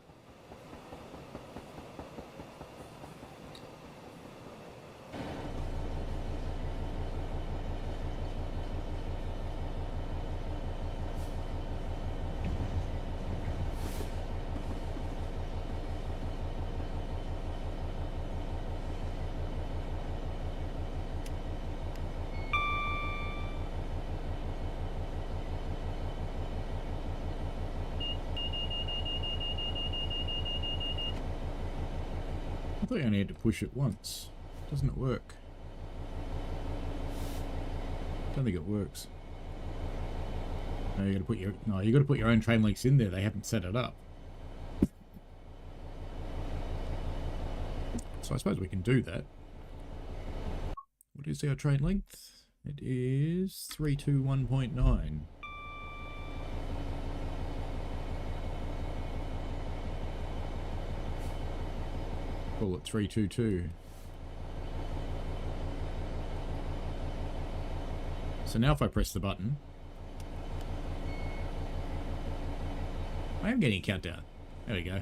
I thought you only had to push it once. Doesn't it work? Don't think it works. No, you got to put your own train links in there. They haven't set it up. So I suppose we can do that. What is our train length? It is 321.9. Call it 322. So now if I press the button, I am getting a countdown. There we go.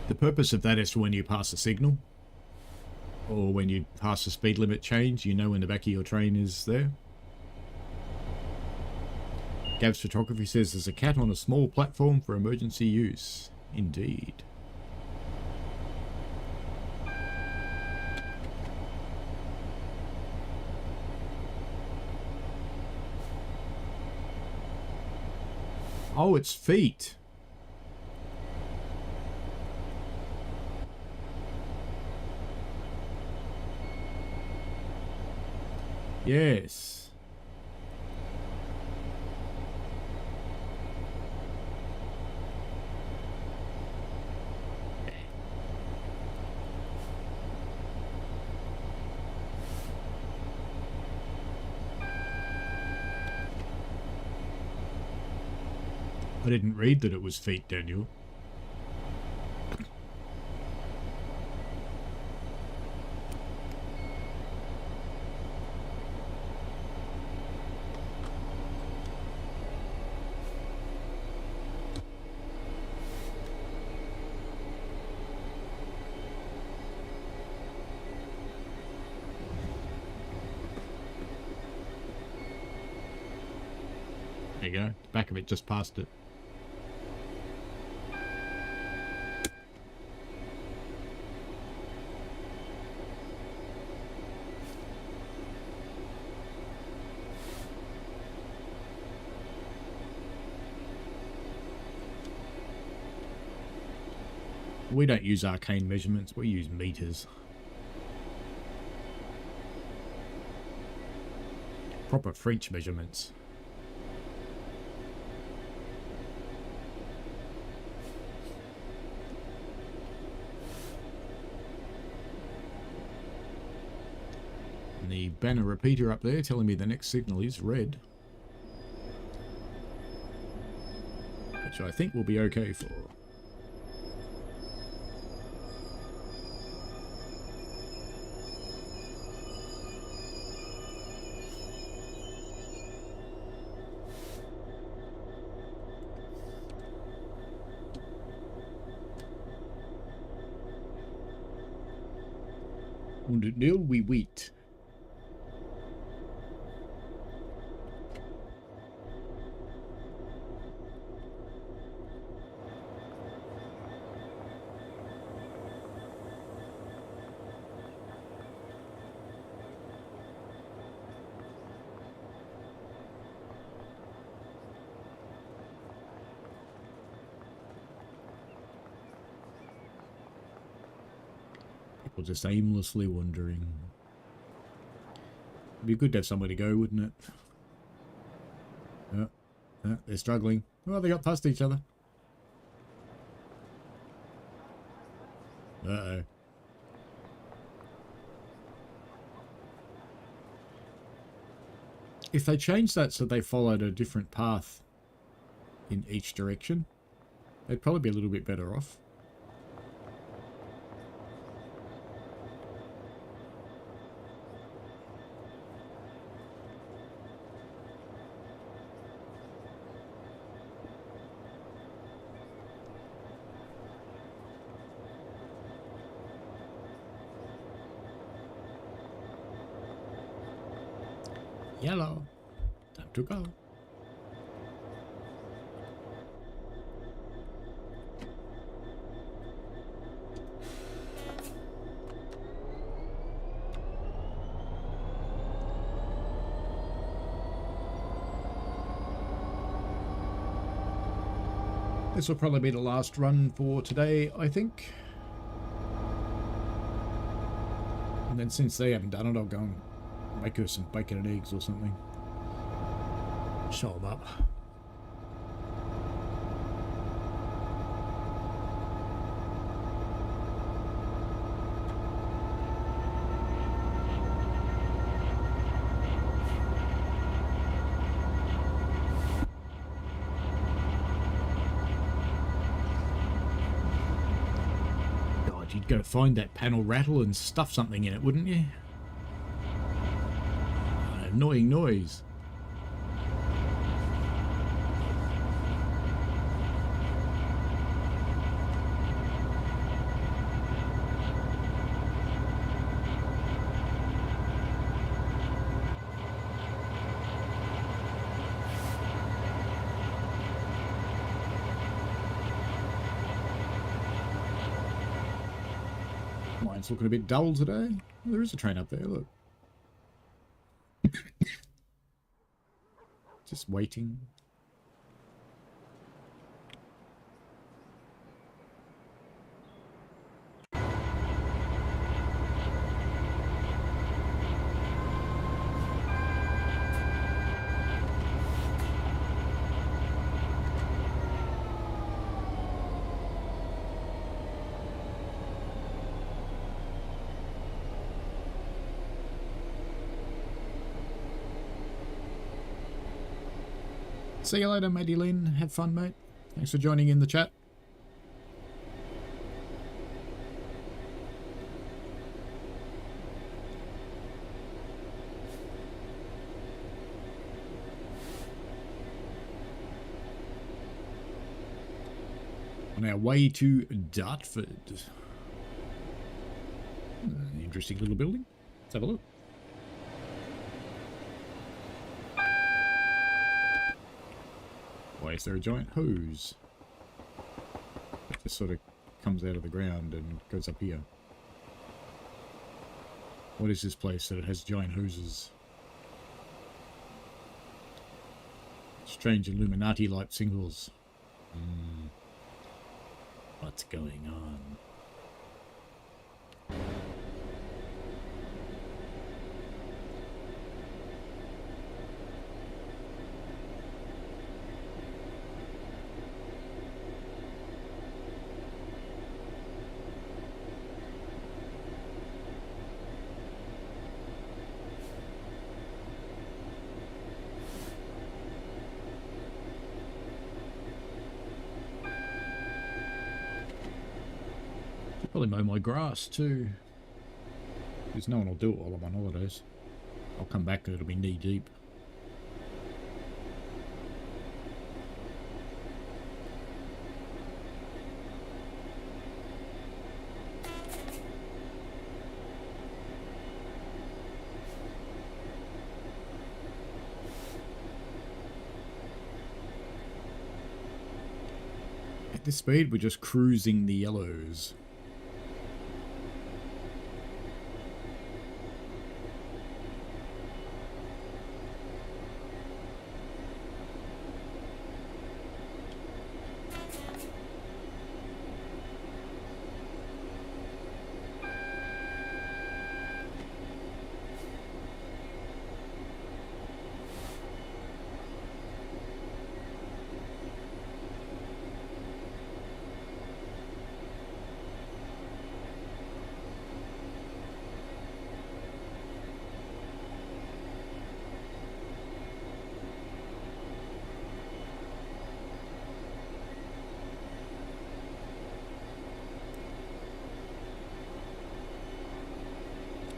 The purpose of that is for when you pass a signal, or when you pass a speed limit change, you know when the back of your train is there. Gav's Photography says there's a cat on a small platform for emergency use. Indeed. Oh, it's feet. Yes. I didn't read that it was feet, Daniel. There you go. The back of it just passed it. We don't use arcane measurements, we use meters. Proper French measurements. And the banner repeater up there telling me the next signal is red. Which I think we'll be okay for. Und nil we wheat. Or just aimlessly wandering. It'd be good to have somewhere to go, wouldn't it? Yeah, they're struggling. Oh, they got past each other. Uh-oh. If they changed that so they followed a different path in each direction, they'd probably be a little bit better off. Yellow. Time to go. This will probably be the last run for today, I think. And then since they haven't done it, I'll go and make her some bacon and eggs or something. Show them up. God, you'd go find that panel rattle and stuff something in it, wouldn't you? Annoying noise. Mine's looking a bit dull today. There is a train up there, look. Just waiting. See you later, matey Lynn. Have fun, mate. Thanks for joining in the chat. On our way to Dartford. Interesting little building. Let's have a look. Why is there a giant hose? It just sort of comes out of the ground and goes up here. What is this place that it has giant hoses? Strange Illuminati-like symbols. What's going on? Probably mow my grass too, because no one will do it while I'm on holidays. I'll come back and it'll be knee deep. At this speed, we're just cruising the yellows.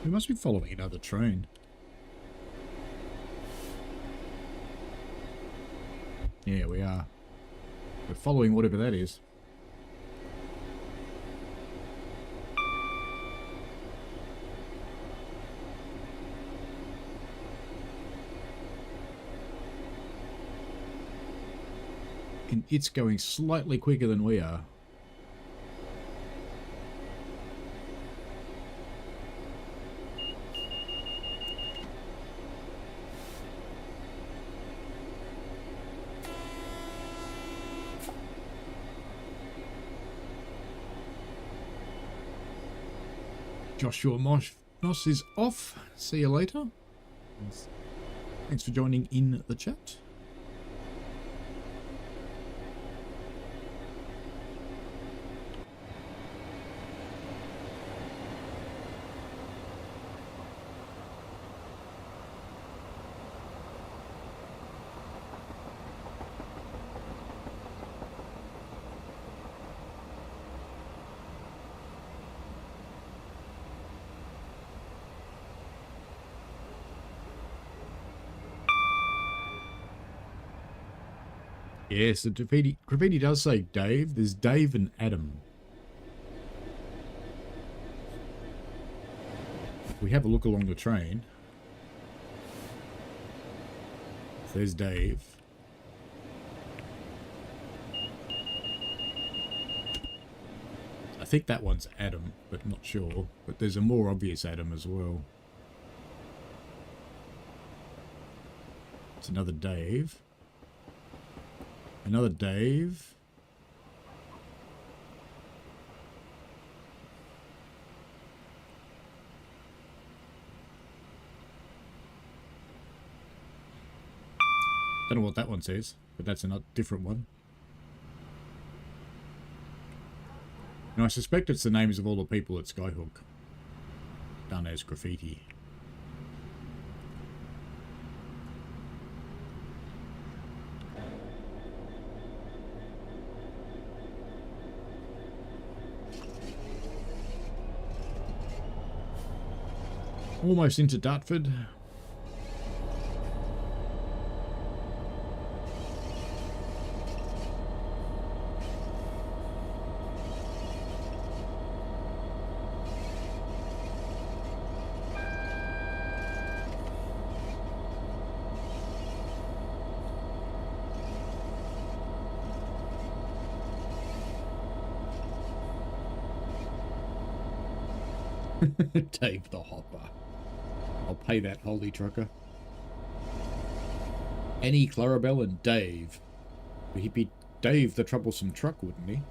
We must be following another train. Yeah, we are. We're following whatever that is. And it's going slightly quicker than we are. Joshua Moss is off. See you later. Thanks for joining in the chat. Yes, the graffiti does say Dave. There's Dave and Adam. If we have a look along the train, there's Dave. I think that one's Adam, but not sure. But there's a more obvious Adam as well. It's another Dave. Another Dave. Don't know what that one says, but that's a different one. And I suspect it's the names of all the people at Skyhook done as graffiti. Almost into Dartford. Dave the Hopper. I'll pay that, holy trucker. Annie, Clarabelle and Dave. He'd be Dave the Troublesome Truck, wouldn't he?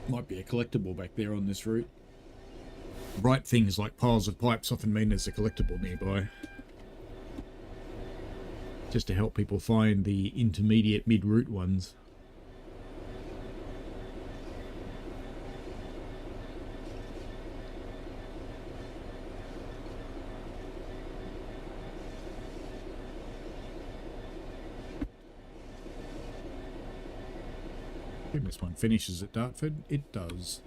Might be a collectible back there on this route. Bright things like piles of pipes often mean there's a collectible nearby. Just to help people find the intermediate mid-route ones. I think this one finishes at Dartford. It does.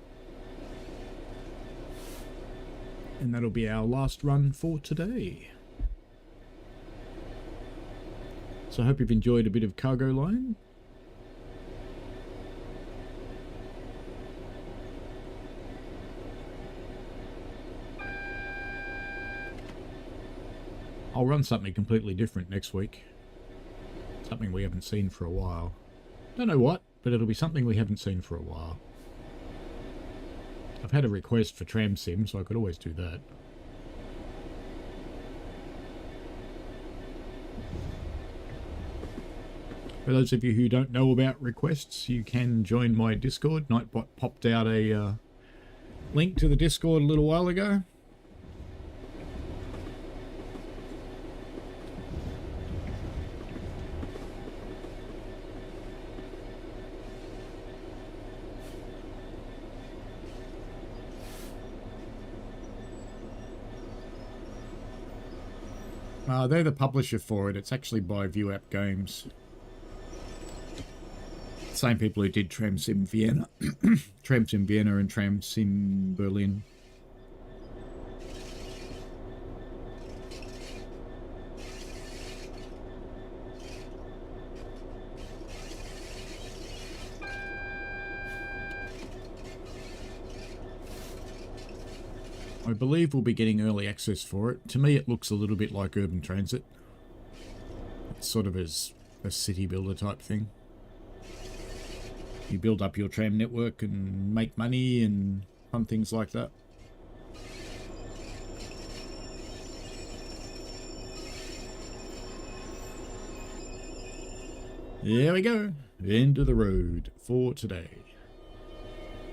And that'll be our last run for today. So I hope you've enjoyed a bit of cargo line. I'll run something completely different next week. Something we haven't seen for a while. Don't know what, but it'll be something we haven't seen for a while. I've had a request for Tram Sim, so I could always do that. For those of you who don't know about requests, you can join my Discord. Nightbot popped out a link to the Discord a little while ago. They're the publisher for it. It's actually by ViewApp Games. Same people who did Tram Sim Vienna, Tram Sim Vienna and Tram Sim Berlin. I believe we'll be getting early access for it. To me, it looks a little bit like urban transit. It's sort of as a city builder type thing. You build up your tram network and make money and fun things like that. There we go. End of the road for today.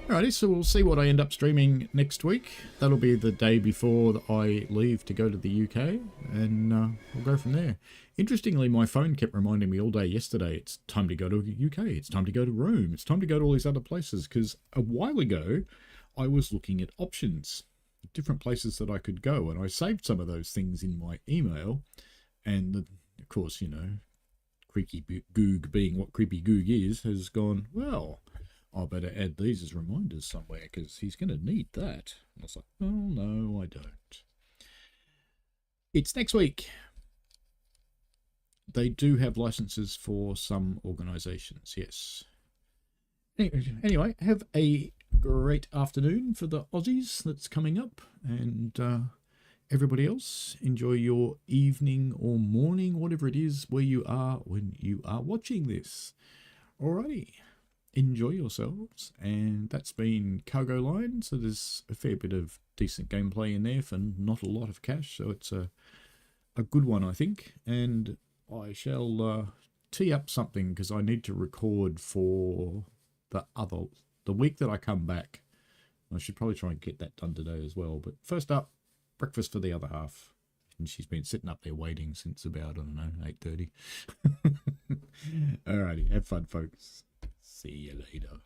Alrighty, so we'll see what I end up streaming next week. That'll be the day before I leave to go to the UK, and we'll go from there. Interestingly, my phone kept reminding me all day yesterday, it's time to go to the UK, it's time to go to Rome, it's time to go to all these other places, because a while ago, I was looking at options, different places that I could go, and I saved some of those things in my email, and of course, you know, Creepy Goog being what Creepy Goog is, has gone, well, I better add these as reminders somewhere because he's going to need that. And I was like, oh, no, I don't. It's next week. They do have licenses for some organisations, yes. Anyway, have a great afternoon for the Aussies that's coming up. And everybody else, enjoy your evening or morning, whatever it is, where you are when you are watching this. Alrighty. Enjoy yourselves, and that's been Cargo Line, so there's a fair bit of decent gameplay in there for not a lot of cash, so it's a good one, I think, and I shall tee up something because I need to record for the week that I come back. I should probably try and get that done today as well, but first up, breakfast for the other half, and she's been sitting up there waiting since about, I don't know, 8:30. Alrighty, have fun, folks. See you later.